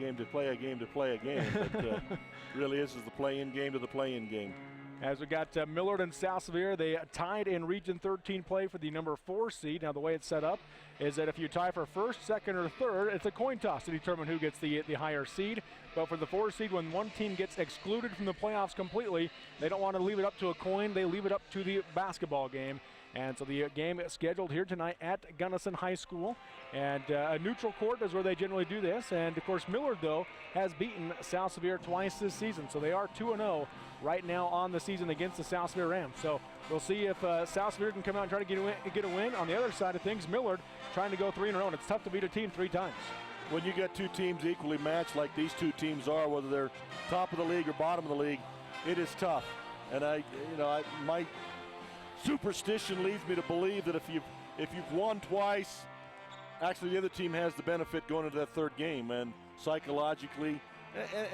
game to play a game to play a game. But really is the play-in game to the play-in game. As we got Millard and South Sevier, they tied in Region 13 play for the number 4 seed. Now the way it's set up is that if you tie for first, second, or third, it's a coin toss to determine who gets the higher seed. But for the 4 seed, when one team gets excluded from the playoffs completely, they don't want to leave it up to a coin. They leave it up to the basketball game. And so the game is scheduled here tonight at Gunnison High School. And a neutral court is where they generally do this. And, of course, Millard, though, has beaten South Sevier twice this season. So they are 2-0 right now on the season against the South Sevier Rams. So we'll see if South Sevier can come out and try to get a win. On the other side of things, Millard trying to go 3-0. And it's tough to beat a team 3 times. When you get 2 teams equally matched like these 2 teams are, whether they're top of the league or bottom of the league, it is tough. And my superstition leads me to believe that if you've won twice, actually the other team has the benefit going into that 3rd game, and psychologically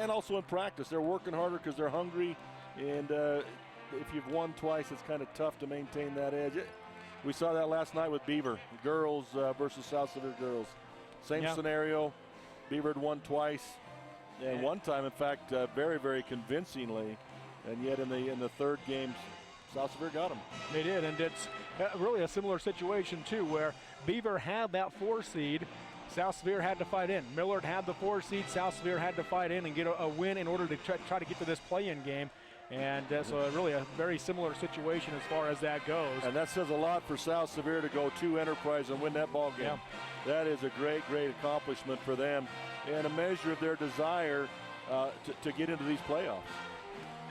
and also in practice they're working harder because they're hungry, and if you've won twice, it's kind of tough to maintain that edge. We saw that last night with Beaver girls versus South Sevier girls. Same scenario. Beaver had won twice, and one time, in fact, very, very convincingly, and yet in the 3rd game, South Sevier got them. They did, and it's really a similar situation, too, where Beaver had that 4 seed. South Sevier had to fight in. Millard had the 4 seed. South Sevier had to fight in and get a win in order to try to get to this play-in game. And so really a very similar situation as far as that goes. And that says a lot for South Sevier to go to Enterprise and win that ball game. Yeah. That is a great, great accomplishment for them, and a measure of their desire to get into these playoffs.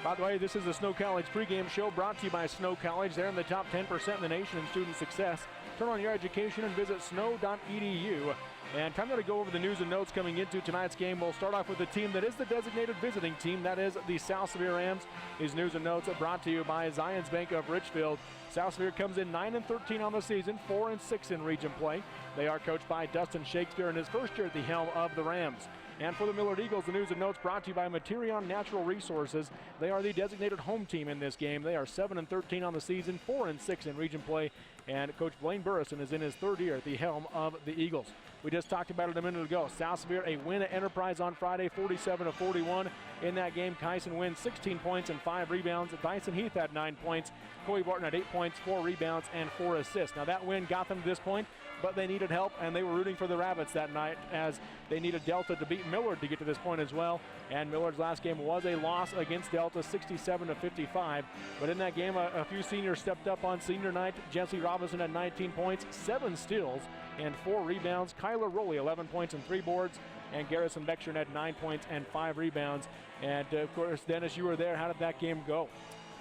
By the way, this is the Snow College pregame show brought to you by Snow College. They're in the top 10% in the nation in student success. Turn on your education and visit snow.edu. And time now to go over the news and notes coming into tonight's game. We'll start off with the team that is the designated visiting team. That is the South Sevier Rams. These news and notes are brought to you by Zions Bank of Richfield. South Sevier comes in 9-13 on the season, 4-6 in region play. They are coached by Dustin Shakespeare in his first year at the helm of the Rams. And for the Millard Eagles, the news and notes brought to you by Materion Natural Resources. They are the designated home team in this game. They are 7-13 on the season, 4-6 in region play. And Coach Blaine Burrison is in his 3rd year at the helm of the Eagles. We just talked about it a minute ago. South Sevier, a win at Enterprise on Friday, 47-41. In that game, Kyson wins 16 points and 5 rebounds. Dyson Heath had 9 points. Corey Barton had 8 points, 4 rebounds, and 4 assists. Now that win got them to this point, but they needed help, and they were rooting for the Rabbits that night as they needed Delta to beat Millard to get to this point as well. And Millard's last game was a loss against Delta, 67-55. But in that game, a few seniors stepped up on senior night. Jesse Robinson had 19 points, 7 steals, and 4 rebounds. Kyler Rowley, 11 points and 3 boards. And Garrison Beckstrom had 9 points and 5 rebounds. And, of course, Dennis, you were there. How did that game go?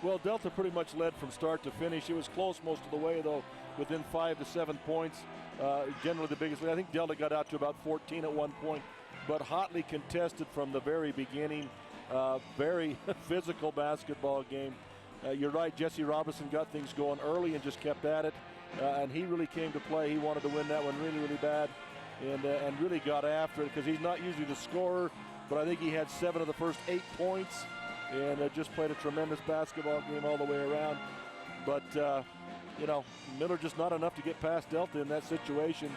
Well, Delta pretty much led from start to finish. It was close most of the way, though, within 5 to 7 points. Generally the biggest lead. I think Delta got out to about 14 at one point, but hotly contested from the very beginning. Very physical basketball game. You're right, Jesse Robinson got things going early and just kept at it, and he really came to play. He wanted to win that one really, really bad, and really got after it because he's not usually the scorer, but I think he had 7 of the first 8 points, and just played a tremendous basketball game all the way around. But Miller just not enough to get past Delta in that situation.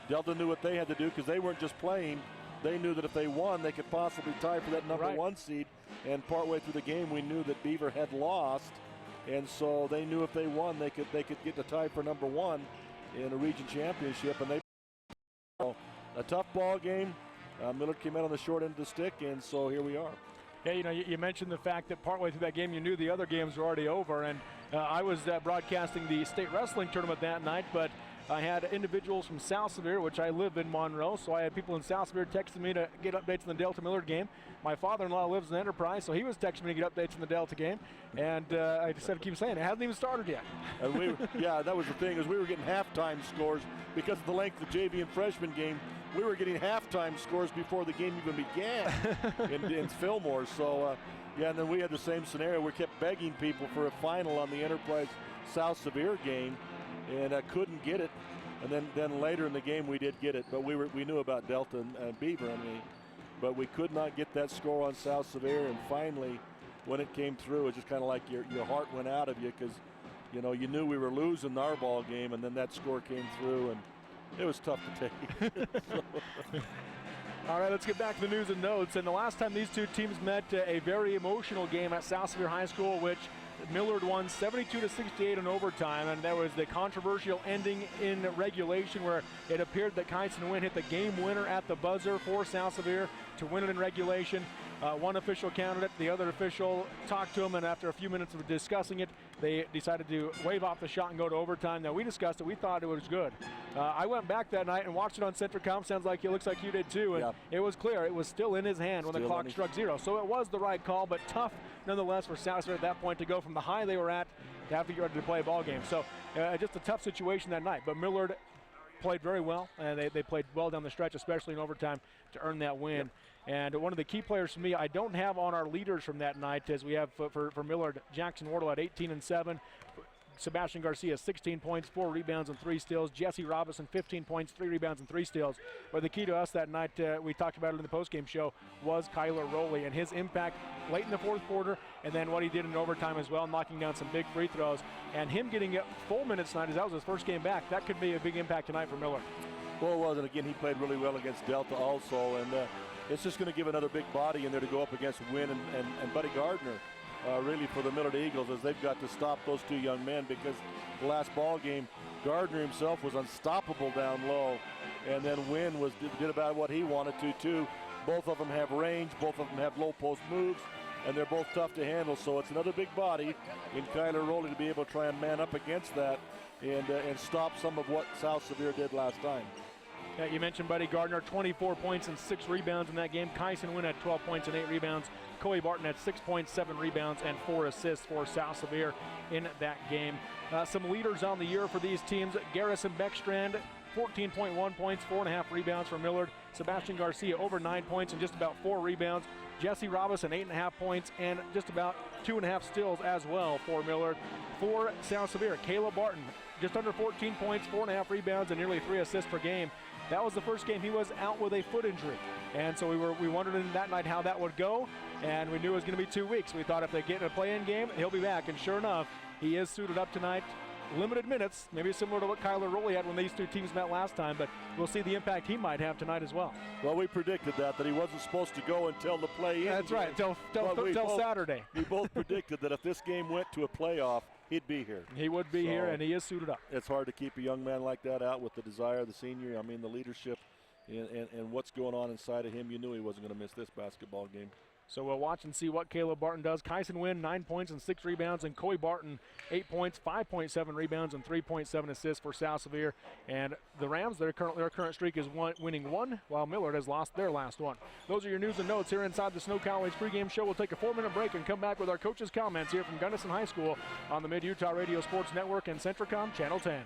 Delta knew what they had to do because they weren't just playing. They knew that if they won, they could possibly tie for that number 1 seed. And partway through the game, we knew that Beaver had lost, and so they knew if they won, they could get the tie for number 1 in a region championship. And a tough ball game. Millard came out on the short end of the stick, and so here we are. Yeah, you mentioned the fact that partway through that game, you knew the other games were already over, and I was broadcasting the state wrestling tournament that night, but I had individuals from South Sevier, which I live in Monroe, so I had people in South Sevier texting me to get updates on the Delta Millard game. My father-in-law lives in Enterprise, so he was texting me to get updates on the Delta game, and I just had to keep saying it hasn't even started yet. And that was the thing, is we were getting halftime scores because of the length of the JV and freshman game. We were getting halftime scores before the game even began in Fillmore. So, and then we had the same scenario. We kept begging people for a final on the Enterprise South Sevier game, and couldn't get it. And then later in the game we did get it, but we knew about Delta and Beaver. But we could not get that score on South Sevier. And finally, when it came through, it was just kind of like your heart went out of you because you knew we were losing our ball game, and then that score came through, and it was tough to take. All right, let's get back to the news and notes. And the last time these two teams met, a very emotional game at South Sevier High School, which Millard won 72-68 in overtime, and there was the controversial ending in regulation where it appeared that Kyson Wynn hit the game winner at the buzzer for South Sevier to win it in regulation. One official counted it, the other official talked to him, and after a few minutes of discussing it, they decided to wave off the shot and go to overtime. Now, we discussed it. We thought it was good. I went back that night and watched it on Centricom. Sounds like it looks like you did too. And it was clear. It was still in his hand when the clock struck 0. So it was the right call, but tough nonetheless for South Sevier at that point to go from the high they were at to have to get ready to play a ball game. So just a tough situation that night. But Millard played very well, and they played well down the stretch, especially in overtime, to earn that win. Yep. And one of the key players for me, I don't have on our leaders from that night, as we have for Millard, Jackson Wardle at 18 and 7. Sebastian Garcia, 16 points, 4 rebounds, and 3 steals. Jesse Robinson, 15 points, 3 rebounds, and 3 steals. But the key to us that night, we talked about it in the postgame show, was Kyler Rowley and his impact late in the fourth quarter, and then what he did in overtime as well, knocking down some big free throws. And him getting full minutes tonight, as that was his first game back, that could be a big impact tonight for Millard. Well, it was, and again, he played really well against Delta also, and it's just going to give another big body in there to go up against Wynn and Buddy Gardner. Really for the Millard Eagles, as they've got to stop those two young men, because the last ball game, Gardner himself was unstoppable down low, and then Wynn did about what he wanted to too. Both of them have range, both of them have low post moves, and they're both tough to handle. So it's another big body in Kyler Rowley to be able to try and man up against that and stop some of what South Sevier did last time. Yeah, you mentioned Buddy Gardner, 24 points and 6 rebounds in that game. Kyson Wynn had 12 points and 8 rebounds. Coy Barton had 6 points, 7 rebounds, and 4 assists for South Sevier in that game. Some leaders on the year for these teams: Garrison Beckstrand, 14.1 points, 4.5 rebounds for Millard. Sebastian Garcia, over 9 points and just about 4 rebounds. Jesse Robinson, 8.5 points and just about 2.5 steals as well for Millard. For South Sevier, Caleb Barton, just under 14 points, 4.5 rebounds, and nearly 3 assists per game. That was the first game he was out with a foot injury, and so we wondered in that night how that would go, and we knew it was going to be 2 weeks. We thought if they get in a play-in game, he'll be back, and sure enough, he is suited up tonight. Limited minutes, maybe similar to what Kyler Rowley had when these two teams met last time, but we'll see the impact he might have tonight as well. Well, we predicted that he wasn't supposed to go until the play-in. That's right, until Saturday. We both predicted that if this game went to a playoff, he'd be here. He would be here, and he is suited up. It's hard to keep a young man like that out with the desire of the senior. I mean, the leadership and what's going on inside of him. You knew he wasn't going to miss this basketball game. So we'll watch and see what Caleb Barton does. Kyson Wynn, 9 points and 6 rebounds, and Coy Barton, 8 points, 5.7 rebounds, and 3.7 assists for South Sevier. And the Rams, their current streak is winning 1, while Millard has lost their last 1. Those are your news and notes here inside the Snow College pregame show. We'll take a 4-minute break and come back with our coaches' comments here from Gunnison High School on the Mid-Utah Radio Sports Network and Centricom Channel 10.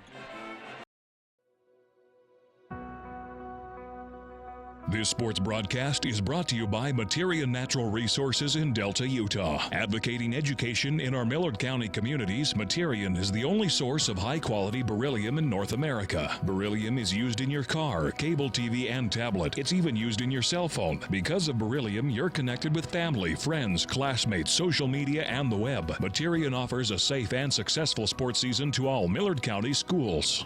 This sports broadcast is brought to you by Materia Natural Resources in Delta, Utah. Advocating education in our Millard County communities, Materian is the only source of high-quality beryllium in North America. Beryllium is used in your car, cable TV, and tablet. It's even used in your cell phone. Because of beryllium, you're connected with family, friends, classmates, social media, and the web. Materian offers a safe and successful sports season to all Millard County schools.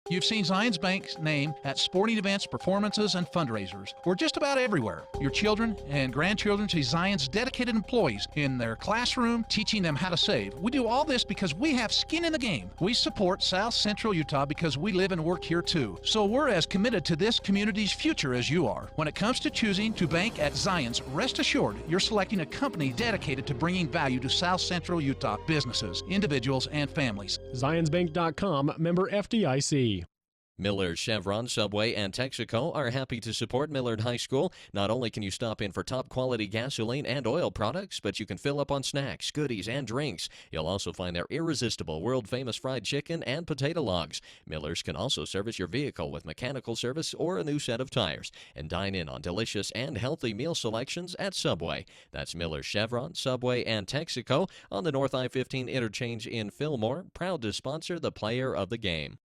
You've seen Zions Bank's name at sporting events, performances, and fundraisers. We're just about everywhere. Your children and grandchildren see Zions' dedicated employees in their classroom, teaching them how to save. We do all this because we have skin in the game. We support South Central Utah because we live and work here too. So we're as committed to this community's future as you are. When it comes to choosing to bank at Zions, rest assured you're selecting a company dedicated to bringing value to South Central Utah businesses, individuals, and families. ZionsBank.com, member FDIC. Millard, Chevron, Subway, and Texaco are happy to support Millard High School. Not only can you stop in for top-quality gasoline and oil products, but you can fill up on snacks, goodies, and drinks. You'll also find their irresistible, world-famous fried chicken and potato logs. Miller's can also service your vehicle with mechanical service or a new set of tires. And dine in on delicious and healthy meal selections at Subway. That's Millard, Chevron, Subway, and Texaco on the North I-15 interchange in Fillmore, proud to sponsor the player of the game.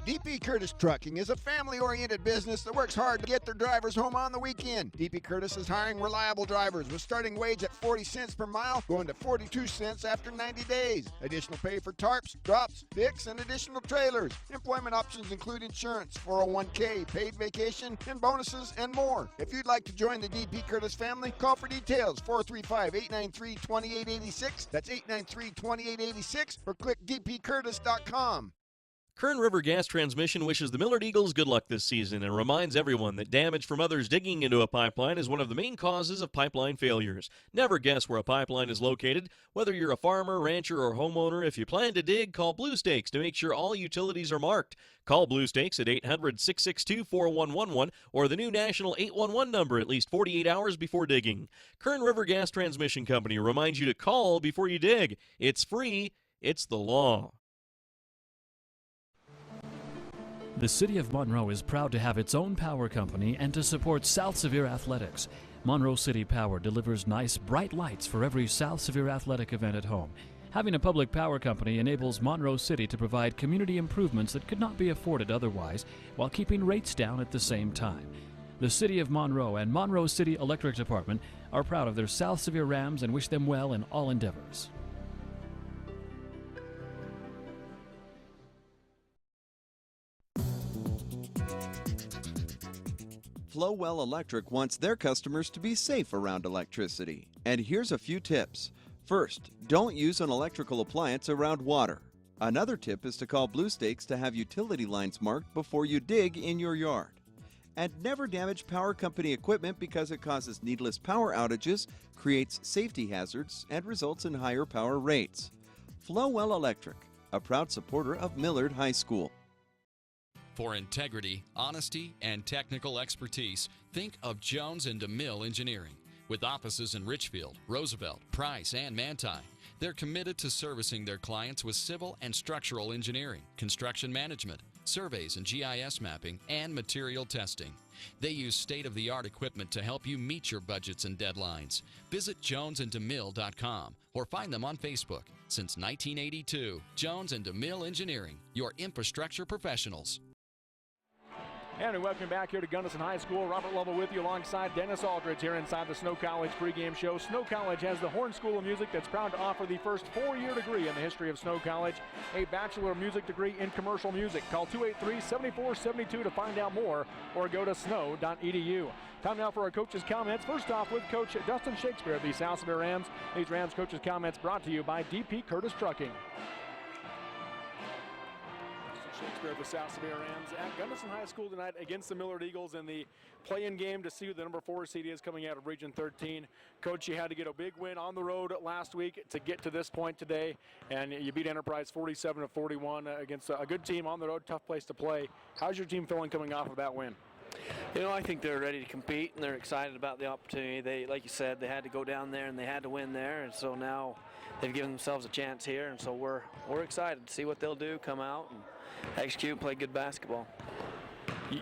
DP Curtis Trucking is a family-oriented business that works hard to get their drivers home on the weekend. DP Curtis is hiring reliable drivers with starting wage at 40 cents per mile, going to 42 cents after 90 days. Additional pay for tarps, drops, picks, and additional trailers. Employment options include insurance, 401k, paid vacation, and bonuses, and more. If you'd like to join the DP Curtis family, call for details, 435-893-2886. That's 893-2886, or click dpcurtis.com. Kern River Gas Transmission wishes the Millard Eagles good luck this season and reminds everyone that damage from others digging into a pipeline is one of the main causes of pipeline failures. Never guess where a pipeline is located. Whether you're a farmer, rancher, or homeowner, if you plan to dig, call Blue Stakes to make sure all utilities are marked. Call Blue Stakes at 800-662-4111 or the new national 811 number at least 48 hours before digging. Kern River Gas Transmission Company reminds you to call before you dig. It's free. It's the law. The City of Monroe is proud to have its own power company and to support South Sevier athletics. Monroe City Power delivers nice, bright lights for every South Sevier athletic event at home. Having a public power company enables Monroe City to provide community improvements that could not be afforded otherwise, while keeping rates down at the same time. The City of Monroe and Monroe City Electric Department are proud of their South Sevier Rams and wish them well in all endeavors. Flowell Electric wants their customers to be safe around electricity. And here's a few tips. First, don't use an electrical appliance around water. Another tip is to call Blue Stakes to have utility lines marked before you dig in your yard. And never damage power company equipment because it causes needless power outages, creates safety hazards, and results in higher power rates. Flowell Electric, a proud supporter of Millard High School. For integrity, honesty, and technical expertise, think of Jones & DeMille Engineering. With offices in Richfield, Roosevelt, Price, and Manti, they're committed to servicing their clients with civil and structural engineering, construction management, surveys and GIS mapping, and material testing. They use state-of-the-art equipment to help you meet your budgets and deadlines. Visit jonesandemille.com or find them on Facebook. Since 1982, Jones & DeMille Engineering, your infrastructure professionals. And we welcome back here to Gunnison High School. Robert Lovell with you alongside Dennis Aldridge here inside the Snow College pregame show. Snow College has the Horn School of Music that's proud to offer the first 4-year degree in the history of Snow College, a Bachelor of Music degree in commercial music. Call 283-7472 to find out more or go to snow.edu. Time now for our coaches' comments. First off with Coach Dustin Shakespeare of the South Sevier Rams. These Rams coaches' comments brought to you by DP Curtis Trucking. Shakespeare of the South Sevier Rams at Gunnison High School tonight against the Millard Eagles in the play-in game to see who the number 4 seed is coming out of Region 13. Coach, you had to get a big win on the road last week to get to this point today, and you beat Enterprise 47-41 against a good team on the road, tough place to play. How's your team feeling coming off of that win? You know, I think they're ready to compete and they're excited about the opportunity. They, like you said, they had to go down there and they had to win there, and so now they've given themselves a chance here, and so we're excited to see what they'll do, come out and execute and play good basketball.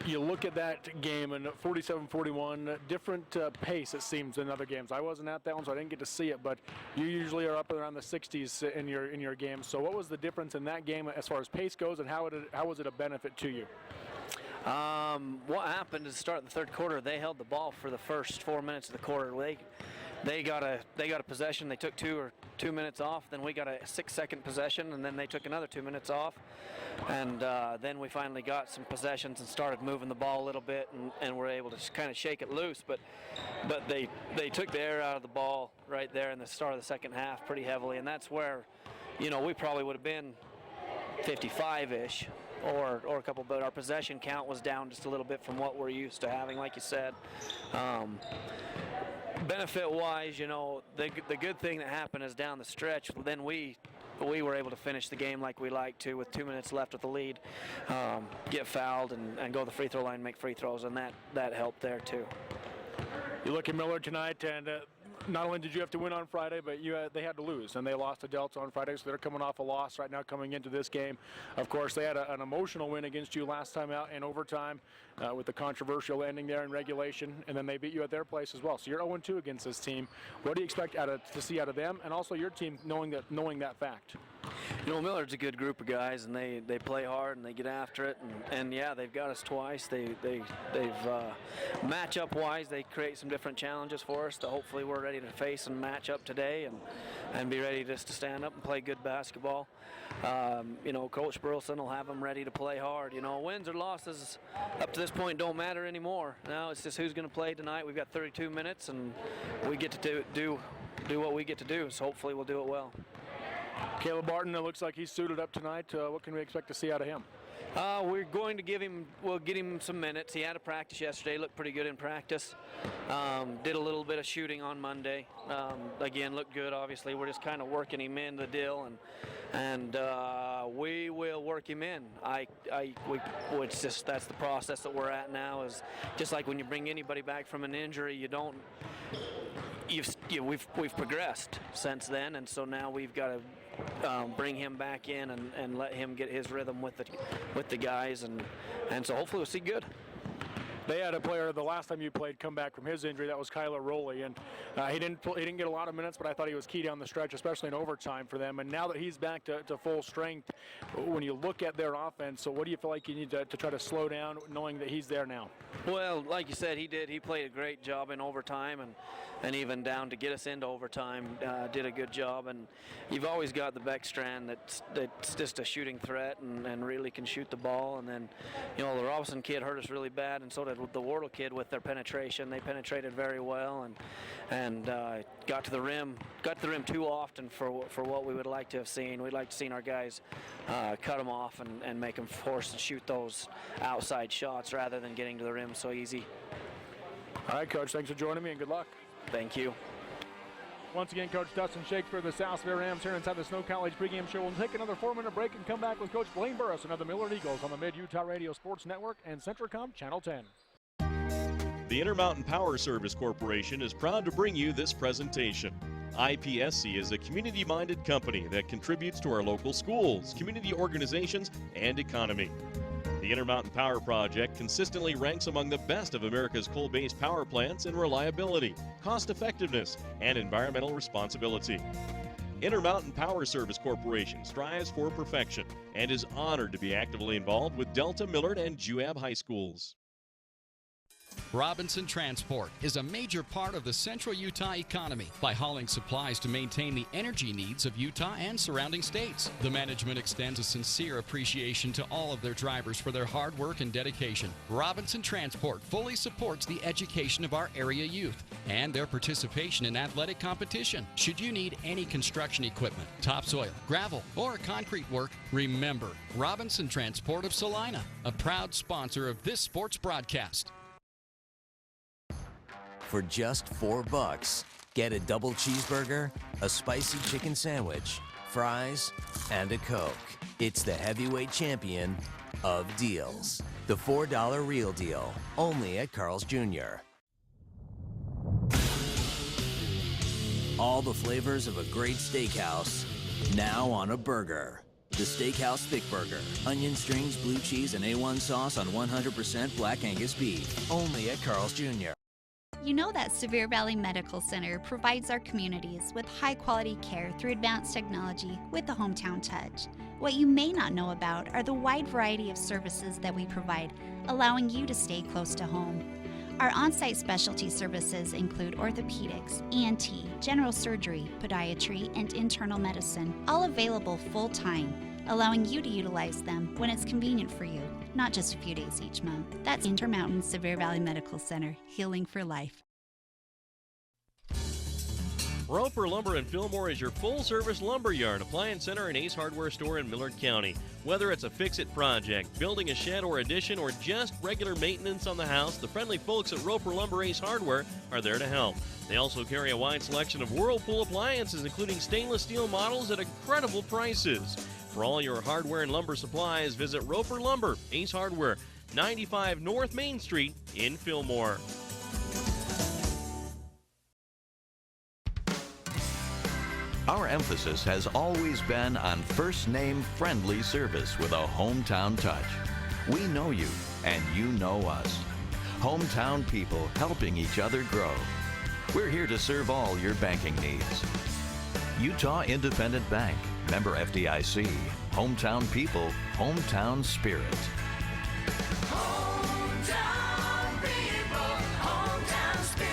You look at that game and 47-41, different pace it seems than other games. I wasn't at that one, so I didn't get to see it, but you usually are up around the 60s in your games. So what was the difference in that game as far as pace goes, and how was it a benefit to you? What happened is to start the third quarter, they held the ball for the first 4 minutes of the quarter. They got a possession. They took 2 minutes off. Then we got a 6-second possession, and then they took another 2 minutes off. And then we finally got some possessions and started moving the ball a little bit, and were able to just kind of shake it loose. But they took the air out of the ball right there in the start of the second half pretty heavily, and that's where, you know, we probably would have been 55-ish. Or a couple, but our possession count was down just a little bit from what we're used to having, like you said. Benefit-wise, you know, the good thing that happened is down the stretch, then we were able to finish the game like we like to with 2 minutes left with the lead, get fouled and go to the free throw line and make free throws, and that helped there too. You look at Millard tonight, and not only did you have to win on Friday, but they had to lose, and they lost to Delta on Friday, so they're coming off a loss right now coming into this game. Of course, they had an emotional win against you last time out in overtime with the controversial ending there in regulation, and then they beat you at their place as well. So you're 0-2 against this team. What do you expect to see out of them, and also your team knowing that fact? Millard's a good group of guys, and they play hard and they get after it, and yeah, they've got us twice. They've match-up wise, they create some different challenges for us that hopefully we're ready to face and match up today, and be ready just to stand up and play good basketball. Coach Burleson will have them ready to play hard. Wins or losses up to this point don't matter anymore. Now it's just who's going to play tonight. We've got 32 minutes, and we get to do what we get to do, so hopefully we'll do it well. Caleb Barton, it looks like he's suited up tonight. What can we expect to see out of him? We're going to we'll get him some minutes. He had a practice yesterday, looked pretty good in practice. Did a little bit of shooting on Monday. Again, looked good, obviously. We're just kind of working him in the deal, and we will work him in. It's just, that's the process that we're at now, is just like when you bring anybody back from an injury, we've progressed since then, and so now we've got to bring him back in and let him get his rhythm with the guys, and so hopefully we'll see good. They had a player the last time you played come back from his injury. That was Kyler Rowley, and he didn't get a lot of minutes, but I thought he was key down the stretch, especially in overtime for them. And now that he's back to full strength, when you look at their offense, so what do you feel like you need to try to slow down, knowing that he's there now? Well, like you said, he did. He played a great job in overtime, and even down to get us into overtime, did a good job. And you've always got the Beckstrand that's just a shooting threat and really can shoot the ball. And then, the Robinson kid hurt us really bad, and so did the Wardle kid with their penetration. They penetrated very well and got to the rim too often for what we would like to have seen. We'd like to see our guys cut them off and make them force to shoot those outside shots rather than getting to the rim so easy. All right, Coach, thanks for joining me, and good luck. Thank you. Once again, Coach Dustin Shakespeare, the South Sevier Rams here inside the Snow College pregame show. We'll take another 4-minute break and come back with Coach Blaine Burris and the Millard Eagles on the Mid-Utah Radio Sports Network and Centricom Channel 10. The Intermountain Power Service Corporation is proud to bring you this presentation. IPSC is a community-minded company that contributes to our local schools, community organizations, and economy. The Intermountain Power Project consistently ranks among the best of America's coal-based power plants in reliability, cost-effectiveness, and environmental responsibility. Intermountain Power Service Corporation strives for perfection and is honored to be actively involved with Delta, Millard, and Juab high schools. Robinson Transport is a major part of the central Utah economy by hauling supplies to maintain the energy needs of Utah and surrounding states. The management extends a sincere appreciation to all of their drivers for their hard work and dedication. Robinson Transport fully supports the education of our area youth and their participation in athletic competition. Should you need any construction equipment, topsoil, gravel, or concrete work, remember Robinson Transport of Salina, a proud sponsor of this sports broadcast. For just $4, get a double cheeseburger, a spicy chicken sandwich, fries, and a Coke. It's the heavyweight champion of deals. The $4 Real Deal, only at Carl's Jr. All the flavors of a great steakhouse, now on a burger. The Steakhouse Thick Burger, onion strings, blue cheese, and A1 sauce on 100% Black Angus beef, only at Carl's Jr. You know that Sevier Valley Medical Center provides our communities with high-quality care through advanced technology with the hometown touch. What you may not know about are the wide variety of services that we provide, allowing you to stay close to home. Our on-site specialty services include orthopedics, ENT, general surgery, podiatry, and internal medicine, all available full-time, allowing you to utilize them when it's convenient for you, not just a few days each month. That's Intermountain Sevier Valley Medical Center, healing for life. Roper Lumber in Fillmore is your full-service lumber yard, appliance center, and Ace Hardware store in Millard County. Whether it's a fix-it project, building a shed or addition, or just regular maintenance on the house, the friendly folks at Roper Lumber Ace Hardware are there to help. They also carry a wide selection of Whirlpool appliances, including stainless steel models at incredible prices. For all your hardware and lumber supplies, visit Roper Lumber, Ace Hardware, 95 North Main Street in Fillmore. Our emphasis has always been on first-name friendly service with a hometown touch. We know you, and you know us. Hometown people helping each other grow. We're here to serve all your banking needs. Utah Independent Bank, Member FDIC. Hometown people, hometown spirit. Hometown people, hometown spirit.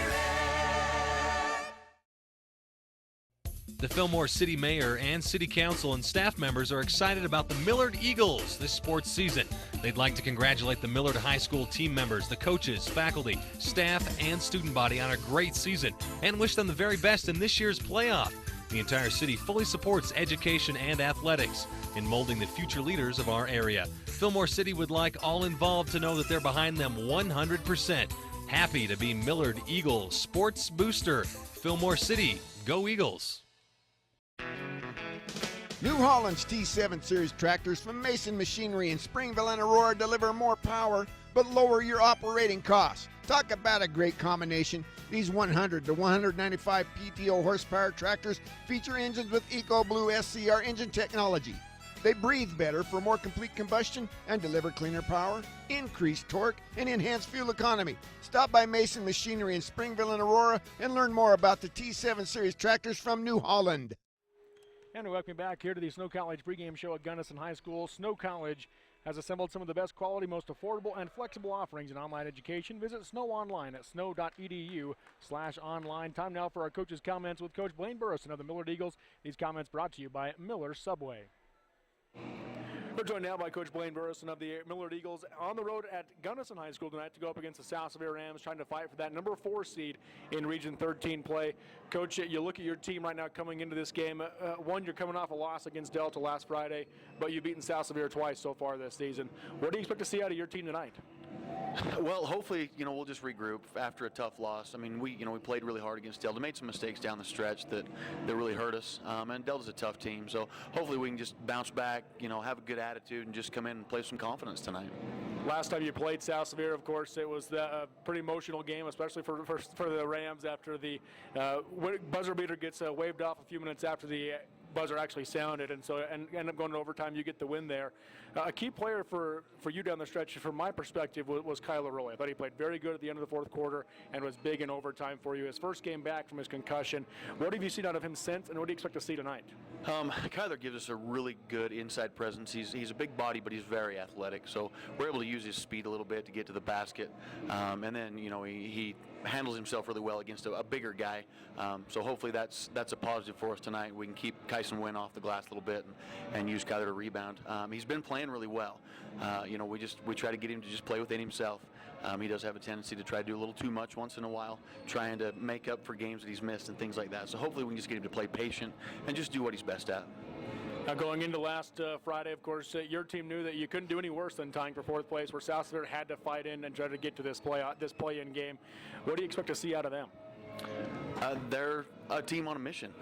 The Fillmore City Mayor and City Council and staff members are excited about the Millard Eagles this sports season. They'd like to congratulate the Millard High School team members, the coaches, faculty, staff, and student body on a great season and wish them the very best in this year's playoff. The entire city fully supports education and athletics in molding the future leaders of our area. Fillmore City would like all involved to know that they're behind them 100%. Happy to be Millard Eagles Sports Booster. Fillmore City, go Eagles! New Holland's T7 Series tractors from Mason Machinery in Springville and Aurora deliver more power but lower your operating costs. Talk about a great combination. These 100 to 195 PTO horsepower tractors feature engines with EcoBlue SCR engine technology. They breathe better for more complete combustion and deliver cleaner power, increased torque, and enhanced fuel economy. Stop by Mason Machinery in Springville and Aurora and learn more about the T7 Series tractors from New Holland. And we welcome you back here to the Snow College pregame show at Gunnison High School. Snow College has assembled some of the best quality, most affordable, and flexible offerings in online education. Visit Snow online at snow.edu/online. Time now for our coaches' comments with Coach Blaine Burrison of the Millard Eagles. These comments brought to you by Miller Subway. We're joined now by Coach Blaine Burrison of the Millard Eagles on the road at Gunnison High School tonight to go up against the South Sevier Rams, trying to fight for that number 4 seed in Region 13 play. Coach, you look at your team right now coming into this game. One, you're coming off a loss against Delta last Friday, but you've beaten South Sevier twice so far this season. What do you expect to see out of your team tonight? Well, hopefully, we'll just regroup after a tough loss. I mean, we played really hard against Delta, made some mistakes down the stretch that really hurt us. And Delta's a tough team, so hopefully we can just bounce back, have a good attitude, and just come in and play some confidence tonight. Last time you played South Sevier, of course, it was a pretty emotional game, especially for the Rams after the buzzer beater gets waved off a few minutes after the buzzer actually sounded, and end up going to overtime. You get the win there. A key player for you down the stretch, from my perspective, was Kyler Rowley. I thought he played very good at the end of the fourth quarter and was big in overtime for you. His first game back from his concussion. What have you seen out of him since, and what do you expect to see tonight? Kyler gives us a really good inside presence. He's a big body, but he's very athletic, so we're able to use his speed a little bit to get to the basket, and then he handles himself really well against a bigger guy. So hopefully that's a positive for us tonight. We can keep Kyson Wynn off the glass a little bit and use Kyler to rebound. He's been playing really well. We try to get him to just play within himself. He does have a tendency to try to do a little too much once in a while, trying to make up for games that he's missed and things like that. So hopefully we can just get him to play patient and just do what he's best at. Now, going into last Friday, of course, your team knew that you couldn't do any worse than tying for fourth place, where South Sevier had to fight in and try to get to this play-in game. What do you expect to see out of them? They're a team on a mission.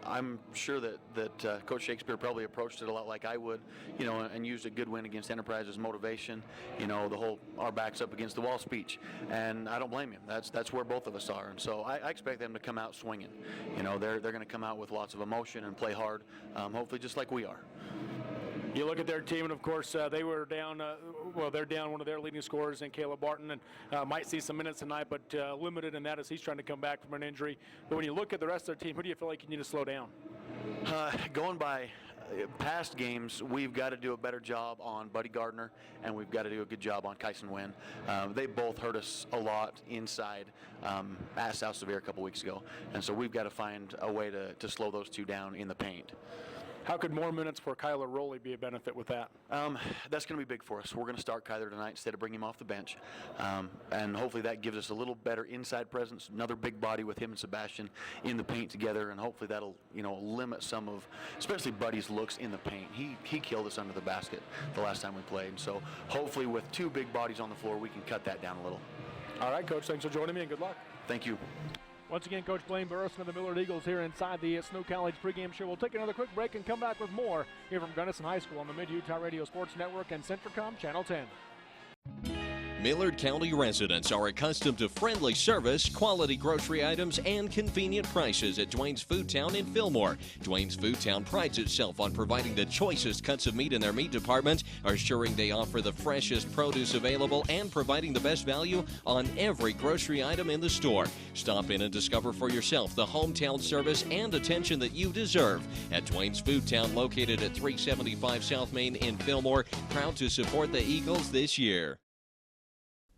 I'm sure that Coach Shakespeare probably approached it a lot like I would, and used a good win against Enterprise as motivation. The whole our backs up against the wall speech, and I don't blame him. That's where both of us are, and so I expect them to come out swinging. They're going to come out with lots of emotion and play hard, hopefully just like we are. You look at their team, and of course they were down. They're down one of their leading scorers in Caleb Barton, and might see some minutes tonight, but limited in that as he's trying to come back from an injury. But when you look at the rest of their team, who do you feel like you need to slow down? Going by past games, we've got to do a better job on Buddy Gardner, and we've got to do a good job on Kyson Wynn. They both hurt us a lot inside at South Sevier a couple weeks ago, and so we've got to find a way to slow those two down in the paint. How could more minutes for Kyler Rowley be a benefit with that? That's going to be big for us. We're going to start Kyler tonight instead of bringing him off the bench. And hopefully that gives us a little better inside presence, another big body with him and Sebastian in the paint together, and hopefully that'll limit some of, especially Buddy's looks in the paint. He killed us under the basket the last time we played. So hopefully with two big bodies on the floor, we can cut that down a little. All right, Coach, thanks for joining me, and good luck. Thank you. Once again, Coach Blaine Burrison of the Millard Eagles here inside the Snow College pregame show. We'll take another quick break and come back with more here from Gunnison High School on the Mid-Utah Radio Sports Network and Centricom Channel 10. Millard County residents are accustomed to friendly service, quality grocery items, and convenient prices at Dwayne's Food Town in Fillmore. Dwayne's Food Town prides itself on providing the choicest cuts of meat in their meat department, assuring they offer the freshest produce available, and providing the best value on every grocery item in the store. Stop in and discover for yourself the hometown service and attention that you deserve at Dwayne's Food Town, located at 375 South Main in Fillmore. Proud to support the Eagles this year.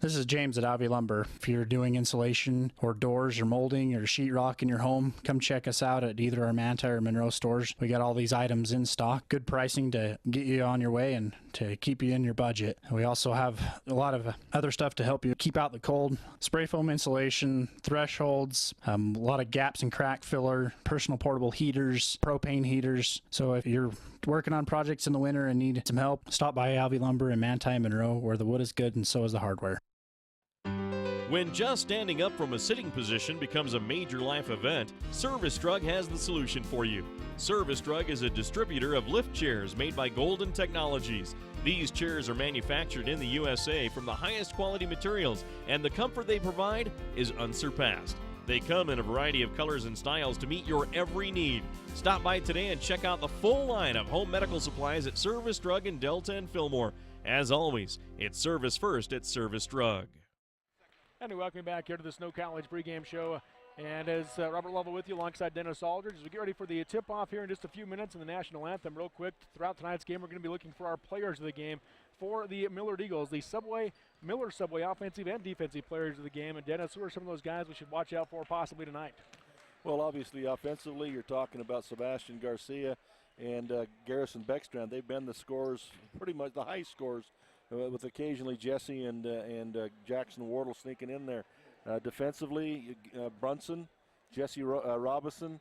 This is James at Avi Lumber. If you're doing insulation or doors or molding or sheetrock in your home, come check us out at either our Manta or Monroe stores. We got all these items in stock. Good pricing to get you on your way and to keep you in your budget. We also have a lot of other stuff to help you keep out the cold. Spray foam insulation, thresholds, a lot of gaps and crack filler, personal portable heaters, propane heaters. So if you're working on projects in the winter and need some help, stop by Avi Lumber in Manti and Monroe, where the wood is good and so is the hardware. When just standing up from a sitting position becomes a major life event, Service Drug has the solution for you. Service Drug is a distributor of lift chairs made by Golden Technologies. These chairs are manufactured in the USA from the highest quality materials, and the comfort they provide is unsurpassed. They come in a variety of colors and styles to meet your every need. Stop by today and check out the full line of home medical supplies at Service Drug in Delta and Fillmore. As always, it's service first at Service Drug. And we welcome you back here to the Snow College pregame show. And as Robert Lovell with you alongside Dennis Aldridge, as we get ready for the tip-off here in just a few minutes in the national anthem, real quick, throughout tonight's game, we're going to be looking for our players of the game for the Millard Eagles, the Miller Subway offensive and defensive players of the game. And Dennis, who are some of those guys we should watch out for possibly tonight? Well, obviously, offensively, you're talking about Sebastian Garcia and Garrison Beckstrand. They've been the scorers, pretty much the high scorers, with occasionally Jesse and Jackson Wardle sneaking in there. Defensively, Brunson, Jesse Robinson,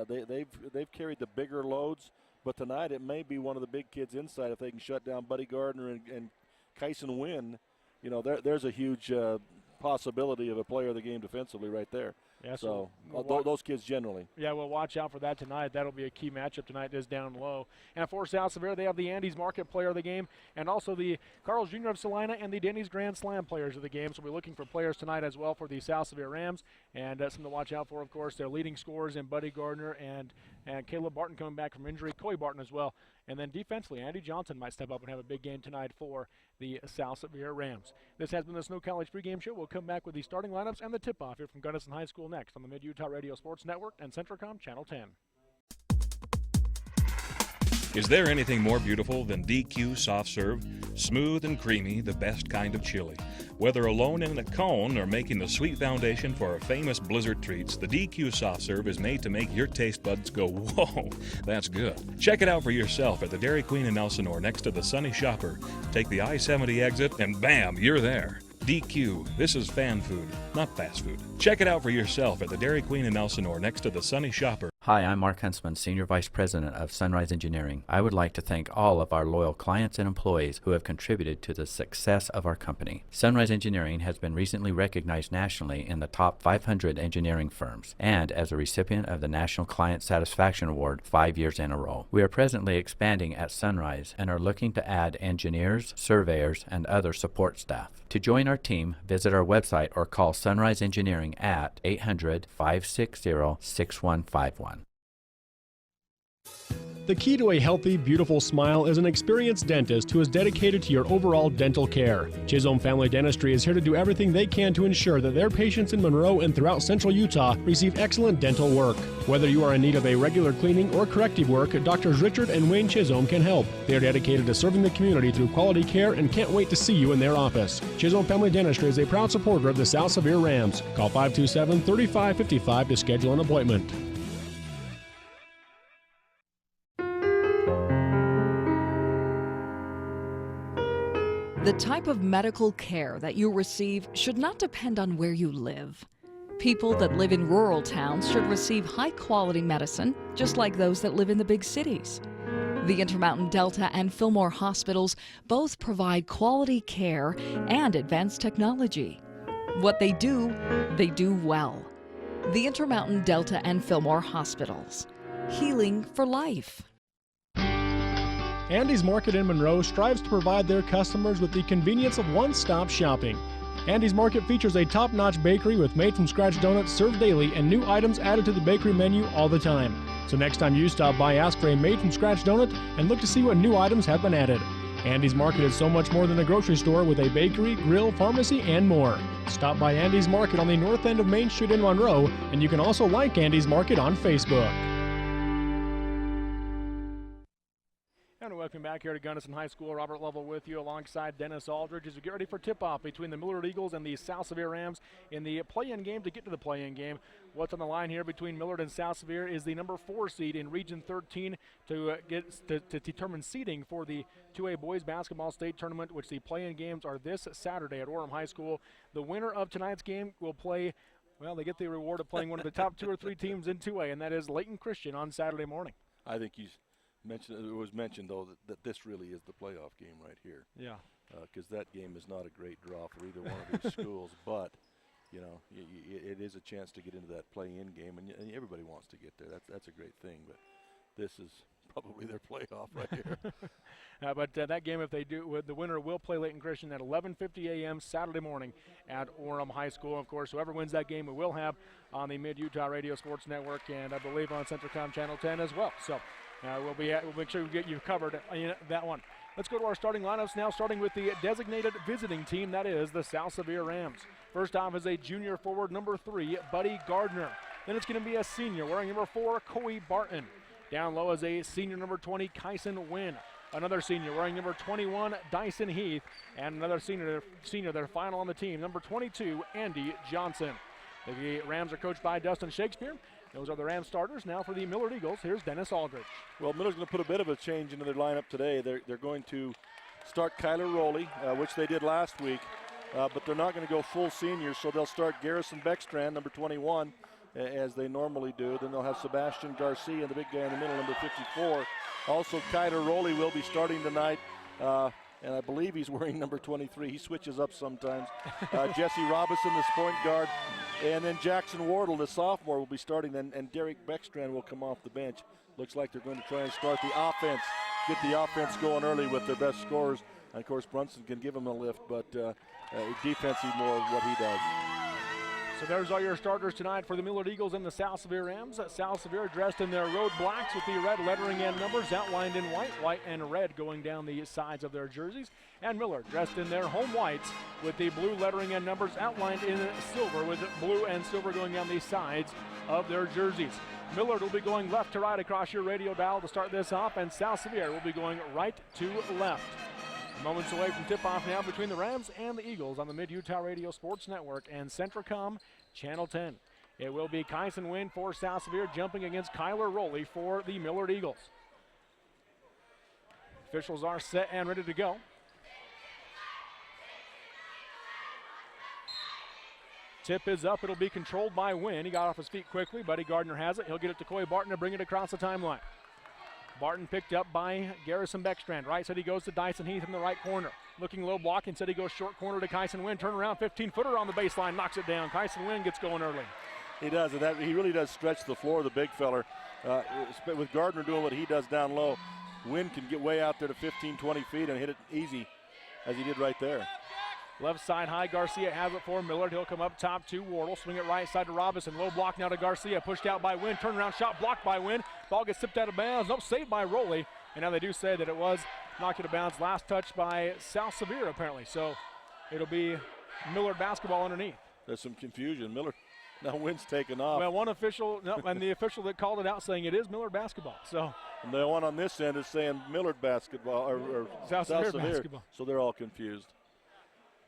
they've carried the bigger loads, but tonight it may be one of the big kids inside if they can shut down Buddy Gardner and Kyson Wynn. You know, there's a huge possibility of a player of the game defensively right there. Yeah, so those kids generally. Yeah, we'll watch out for that tonight. That'll be a key matchup tonight, is down low. And for South Sevier, they have the Andes Market player of the game and also the Carl's Jr. of Salina and the Denny's Grand Slam players of the game. So we're looking for players tonight as well for the South Sevier Rams. And something to watch out for, of course, their leading scorers in Buddy Gardner and Caleb Barton coming back from injury, Coy Barton as well. And then defensively, Andy Johnson might step up and have a big game tonight for the South Sevier Rams. This has been the Snow College pregame show. We'll come back with the starting lineups and the tip-off here from Gunnison High School next on the Mid-Utah Radio Sports Network and Centricom Channel 10. Is there anything more beautiful than DQ Soft Serve? Smooth and creamy, the best kind of chili. Whether alone in a cone or making the sweet foundation for our famous blizzard treats, the DQ Soft Serve is made to make your taste buds go, whoa, that's good. Check it out for yourself at the Dairy Queen in Elsinore next to the Sunny Shopper. Take the I-70 exit and bam, you're there. DQ, this is fan food, not fast food. Check it out for yourself at the Dairy Queen in Elsinore next to the Sunny Shopper. Hi, I'm Mark Huntsman, Senior Vice President of Sunrise Engineering. I would like to thank all of our loyal clients and employees who have contributed to the success of our company. Sunrise Engineering has been recently recognized nationally in the top 500 engineering firms and as a recipient of the National Client Satisfaction Award 5 years in a row. We are presently expanding at Sunrise and are looking to add engineers, surveyors, and other support staff. To join our team, visit our website or call Sunrise Engineering at 800-560-6151. The key to a healthy, beautiful smile is an experienced dentist who is dedicated to your overall dental care. Chisholm Family Dentistry is here to do everything they can to ensure that their patients in Monroe and throughout central Utah receive excellent dental work. Whether you are in need of a regular cleaning or corrective work, Drs. Richard and Wayne Chisholm can help. They are dedicated to serving the community through quality care and can't wait to see you in their office. Chisholm Family Dentistry is a proud supporter of the South Sevier Rams. Call 527-3555 to schedule an appointment. The type of medical care that you receive should not depend on where you live. People that live in rural towns should receive high-quality medicine, just like those that live in the big cities. The Intermountain Delta and Fillmore hospitals both provide quality care and advanced technology. What they do well. The Intermountain Delta and Fillmore hospitals. Healing for life. Andy's Market in Monroe strives to provide their customers with the convenience of one-stop shopping. Andy's Market features a top-notch bakery with made-from-scratch donuts served daily and new items added to the bakery menu all the time. So next time you stop by, ask for a made-from-scratch donut and look to see what new items have been added. Andy's Market is so much more than a grocery store with a bakery, grill, pharmacy, and more. Stop by Andy's Market on the north end of Main Street in Monroe, and you can also like Andy's Market on Facebook. And welcome back here to Gunnison High School. Robert Lovell with you alongside Dennis Aldridge as we get ready for tip-off between the Millard Eagles and the South Sevier Rams in the play-in game. To get to the play-in game, what's on the line here between Millard and South Sevier is the number 4 seed in Region 13 to determine seeding for the 2A Boys Basketball State Tournament, which the play-in games are this Saturday at Orem High School. The winner of tonight's game will play, well, they get the reward of playing one of the top 2 or 3 teams in 2A, and that is Layton Christian on Saturday morning. I think it was mentioned, though, that this really is the playoff game right here. Yeah. Because that game is not a great draw for either one of these schools, but, you know, it is a chance to get into that play-in game, and everybody wants to get there. That's a great thing, but this is probably their playoff right here. But that game, if they do, the winner will play Layton Christian at 11:50 a.m. Saturday morning at Orem High School. Of course, whoever wins that game, we will have on the Mid-Utah Radio Sports Network, and I believe on Centricom Channel 10 as well. So we'll make sure we get you covered in that one. Let's go to our starting lineups now, starting with the designated visiting team, that is the South Sevier Rams. First off is a junior forward, number 3, Buddy Gardner. Then it's going to be a senior wearing number 4, Coey Barton. Down low is a senior, number 20, Kyson Wynn. Another senior wearing number 21, Dyson Heath. And another senior, their final on the team, number 22, Andy Johnson. The Rams are coached by Dustin Shakespeare. Those are the Rams starters. Now for the Millard Eagles, here's Dennis Aldridge. Well, Millard's going to put a bit of a change into their lineup today. They're going to start Kyler Rowley, which they did last week, but they're not going to go full seniors, so they'll start Garrison Beckstrand, number 21, as they normally do. Then they'll have Sebastian Garcia, the big guy in the middle, number 54. Also, Kyler Rowley will be starting tonight, and I believe he's wearing number 23. He switches up sometimes. Jesse Robinson, this point guard. And then Jackson Wardle, the sophomore, will be starting, and Derek Beckstrand will come off the bench. Looks like they're going to try and start the offense, get the offense going early with their best scorers. And, of course, Brunson can give them a lift, but defensive more of what he does. So there's all your starters tonight for the Millard Eagles and the South Sevier Rams. South Sevier dressed in their road blacks with the red lettering and numbers outlined in white and red going down the sides of their jerseys. And Millard dressed in their home whites with the blue lettering and numbers outlined in silver with blue and silver going down the sides of their jerseys. Millard will be going left to right across your radio dial to start this off, and South Sevier will be going right to left. Moments away from tip-off now between the Rams and the Eagles on the Mid-Utah Radio Sports Network and Centricom Channel 10. It will be Kyson Wynn for South Sevier jumping against Kyler Rowley for the Millard Eagles. Officials are set and ready to go. Tip is up. It'll be controlled by Wynn. He got off his feet quickly. Buddy Gardner has it. He'll get it to Coy Barton to bring it across the timeline. Barton picked up by Garrison Beckstrand. Right side he goes to Dyson Heath in the right corner. Looking low block, instead he goes short corner to Kyson Wynn. Turn around, 15-footer on the baseline, knocks it down. Kyson Wynn gets going early. He does, and he really does stretch the floor, the big feller. With Gardner doing what he does down low, Wynn can get way out there to 15, 20 feet and hit it easy, as he did right there. Left side high, Garcia has it for Millard. He'll come up top to Wardle, swing it right side to Robinson. Low block now to Garcia, pushed out by Wynn. Turnaround shot blocked by Wynn. Ball gets tipped out of bounds. Nope, saved by Rowley. And now they do say that it was knocked out of bounds. Last touch by South Sevier apparently. So it'll be Millard basketball underneath. There's some confusion. Millard, now Wynn's taken off. Well, one official, and the official that called it out saying it is Millard basketball. So. And the one on this end is saying Millard basketball or South Sevier basketball. So they're all confused.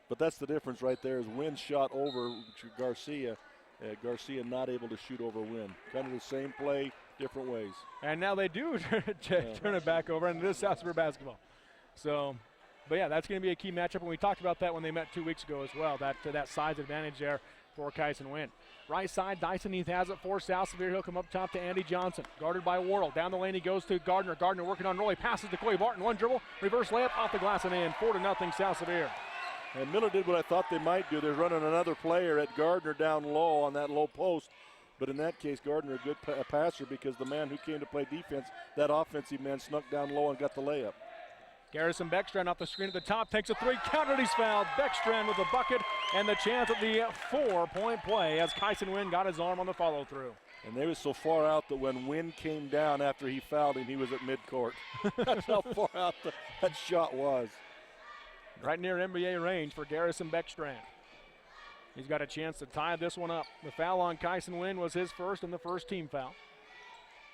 But that's the difference right there is Wynn shot over Garcia. Garcia not able to shoot over Wynn. Kind of the same play, different ways. And now they do turn it back over, and it is South Sevier basketball. So, but yeah, that's going to be a key matchup, and we talked about that when they met 2 weeks ago as well, that size advantage there for Kyson Wynn. Right side, Dyson Heath has it for South Sevier. He'll come up top to Andy Johnson. Guarded by Wardle. Down the lane he goes to Gardner. Gardner working on Rowley. Passes to Coy Barton. One dribble. Reverse layup off the glass and in. 4-0 South Sevier. And Miller did what I thought they might do. They're running another player at Gardner down low on that low post. But in that case, Gardner a good passer because the man who came to play defense, that offensive man snuck down low and got the layup. Garrison Beckstrand off the screen at the top, takes a three, countered, he's fouled. Beckstrand with the bucket and the chance at the 4-point play as Kyson Wynn got his arm on the follow-through. And they were so far out that when Wynn came down after he fouled him, he was at midcourt. That's how far out that shot was. Right near NBA range for Garrison Beckstrand. He's got a chance to tie this one up. The foul on Kyson Wynn was his first and the first team foul.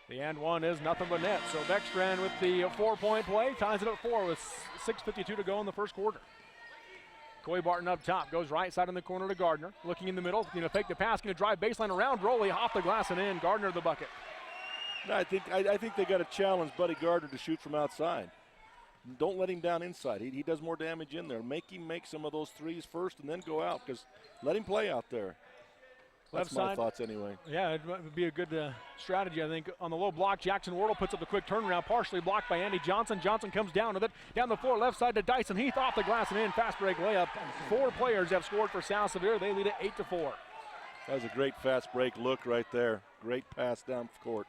The and one is nothing but net. So Beckstrand with the 4-point play ties it up 4 with 6:52 to go in the first quarter. Coy Barton up top, goes right side in the corner to Gardner. Looking in the middle, going to fake the pass, going to drive baseline around Rowley, off the glass and in. Gardner the bucket. No, I think they got to challenge Buddy Gardner to shoot from outside. Don't let him down inside. He does more damage in there. Make him make some of those threes first and then go out, because let him play out there. That's Left my side. thoughts anyway. Yeah, it would be a good strategy, I think. On the low block, Jackson Wardle puts up the quick turnaround, partially blocked by Andy Johnson. Johnson comes down with it. Down the floor, left side to Dyson Heath, off the glass and in. Fast break layup. 4 players have scored for South Sevier. They lead it 8-4. That was a great fast break look right there. Great pass down court.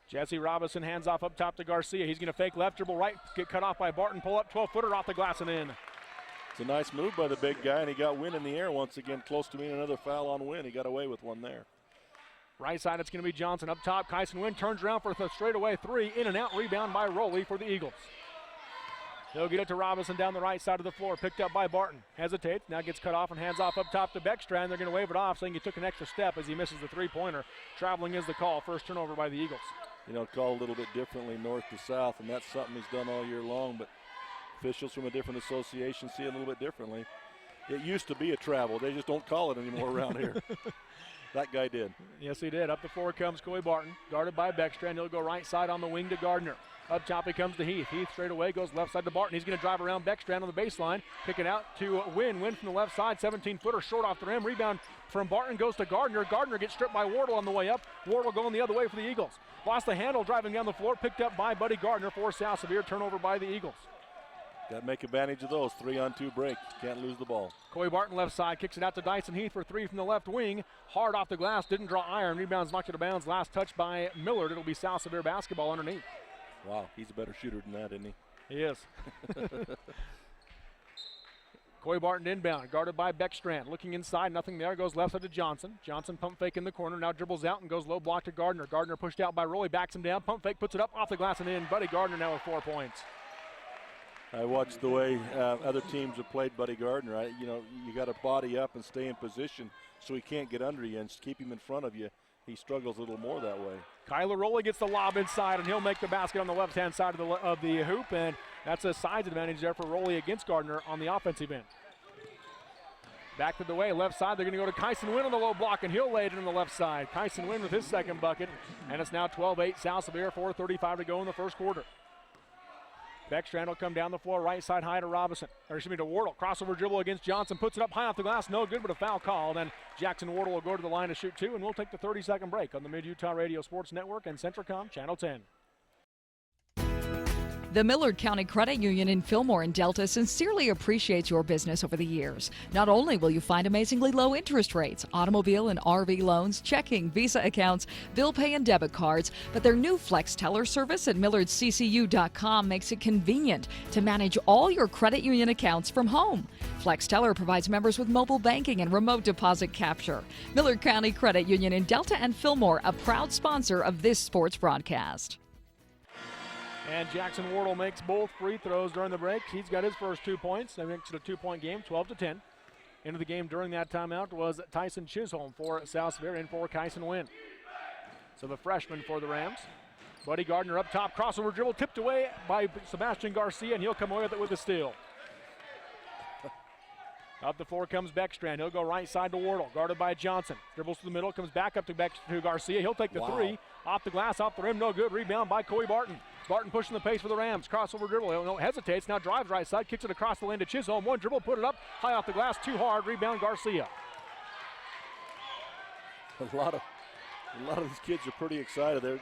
Jesse Robinson hands off up top to Garcia. He's going to fake left, dribble right, get cut off by Barton, pull up, 12-footer off the glass and in. It's a nice move by the big guy, and he got Wynn in the air once again, close to being another foul on Wynn. He got away with one there. Right side, it's going to be Johnson up top. Kyson Wynn turns around for the straightaway 3, in and out, rebound by Rowley for the Eagles. He'll get it to Robinson down the right side of the floor, picked up by Barton. Hesitates, now gets cut off and hands off up top to Beckstrand. They're going to wave it off, saying he took an extra step as he misses the 3-pointer. Traveling is the call. First turnover by the Eagles. You know, call a little bit differently north to south, and that's something he's done all year long, but officials from a different association see it a little bit differently. It used to be a travel. They just don't call it anymore around here. That guy did. Yes, he did. Up the floor comes Coy Barton, guarded by Beckstrand. He'll go right side on the wing to Gardner. Up top he comes to Heath. Heath straight away goes left side to Barton. He's going to drive around Beckstrand on the baseline. Kick it out to Wynn. Wynn from the left side, 17-footer short off the rim. Rebound from Barton goes to Gardner. Gardner gets stripped by Wardle on the way up. Wardle going the other way for the Eagles. Lost the handle driving down the floor. Picked up by Buddy Gardner for South Sevier. Turnover by the Eagles. Got to make advantage of those. 3-on-2 break. Can't lose the ball. Coy Barton left side kicks it out to Dyson Heath for 3 from the left wing. Hard off the glass. Didn't draw iron. Rebounds knocked it out of bounds. Last touch by Millard. It'll be South Sevier basketball underneath. Wow, he's a better shooter than that, isn't he? He is. Coy Barton inbound, guarded by Beckstrand. Looking inside, nothing there. Goes left side to Johnson. Johnson pump fake in the corner. Now dribbles out and goes low block to Gardner. Gardner pushed out by Rowley, backs him down. Pump fake, puts it up off the glass and in. Buddy Gardner now with 4 points. I watched the way other teams have played Buddy Gardner. You got to body up and stay in position so he can't get under you and keep him in front of you. He struggles a little more that way. Kyler Rowley gets the lob inside, and he'll make the basket on the left-hand side of the hoop, and that's a size advantage there for Rowley against Gardner on the offensive end. Back to the way, left side, they're going to go to Kyson Wynn on the low block, and he'll lay it in the left side. Kyson Wynn with his second bucket, and it's now 12-8 South Sevier, 4:35 to go in the first quarter. Beckstrand will come down the floor, right side high to Robinson. Or excuse me, to Wardle. Crossover dribble against Johnson. Puts it up high off the glass. No good, but a foul called. And Jackson Wardle will go to the line to shoot 2. And we'll take the 30-second break on the Mid-Utah Radio Sports Network and Centricom Channel 10. The Millard County Credit Union in Fillmore and Delta sincerely appreciates your business over the years. Not only will you find amazingly low interest rates, automobile and RV loans, checking, Visa accounts, bill pay and debit cards, but their new Flex Teller service at millardccu.com makes it convenient to manage all your credit union accounts from home. Flex Teller provides members with mobile banking and remote deposit capture. Millard County Credit Union in Delta and Fillmore, a proud sponsor of this sports broadcast. And Jackson Wardle makes both free throws during the break. He's got his first 2 points. That makes it a 2-point game, 12-10. Into the game during that timeout was Tyson Chisholm for South Sevier in for Kyson Wynn. So the freshman for the Rams. Buddy Gardner up top, crossover dribble, tipped away by Sebastian Garcia, and he'll come away with it with a steal. Up the floor comes Beckstrand. He'll go right side to Wardle, guarded by Johnson. Dribbles to the middle, comes back up to Garcia. He'll take the 3. Off the glass, off the rim, no good. Rebound by Coy Barton. Barton pushing the pace for the Rams. Crossover dribble. He hesitates, now drives right side, kicks it across the lane to Chisholm. One dribble, put it up, high off the glass, too hard. Rebound Garcia. A lot of these kids are pretty excited. They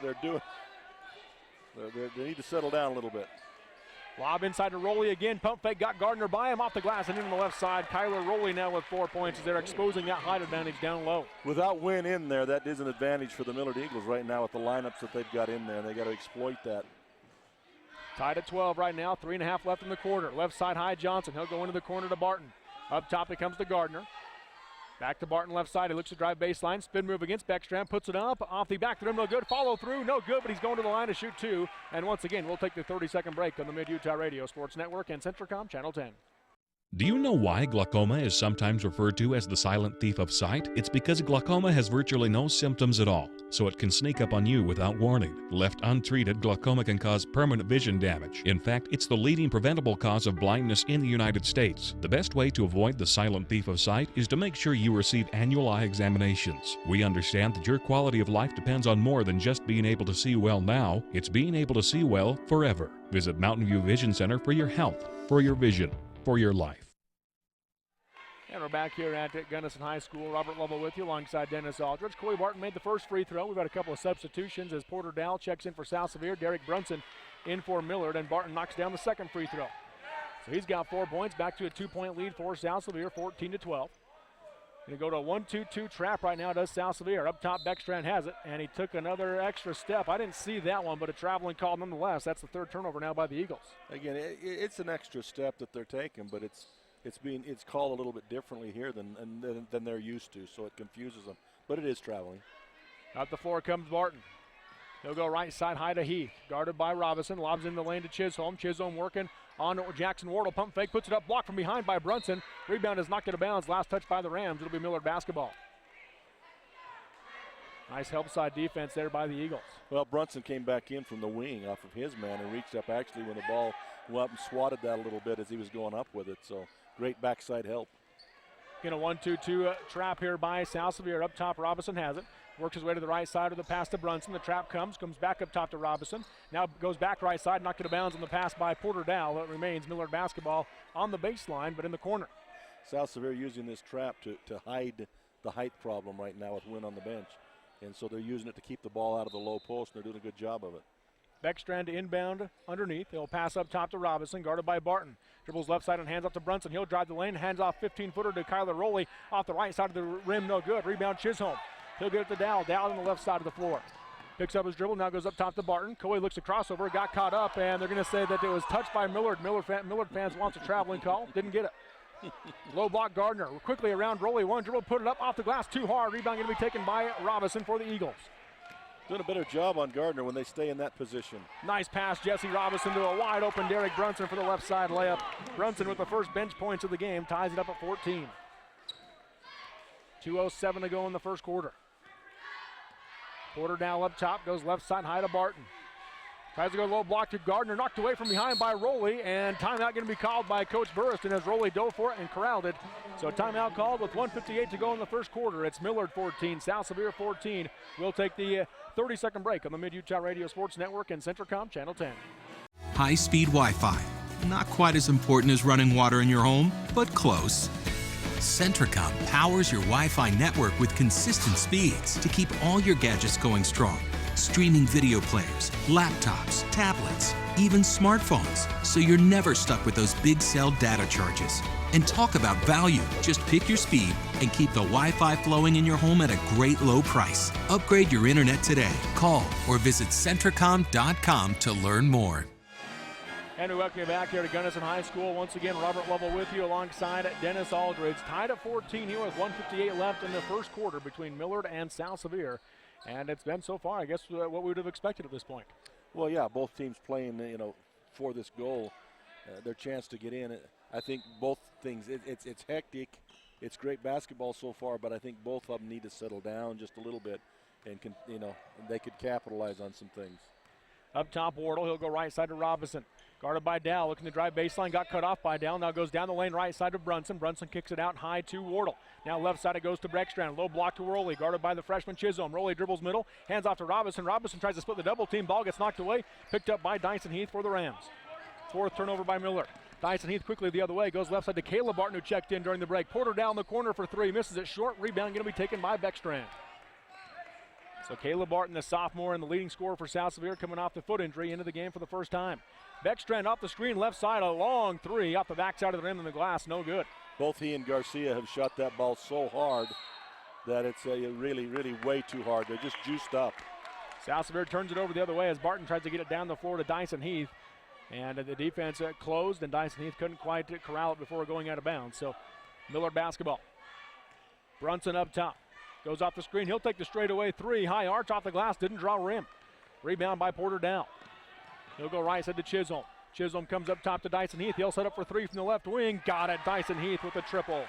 need to settle down a little bit. Lob inside to Rowley again. Pump fake, got Gardner by him off the glass and in on the left side. Kyler Rowley now with 4 points as they're exposing that height advantage down low. Without Wynn in there, that is an advantage for the Millard Eagles right now with the lineups that they've got in there. They got to exploit that. Tied at 12 right now, 3.5 left in the quarter. Left side high, Johnson. He'll go into the corner to Barton. Up top it comes to Gardner. Back to Barton left side. He looks to drive baseline. Spin move against Beckstrand. Puts it up. Off the back of the rim. No good. Follow through. No good, but he's going to the line to shoot 2. And once again, we'll take the 30-second break on the Mid-Utah Radio Sports Network and Centricom Channel 10. Do you know why glaucoma is sometimes referred to as the silent thief of sight? It's because glaucoma has virtually no symptoms at all, so it can sneak up on you without warning. Left untreated, glaucoma can cause permanent vision damage. In fact, it's the leading preventable cause of blindness in the United States. The best way to avoid the silent thief of sight is to make sure you receive annual eye examinations. We understand that your quality of life depends on more than just being able to see well now. It's being able to see well forever. Visit Mountain View Vision Center for your health, for your vision, for your life. And we're back here at Gunnison High School. Robert Lovell with you alongside Dennis Aldridge. Corey Barton made the first free throw. We've had a couple of substitutions as Porter Dow checks in for South Sevier. Derek Brunson in for Millard, and Barton knocks down the second free throw. So he's got 4 points, back to a 2-point lead for South Sevier, 14-12. Going to go to a 1-2-2 trap right now, does South Sevier. Up top, Beckstrand has it, and he took another extra step. I didn't see that one, but a traveling call nonetheless. That's the third turnover now by the Eagles. Again, it's an extra step that they're taking, but it's called a little bit differently here than they're used to, so it confuses them. But it is traveling. Up the floor comes Barton. He'll go right side high to Heath. Guarded by Robinson. Lobs in the lane to Chisholm. Chisholm working on Jackson Wardle. Pump fake. Puts it up. Blocked from behind by Brunson. Rebound is knocked out of bounds. Last touch by the Rams. It'll be Millard basketball. Nice help side defense there by the Eagles. Well, Brunson came back in from the wing off of his man and reached up actually when the ball went up and swatted that a little bit as he was going up with it. So great backside help. In a 1-2-2 trap here by South Sevier. Up top, Robinson has it. Works his way to the right side of the pass to Brunson. The trap comes back up top to Robinson. Now goes back right side, knocked it out of bounds on the pass by Porter Dow. It remains Millard basketball on the baseline, but in the corner. South Sevier using this trap to hide the height problem right now with Wynn on the bench. And so they're using it to keep the ball out of the low post, and they're doing a good job of it. Beckstrand inbound underneath. He'll pass up top to Robinson, guarded by Barton. Dribbles left side and hands off to Brunson. He'll drive the lane, hands off 15-footer to Kyler Rowley. Off the right side of the rim, no good. Rebound Chisholm. He'll get it to Dow. Dow on the left side of the floor. Picks up his dribble, now goes up top to Barton. Coy looks a crossover, got caught up, and they're going to say that it was touched by Millard. Millard fans wants a traveling call. Didn't get it. Low block Gardner. Quickly around Rowley. One dribble, put it up off the glass too hard. Rebound going to be taken by Robinson for the Eagles. Doing a better job on Gardner when they stay in that position. Nice pass, Jesse Robinson to a wide open Derek Brunson for the left side layup. Brunson with the first bench points of the game, ties it up at 14. 2:07 to go in the first quarter. Porter Dow up top, goes left side high to Barton. Tries to go low block to Gardner, knocked away from behind by Rowley, and timeout going to be called by Coach Burriston as Rowley dove for it and corralled it. So timeout called with 1:58 to go in the first quarter. It's Millard 14, South Sevier 14. We'll take the 30-second break on the Mid-Utah Radio Sports Network and Centricom Channel 10. High-speed Wi-Fi. Not quite as important as running water in your home, but close. Centricom powers your Wi-Fi network with consistent speeds to keep all your gadgets going strong. Streaming video players, laptops, tablets, even smartphones, so you're never stuck with those big cell data charges. And talk about value. Just pick your speed and keep the Wi-Fi flowing in your home at a great low price. Upgrade your internet today. Call or visit Centricom.com to learn more. And we welcome you back here to Gunnison High School. Once again, Robert Lovell with you alongside Dennis Aldridge. Tied at 14 here with 1:58 left in the first quarter between Millard and South Sevier. And it's been so far, I guess, what we would have expected at this point. Well, yeah, both teams playing, for this goal, their chance to get in. I think both things, it's hectic. It's great basketball so far, but I think both of them need to settle down just a little bit and, they could capitalize on some things. Up top, Wardle. He'll go right side to Robinson. Guarded by Dow, looking to drive baseline, got cut off by Dow. Now goes down the lane right side to Brunson. Brunson kicks it out high to Wardle. Now left side it goes to Beckstrand. Low block to Rowley, guarded by the freshman Chisholm. Rowley dribbles middle, hands off to Robinson. Robinson tries to split the double team. Ball gets knocked away, picked up by Dyson Heath for the Rams. Fourth turnover by Millard. Dyson Heath quickly the other way, goes left side to Caleb Barton, who checked in during the break. Porter down the corner for three, misses it short. Rebound going to be taken by Beckstrand. So Caleb Barton, the sophomore and the leading scorer for South Sevier, coming off the foot injury into the game for the first time. Beckstrand off the screen, left side, a long three off the backside of the rim in the glass, no good. Both he and Garcia have shot that ball so hard that it's really, really way too hard. They're just juiced up. South Sevier turns it over the other way as Barton tries to get it down the floor to Dyson Heath. And the defense closed, and Dyson Heath couldn't quite corral it before going out of bounds. So Millard basketball. Brunson up top. Goes off the screen. He'll take the straightaway three. High arch off the glass. Didn't draw rim. Rebound by Porter Dow. He'll go right side to Chisholm. Chisholm comes up top to Dyson Heath. He'll set up for three from the left wing. Got it. Dyson Heath with a triple.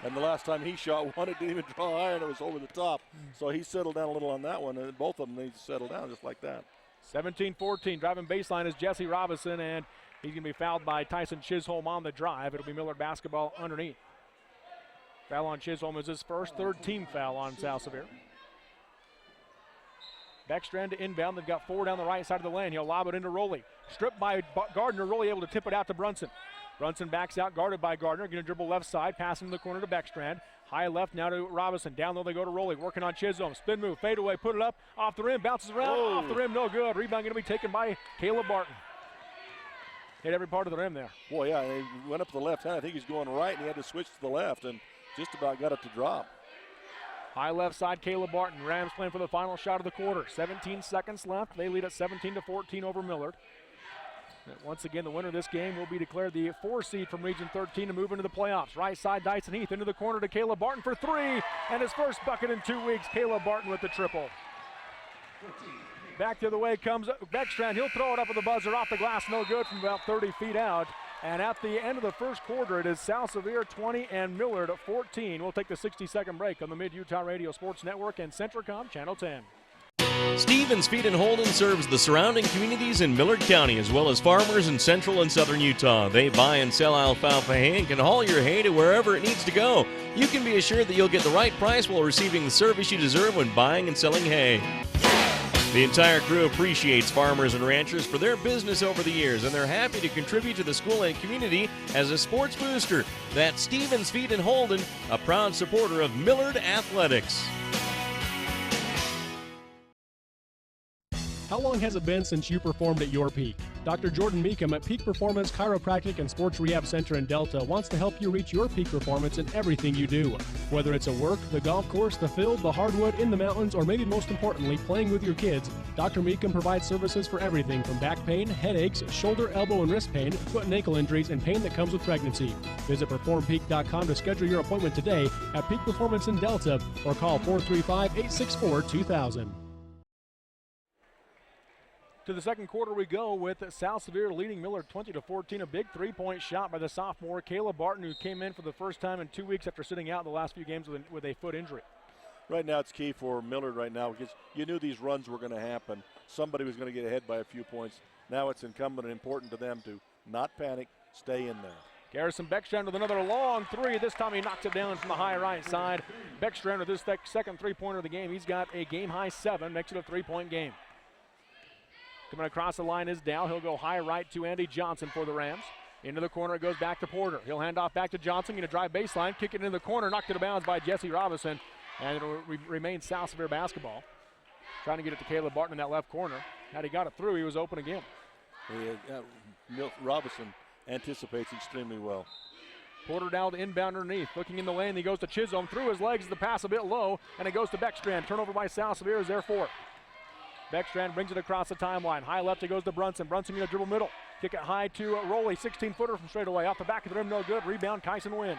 And the last time he shot one, it didn't even draw high, and it was over the top. So he settled down a little on that one, and both of them need to settle down just like that. 17-14. Driving baseline is Jesse Robinson, and he's going to be fouled by Tyson Chisholm on the drive. It'll be Millard basketball underneath. Foul on Chisholm is his first, third team foul on South Sevier. Beckstrand to inbound. They've got four down the right side of the lane. He'll lob it into Rowley. Stripped by Gardner. Rowley able to tip it out to Brunson. Brunson backs out, guarded by Gardner. Going to dribble left side, passing in the corner to Beckstrand. High left now to Robinson. Down low they go to Rowley. Working on Chisholm. Spin move, fade away, put it up. Off the rim, bounces around. Whoa. Off the rim, no good. Rebound going to be taken by Caleb Barton. Hit every part of the rim there. Boy, yeah, he went up to the left hand. I think he's going right, and he had to switch to the left, and just about got it to drop. High left side, Caleb Barton. Rams playing for the final shot of the quarter. 17 seconds left. They lead at 17-14 over Millard. Once again, the winner of this game will be declared the 4 seed from Region 13 to move into the playoffs. Right side, Dyson Heath into the corner to Caleb Barton for three, and his first bucket in 2 weeks. Caleb Barton with the triple. Back the other way comes Beckstrand. He'll throw it up with the buzzer off the glass, no good from about 30 feet out. And at the end of the first quarter, it is South Sevier 20 and Millard 14. We'll take the 60-second break on the Mid-Utah Radio Sports Network and Centricom Channel 10. Stevens Feed and Holden serves the surrounding communities in Millard County as well as farmers in central and southern Utah. They buy and sell alfalfa hay and can haul your hay to wherever it needs to go. You can be assured that you'll get the right price while receiving the service you deserve when buying and selling hay. The entire crew appreciates farmers and ranchers for their business over the years, and they're happy to contribute to the school and community as a sports booster. That's Stevens Feed and Holden, a proud supporter of Millard Athletics. How long has it been since you performed at your peak? Dr. Jordan Meekum at Peak Performance Chiropractic and Sports Rehab Center in Delta wants to help you reach your peak performance in everything you do. Whether it's at work, the golf course, the field, the hardwood, in the mountains, or maybe most importantly, playing with your kids, Dr. Meekum provides services for everything from back pain, headaches, shoulder, elbow, and wrist pain, foot and ankle injuries, and pain that comes with pregnancy. Visit PerformPeak.com to schedule your appointment today at Peak Performance in Delta or call 435-864-2000. To the second quarter we go with South Sevier leading Millard 20-14. A big three-point shot by the sophomore Caleb Barton, who came in for the first time in 2 weeks after sitting out the last few games with a foot injury. Right now it's key for Millard right now because you knew these runs were going to happen. Somebody was going to get ahead by a few points. Now it's incumbent and important to them to not panic, stay in there. Garrison Beckstrand with another long three. This time he knocks it down from the high right side. Beckstrand with his second three-pointer of the game. He's got a game-high 7, makes it a three-point game. Coming across the line is Dow. He'll go high right to Andy Johnson for the Rams. Into the corner, it goes back to Porter. He'll hand off back to Johnson, going to drive baseline, kick it into the corner, knocked it out of bounds by Jesse Robinson, and it'll remain South Sevier basketball. Trying to get it to Caleb Barton in that left corner. Had he got it through, he was open again. Robinson anticipates extremely well. Porter down to inbound underneath. Looking in the lane, he goes to Chisholm. Through his legs, the pass a bit low, and it goes to Beckstrand. Turnover by South Sevier is their fourth. Beckstrand brings it across the timeline. High left, it goes to Brunson. Brunson going to dribble middle. Kick it high to Rowley. 16-footer from straight away. Off the back of the rim, no good. Rebound, Kyson Wynn.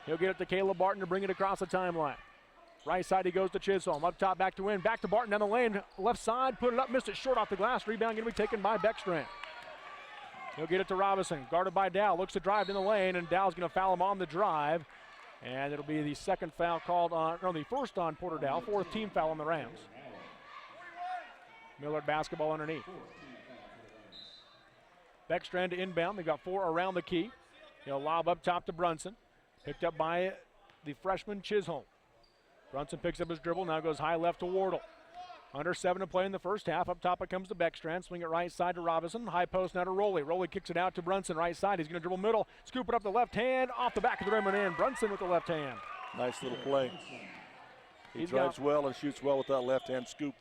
He'll get it to Caleb Barton to bring it across the timeline. Right side, he goes to Chisholm. Up top, back to Wynn. Back to Barton down the lane. Left side, put it up, missed it short off the glass. Rebound going to be taken by Beckstrand. He'll get it to Robinson. Guarded by Dow. Looks to drive in the lane, and Dow's going to foul him on the drive. And it'll be the second foul called on, no, the first on Porter Dow. Fourth team foul on the Rams. Millard basketball underneath. Beckstrand to inbound. They've got 4 around the key. He'll lob up top to Brunson. Picked up by the freshman Chisholm. Brunson picks up his dribble. Now goes high left to Wardle. Under 7 to play in the first half. Up top it comes to Beckstrand. Swing it right side to Robinson. High post now to Rowley. Rowley kicks it out to Brunson. Right side. He's going to dribble middle. Scoop it up the left hand. Off the back of the rim and in. Brunson with the left hand. Nice little play. He drives well and shoots well with that left hand scoop.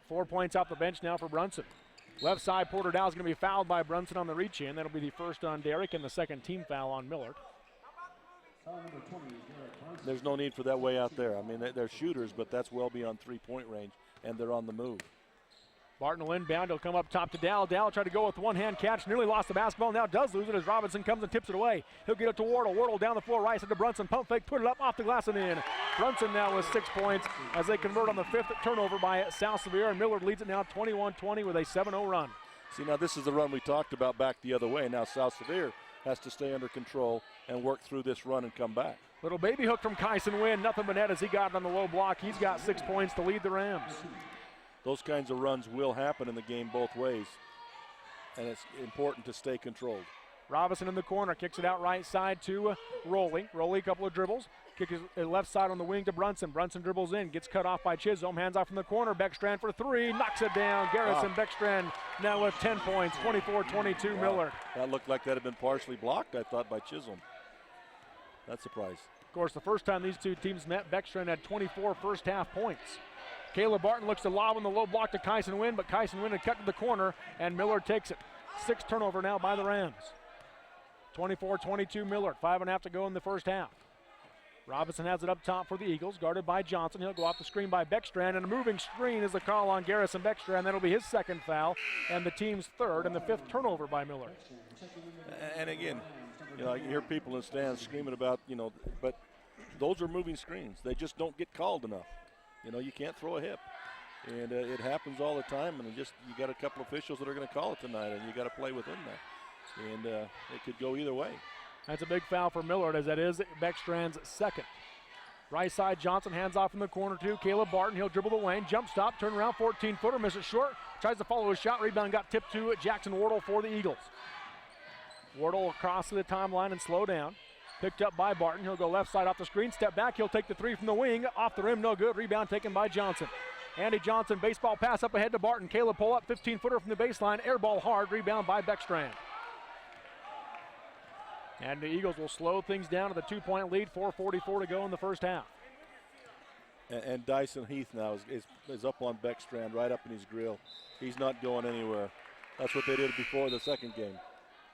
4 points off the bench now for Brunson. Left side, Porter Dow is going to be fouled by Brunson on the reach in. That'll be the first on Derrick and the second team foul on Millard. There's no need for that way out there. I mean, they're shooters, but that's well beyond three-point range, and they're on the move. Barton will inbound. He'll come up top to Dow. Dow tried to go with one-hand catch. Nearly lost the basketball. Now does lose it as Robinson comes and tips it away. He'll get it to Wardle. Wardle down the floor. Right side to Brunson. Pump fake. Put it up off the glass and in. Brunson now with 6 points as they convert on the 5th turnover by South Sevier. And Millard leads it now 21-20 with a 7-0 run. See, now this is the run we talked about back the other way. Now South Sevier has to stay under control and work through this run and come back. Little baby hook from Kyson Wynn. Nothing but net as he got it on the low block. He's got 6 points to lead the Rams. Those kinds of runs will happen in the game both ways, and it's important to stay controlled. Robinson in the corner, kicks it out right side to Rowley. Rowley, a couple of dribbles. Kick his left side on the wing to Brunson. Brunson dribbles in, gets cut off by Chisholm. Hands off from the corner. Beckstrand for 3, knocks it down. Garrison Beckstrand now with 10 points, 24-22 Millard. That looked like that had been partially blocked, I thought, by Chisholm. That's a surprise. Of course, the first time these two teams met, Beckstrand had 24 first half points. Caleb Barton looks to lob on the low block to Kyson Wynn, but Kyson Wynn had cut to the corner, and Millard takes it. 6th turnover now by the Rams. 24-22 Millard, 5.5 to go in the first half. Robinson has it up top for the Eagles, guarded by Johnson. He'll go off the screen by Beckstrand, and a moving screen is the call on Garrison Beckstrand. That'll be his 2nd foul, and the team's 3rd, and the 5th turnover by Millard. And again, you know, I hear people in the stands screaming about, you know, but those are moving screens. They just don't get called enough. You know, you can't throw a hip. And it happens all the time, and you got a couple officials that are going to call it tonight, and you got to play within that. And it could go either way. That's a big foul for Millard, as that is Beckstrand's 2nd. Right side, Johnson hands off in the corner to Caleb Barton. He'll dribble the lane, jump stop, turn around, 14-footer, misses short. Tries to follow his shot, rebound got tipped to Jackson Wardle for the Eagles. Wardle across to the timeline and slow down. Picked up by Barton. He'll go left side off the screen, step back. He'll take the 3 from the wing. Off the rim, no good. Rebound taken by Johnson. Andy Johnson, baseball pass up ahead to Barton. Caleb pull up, 15-footer from the baseline. Air ball hard, rebound by Beckstrand. And the Eagles will slow things down to the 2-point lead, 4:44 to go in the first half. And Dyson Heath now is up on Beckstrand, right up in his grill. He's not going anywhere. That's what they did before the second game.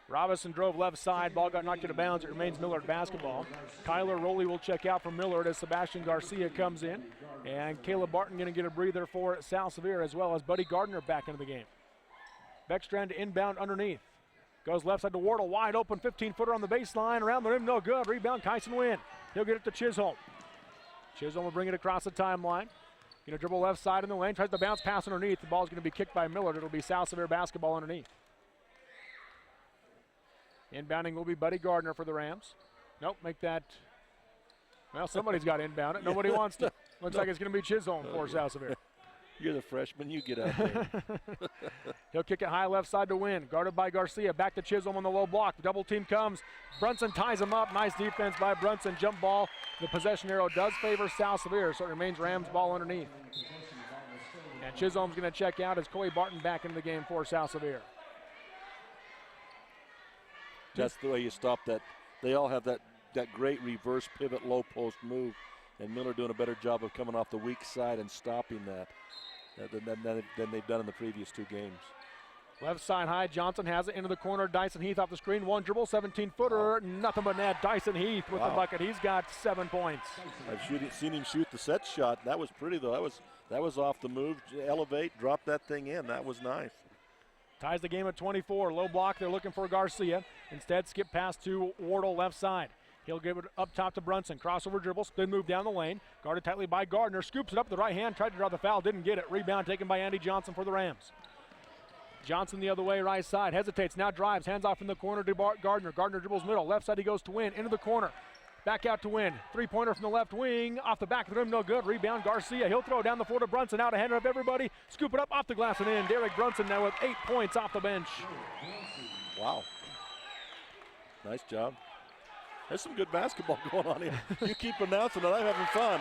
Robinson drove left side. Ball got knocked out of bounds. It remains Millard basketball. Kyler Rowley will check out from Millard as Sebastian Garcia comes in. And Caleb Barton going to get a breather for South Sevier, as well as Buddy Gardner back into the game. Beckstrand to inbound underneath. Goes left side to Wardle, wide open, 15-footer on the baseline. Around the rim, no good. Rebound, Kyson Wynn. He'll get it to Chisholm. Chisholm will bring it across the timeline. Going to dribble left side in the lane. Tries to bounce pass underneath. The ball's going to be kicked by Millard. It'll be South Sevier basketball underneath. Inbounding will be Buddy Gardner for the Rams. Nope, make that. Well, somebody's got to inbound it. Nobody wants to. Looks like it's going to be Chisholm for South Sevier. You're the freshman. You get out there. He'll kick it high left side to Win. Guarded by Garcia. Back to Chisholm on the low block. The double team comes. Brunson ties him up. Nice defense by Brunson. Jump ball. The possession arrow does favor South Sevier, so it remains Rams ball underneath. And Chisholm's going to check out as Corey Barton back into the game for South Sevier. That's the way you stop that. They all have that great reverse pivot low post move, and Miller doing a better job of coming off the weak side and stopping that than they've done in the previous 2 games. Left side high, Johnson has it into the corner. Dyson Heath off the screen, 1 dribble, 17-footer, nothing but net. Dyson Heath with the bucket. He's got 7 points. I've seen him shoot the set shot. That was pretty though. That was off the move. Elevate, drop that thing in. That was nice. Ties the game at 24. Low block, they're looking for Garcia. Instead, skip pass to Wardle left side. He'll give it up top to Brunson. Crossover dribble, spin move down the lane. Guarded tightly by Gardner. Scoops it up with the right hand. Tried to draw the foul, didn't get it. Rebound taken by Andy Johnson for the Rams. Johnson the other way, right side. Hesitates, now drives. Hands off in the corner to Gardner. Gardner dribbles middle. Left side he goes to Win. Into the corner. Back out to Win. 3-pointer from the left wing. Off the back of the rim, no good. Rebound Garcia. He'll throw down the floor to Brunson. Out ahead of everybody. Scoop it up off the glass and in. Derek Brunson now with 8 points off the bench. Wow. Nice job. There's some good basketball going on here. You keep announcing it. I'm having fun.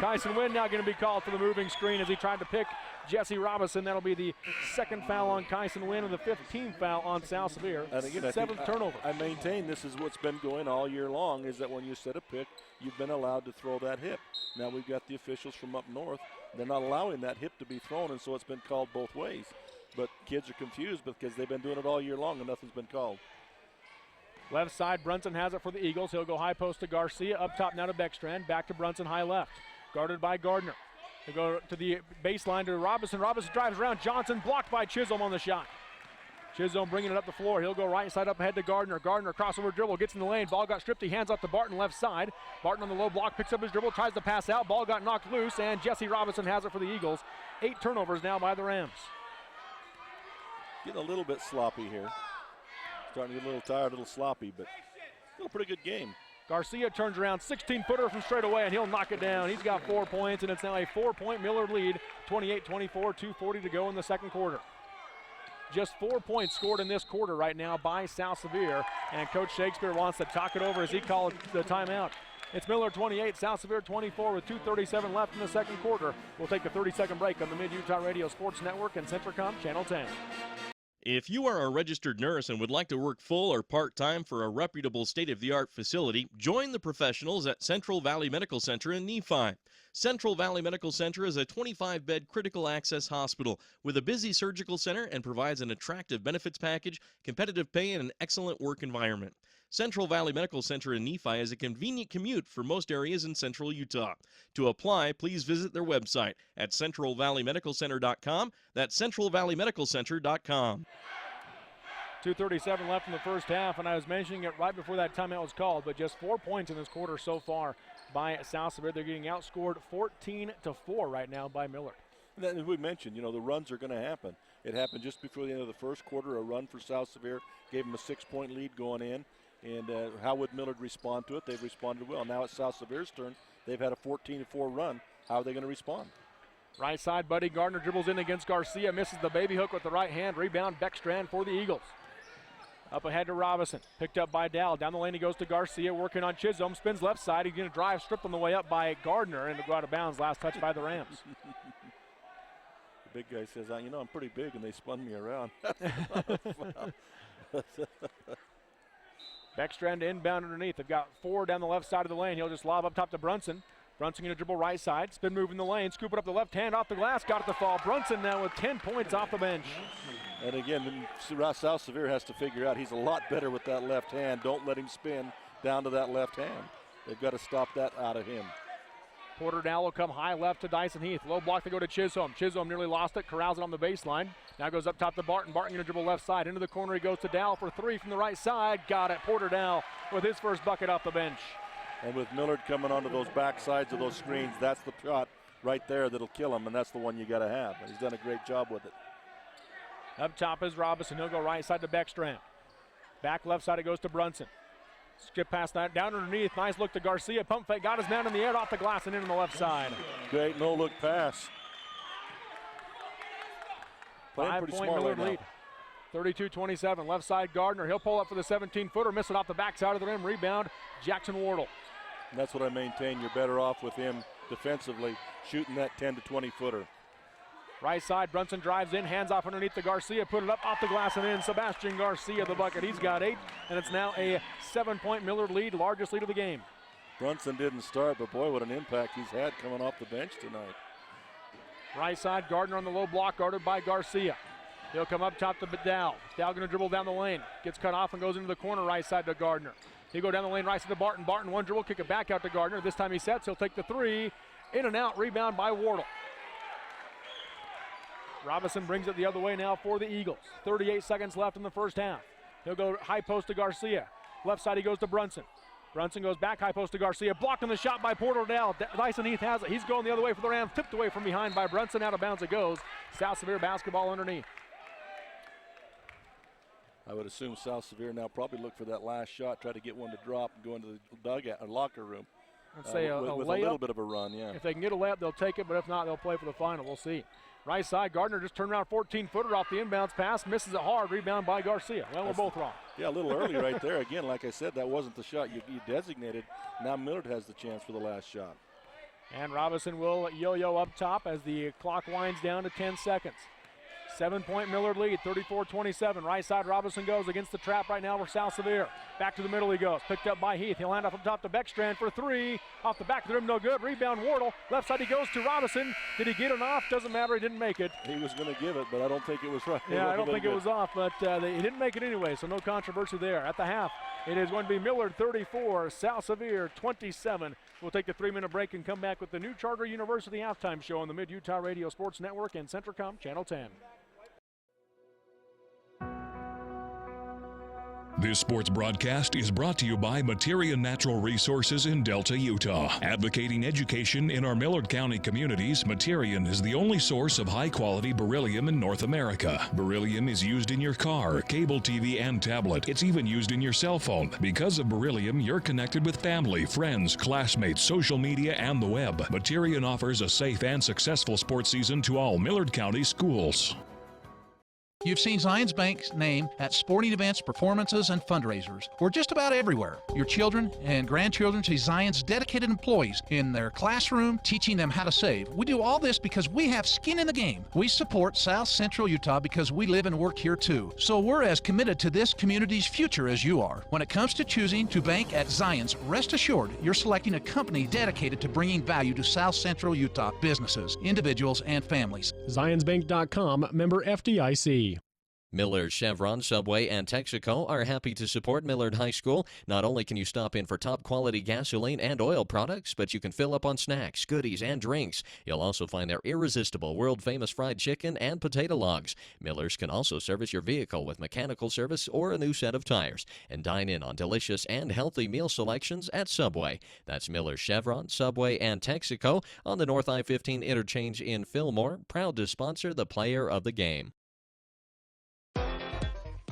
Kyson Wynn now going to be called for the moving screen as he tried to pick Jesse Robinson. That'll be the 2nd foul on Kyson Wynn and the 5th team foul on South Sevier. And again, 7th turnover. I maintain this is what's been going all year long, is that when you set a pick, you've been allowed to throw that hip. Now we've got the officials from up north. They're not allowing that hip to be thrown, and so it's been called both ways. But kids are confused because they've been doing it all year long and nothing's been called. Left side, Brunson has it for the Eagles. He'll go high post to Garcia. Up top now to Beckstrand. Back to Brunson, high left. Guarded by Gardner. They go to the baseline to Robinson. Robinson drives around. Johnson blocked by Chisholm on the shot. Chisholm bringing it up the floor. He'll go right side up ahead to Gardner. Gardner crossover dribble, gets in the lane. Ball got stripped. He hands off to Barton left side. Barton on the low block, picks up his dribble, tries to pass out. Ball got knocked loose, and Jesse Robinson has it for the Eagles. 8 turnovers now by the Rams. Getting a little bit sloppy here. Starting to get a little tired, a little sloppy, but still a pretty good game. Garcia turns around, 16-footer from straight away, and he'll knock it down. He's got 4 points, and it's now a 4-point Millard lead. 28-24, 2:40 to go in the second quarter. Just 4 points scored in this quarter right now by South Sevier, and Coach Shakespeare wants to talk it over as he called the timeout. It's Millard 28, South Sevier 24 with 2:37 left in the second quarter. We'll take a 30-second break on the Mid-Utah Radio Sports Network and Centricom Channel 10. If you are a registered nurse and would like to work full or part-time for a reputable state-of-the-art facility, join the professionals at Central Valley Medical Center in Nephi. Central Valley Medical Center is a 25-bed critical access hospital with a busy surgical center and provides an attractive benefits package, competitive pay, and an excellent work environment. Central Valley Medical Center in Nephi is a convenient commute for most areas in central Utah. To apply, please visit their website at centralvalleymedicalcenter.com. That's centralvalleymedicalcenter.com. 2:37 left in the first half, and I was mentioning it right before that timeout was called, but just 4 points in this quarter so far by South Sevier. They're getting outscored 14-4 right now by Millard. And then, as we mentioned, the runs are going to happen. It happened just before the end of the first quarter, a run for South Sevier, gave them a 6-point lead going in. And how would Millard respond to it? They've responded well. Now it's South Sevier's turn. They've had a 14-4 run. How are they going to respond? Right side, Buddy Gardner dribbles in against Garcia, misses the baby hook with the right hand. Rebound, Beckstrand for the Eagles. Up ahead to Robinson, picked up by Dow. Down the lane he goes to Garcia, working on Chisholm. Spins left side. He's going to drive, stripped on the way up by Gardner, and to go out of bounds. Last touch by the Rams. The big guy says, I'm pretty big, and they spun me around. Beckstrand inbound underneath. They've got 4 down the left side of the lane. He'll just lob up top to Brunson. Brunson going to dribble right side. Spin move in the lane. Scoop it up the left hand off the glass. Got it to fall. Brunson now with 10 points off the bench. And again, South Sevier has to figure out he's a lot better with that left hand. Don't let him spin down to that left hand. They've got to stop that out of him. Porter Dow will come high left to Dyson Heath. Low block to go to Chisholm. Chisholm nearly lost it. Corrals it on the baseline. Now goes up top to Barton. Barton going to dribble left side. Into the corner he goes to Dow for 3 from the right side. Got it. Porter Dow with his first bucket off the bench. And with Millard coming onto those back sides of those screens, that's the shot right there that'll kill him, and that's the one you got to have. And he's done a great job with it. Up top is Robinson. He'll go right side to Beckstrand. Back left side it goes to Brunson. Skip past that, down underneath. Nice look to Garcia. Pump fake, got his man in the air, off the glass and in on the left side. Great no-look pass. 5-point Millard lead. 32-27, left side Gardner. He'll pull up for the 17-footer, miss it off the backside of the rim. Rebound, Jackson Wardle. And that's what I maintain. You're better off with him defensively, shooting that 10 to 20-footer. Right side, Brunson drives in, hands off underneath to Garcia, put it up off the glass and in. Sebastian Garcia, the bucket. He's got 8, and it's now a 7-point Millard lead, largest lead of the game. Brunson didn't start, but boy, what an impact he's had coming off the bench tonight. Right side, Gardner on the low block, guarded by Garcia. He'll come up top to Dow. Dow going to dribble down the lane. Gets cut off and goes into the corner right side to Gardner. He'll go down the lane right side to Barton. Barton one dribble, kick it back out to Gardner. This time he sets, he'll take the 3. In and out, rebound by Wardle. Robinson brings it the other way now for the Eagles. 38 seconds left in the first half. He'll go high post to Garcia. Left side he goes to Brunson. Brunson goes back high post to Garcia. Blocked on the shot by Porter Dow. Dyson Heath has it. He's going the other way for the Rams. Tipped away from behind by Brunson. Out of bounds it goes. South Sevier basketball underneath. I would assume South Sevier now probably look for that last shot, try to get one to drop and go into the dugout or locker room. I'd say with a little bit of a run, yeah. If they can get a layup, they'll take it, but if not, they'll play for the final. We'll see. Right side, Gardner just turned around 14-footer off the inbounds pass, misses it hard, rebound by Garcia. Well, we're both wrong. Yeah, a little early right there. Again, like I said, that wasn't the shot you designated. Now Millard has the chance for the last shot. And Robinson will yo-yo up top as the clock winds down to 10 seconds. 7-point Millard lead, 34-27. Right side, Robinson goes against the trap right now for South Sevier. Back to the middle he goes, picked up by Heath. He'll hand off up top to Beckstrand for three. Off the back of the rim, no good. Rebound, Wardle. Left side he goes to Robinson. Did he get it off? Doesn't matter, he didn't make it. He was going to give it, but I don't think it was right. Yeah, I don't think it was off, but he didn't make it anyway, so no controversy there. At the half, it is going to be Millard 34, South Sevier 27. We'll take the 3-minute break and come back with the new Charter University halftime show on the Mid-Utah Radio Sports Network and Centricom Channel 10. This sports broadcast is brought to you by Materia Natural Resources in Delta, Utah. Advocating education in our Millard County communities, Materian is the only source of high-quality beryllium in North America. Beryllium is used in your car, cable TV, and tablet. It's even used in your cell phone. Because of beryllium, you're connected with family, friends, classmates, social media, and the web. Materian offers a safe and successful sports season to all Millard County schools. You've seen Zions Bank's name at sporting events, performances, and fundraisers. We're just about everywhere. Your children and grandchildren see Zions' dedicated employees in their classroom teaching them how to save. We do all this because we have skin in the game. We support South Central Utah because we live and work here too. So we're as committed to this community's future as you are. When it comes to choosing to bank at Zions, rest assured you're selecting a company dedicated to bringing value to South Central Utah businesses, individuals, and families. ZionsBank.com, member FDIC. Millard, Chevron, Subway, and Texaco are happy to support Millard High School. Not only can you stop in for top-quality gasoline and oil products, but you can fill up on snacks, goodies, and drinks. You'll also find their irresistible, world-famous fried chicken and potato logs. Miller's can also service your vehicle with mechanical service or a new set of tires. And dine in on delicious and healthy meal selections at Subway. That's Millard, Chevron, Subway, and Texaco on the North I-15 interchange in Fillmore, proud to sponsor the player of the game.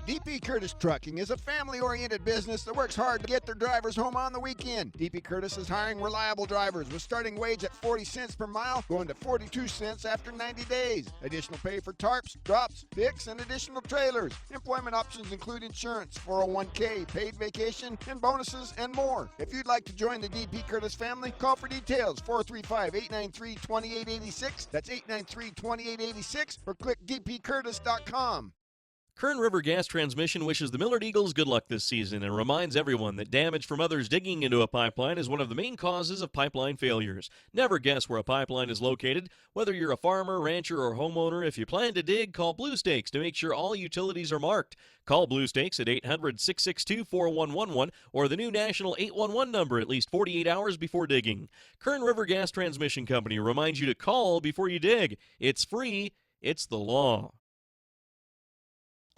DP Curtis Trucking is a family-oriented business that works hard to get their drivers home on the weekend. DP Curtis is hiring reliable drivers with starting wage at 40 cents per mile, going to 42 cents after 90 days. Additional pay for tarps, drops, picks, and additional trailers. Employment options include insurance, 401k, paid vacation, and bonuses, and more. If you'd like to join the DP Curtis family, call for details, 435-893-2886. That's 893-2886, or click dpcurtis.com. Kern River Gas Transmission wishes the Millard Eagles good luck this season and reminds everyone that damage from others digging into a pipeline is one of the main causes of pipeline failures. Never guess where a pipeline is located. Whether you're a farmer, rancher, or homeowner, if you plan to dig, call Blue Stakes to make sure all utilities are marked. Call Blue Stakes at 800-662-4111 or the new national 811 number at least 48 hours before digging. Kern River Gas Transmission Company reminds you to call before you dig. It's free. It's the law.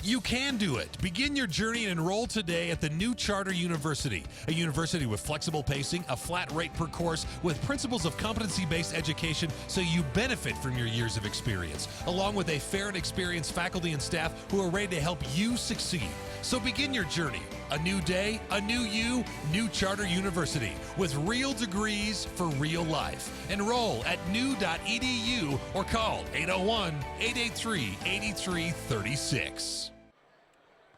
You can do it. Begin your journey and enroll today at the new Charter University, a university with flexible pacing, a flat rate per course, with principles of competency-based education so you benefit from your years of experience, along with a fair and experienced faculty and staff who are ready to help you succeed. So begin your journey. A new day, a new you, New Charter University, with real degrees for real life. Enroll at new.edu or call 801-883-8336.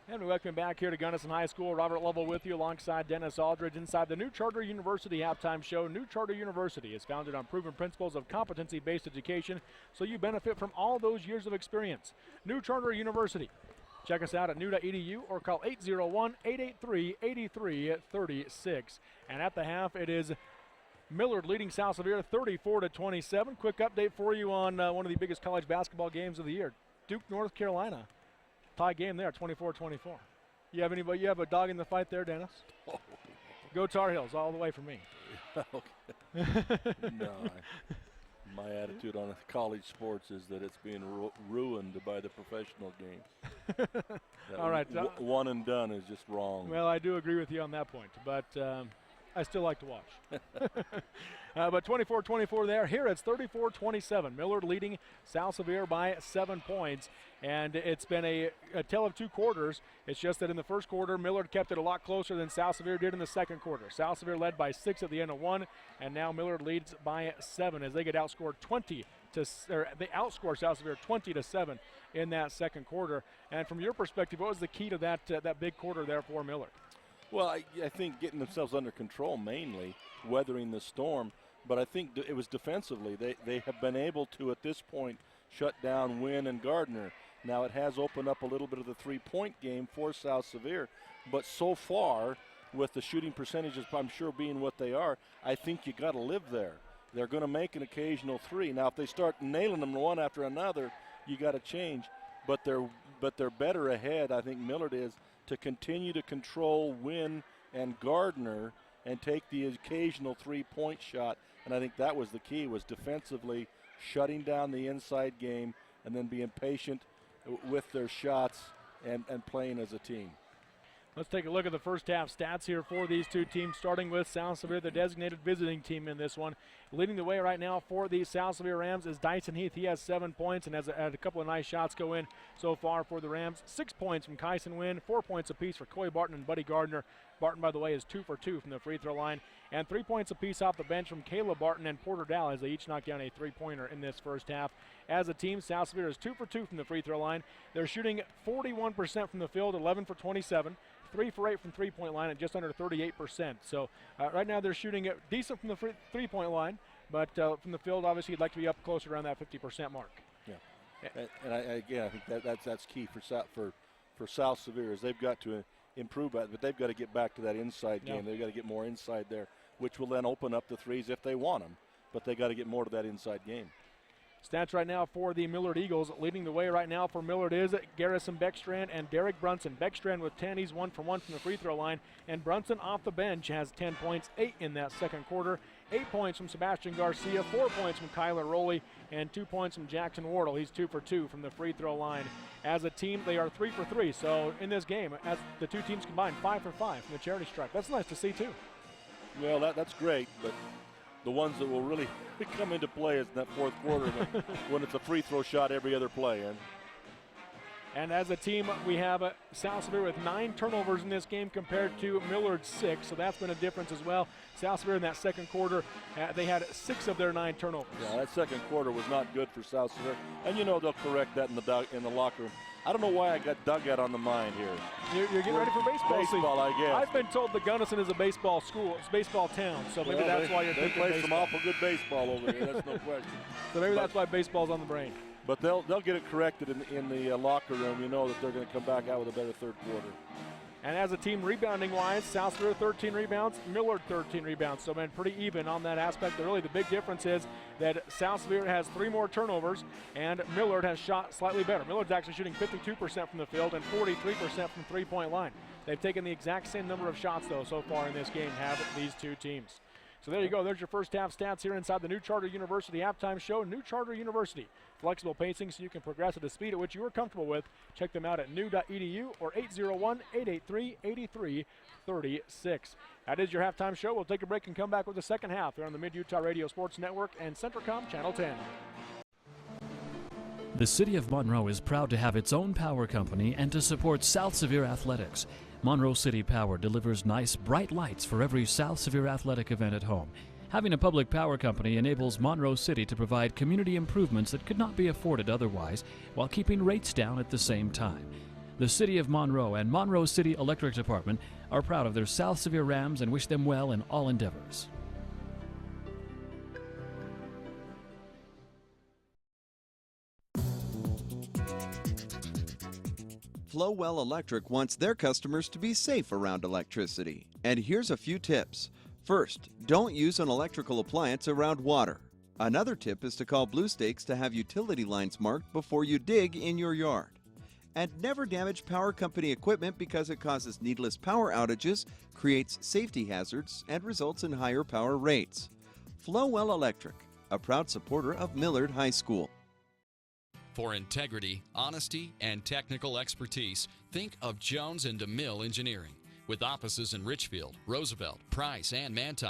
And we welcome back here to Gunnison High School. Robert Lovell with you alongside Dennis Aldridge inside the New Charter University halftime show. New Charter University is founded on proven principles of competency-based education, so you benefit from all those years of experience. New Charter University. Check us out at new.edu or call 801-883-8336. And at the half, it is Millard leading South Sevier 34-27. Quick update for you on one of the biggest college basketball games of the year. Duke, North Carolina. Tie game there, 24-24. You have anybody? You have a dog in the fight there, Dennis? Oh. Go Tar Heels, all the way for me. No, my attitude on college sports is that it's being ruined by the professional game. All right. One and done is just wrong. Well, I do agree with you on that point, but I still like to watch. But 24-24 there. Here it's 34-27. Millard leading South Sevier by 7 points. And it's been a tale of two quarters. It's just that in the first quarter, Millard kept it a lot closer than South Sevier did in the second quarter. South Sevier led by 6 at the end of 1, and now Millard leads by 7 as they get outscored they outscore South Sevier 20-7 in that second quarter. And from your perspective, what was the key to that big quarter there for Millard? Well, I think getting themselves under control mainly, weathering the storm. But I think it was defensively. They have been able to, at this point, shut down Wynn and Gardner. Now it has opened up a little bit of the three-point game for South Sevier, but so far, with the shooting percentages I'm sure being what they are, I think you got to live there. They're going to make an occasional three. Now if they start nailing them one after another, you got to change. But they're better ahead, I think Millard is, to continue to control Wynn and Gardner and take the occasional three-point shot. And I think that was the key, was defensively shutting down the inside game and then being patient with their shots and playing as a team. Let's take a look at the first half stats here for these two teams, starting with South Sevier, the designated visiting team in this one. Leading the way right now for the South Sevier Rams is Dyson Heath. He has 7 points and has had a couple of nice shots go in so far for the Rams. 6 points from Kyson Wynn, 4 points apiece for Coy Barton and Buddy Gardner. Barton, by the way, is 2 for 2 from the free throw line. And 3 points apiece off the bench from Caleb Barton and Porter Dow as they each knock down a three-pointer in this first half. As a team, South Sevier is 2 for 2 from the free throw line. They're shooting 41% from the field, 11 for 27. 3 for 8 from three-point line at just under 38%. So right now they're shooting decent from the three-point line, but from the field, obviously, you'd like to be up closer around that 50% mark. Yeah, and I think that's key for South Sevier is they've got to improve that, but they've got to get back to that inside game. They've got to get more inside there, which will then open up the threes if they want them, but they got to get more to that inside game. Stats right now for the Millard Eagles. Leading the way right now for Millard is Garrison Beckstrand and Derek Brunson. Beckstrand with 10, he's 1 for 1 from the free throw line, and Brunson off the bench has 10 points, 8 in that second quarter. 8 points from Sebastian Garcia, 4 points from Kyler Rowley, and 2 points from Jackson Wardle. He's 2 for 2 from the free throw line. As a team, they are 3 for 3. So in this game, as the two teams combined, 5 for 5 from the charity stripe. That's nice to see too. Well, that's great, but the ones that will really come into play is in that fourth quarter when it's a free throw shot every other play. And as a team, we have South Sevier with 9 turnovers in this game compared to Millard's 6, so that's been a difference as well. South Sevier in that second quarter, they had 6 of their 9 turnovers. Yeah, that second quarter was not good for South Sevier, and they'll correct that in the locker room. I don't know why I got Doug on the mind here. You're getting ready for baseball. Baseball, I guess. I've been told that Gunnison is a baseball school. It's a baseball town, so maybe that's why you're thinking baseball. They play some awful good baseball over here. That's no question. So maybe that's why baseball's on the brain. But they'll get it corrected in the locker room. You know that they're going to come back out with a better third quarter. And as a team rebounding-wise, South Sevier 13 rebounds, Millard 13 rebounds. So, man, pretty even on that aspect. But really the big difference is that South Sevier has 3 more turnovers, and Millard has shot slightly better. Millard's actually shooting 52% from the field and 43% from three-point line. They've taken the exact same number of shots, though, so far in this game, have these two teams. So there you go. There's your first half stats here inside the New Charter University halftime show. New Charter University. Flexible pacing so you can progress at the speed at which you are comfortable with. Check them out at new.edu or 801-883-8336. That is your halftime show. We'll take a break and come back with the second half here on the Mid-Utah Radio Sports Network and Centricom Channel 10. The City of Monroe is proud to have its own power company and to support South Sevier athletics. Monroe City Power delivers nice, bright lights for every South Sevier athletic event at home. Having a public power company enables Monroe City to provide community improvements that could not be afforded otherwise, while keeping rates down at the same time. The City of Monroe and Monroe City Electric Department are proud of their South Sevier Rams and wish them well in all endeavors. Flowell Electric wants their customers to be safe around electricity. And here's a few tips. First, don't use an electrical appliance around water. Another tip is to call Blue Stakes to have utility lines marked before you dig in your yard. And never damage power company equipment because it causes needless power outages, creates safety hazards, and results in higher power rates. Flowell Electric, a proud supporter of Millard High School. For integrity, honesty, and technical expertise, think of Jones & DeMille Engineering. With offices in Richfield, Roosevelt, Price, and Manti,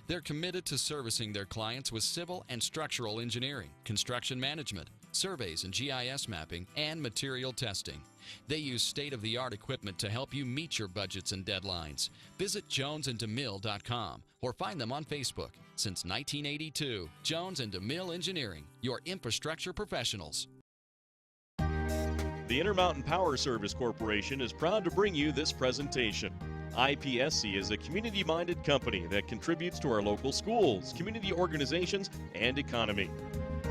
they're committed to servicing their clients with civil and structural engineering, construction management, surveys and GIS mapping, and material testing. They use state-of-the-art equipment to help you meet your budgets and deadlines. Visit jonesandemille.com or find them on Facebook. Since 1982, Jones & DeMille Engineering, your infrastructure professionals. The Intermountain Power Service Corporation is proud to bring you this presentation. IPSC is a community-minded company that contributes to our local schools, community organizations, and economy.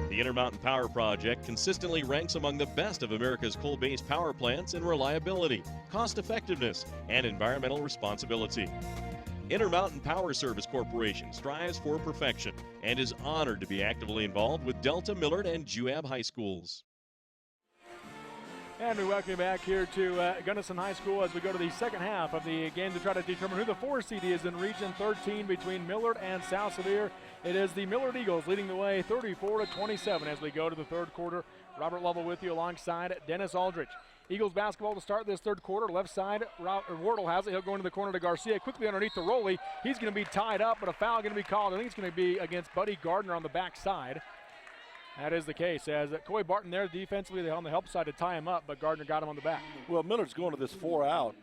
The Intermountain Power Project consistently ranks among the best of America's coal-based power plants in reliability, cost-effectiveness, and environmental responsibility. Intermountain Power Service Corporation strives for perfection and is honored to be actively involved with Delta, Millard, and Juab High Schools. And we welcome you back here to Gunnison High School as we go to the second half of the game to try to determine who the 4 seed is in Region 13 between Millard and South Sevier. It is the Millard Eagles leading the way 34-27 as we go to the third quarter. Robert Lovell with you alongside Dennis Aldrich. Eagles basketball to start this third quarter. Left side, Wardle has it. He'll go into the corner to Garcia. Quickly underneath the Rowley. He's going to be tied up, but a foul going to be called. I think it's going to be against Buddy Gardner on the backside. That is the case, as Coy Barton there defensively on the help side to tie him up, but Gardner got him on the back. Well, Millard's going to this 4 out.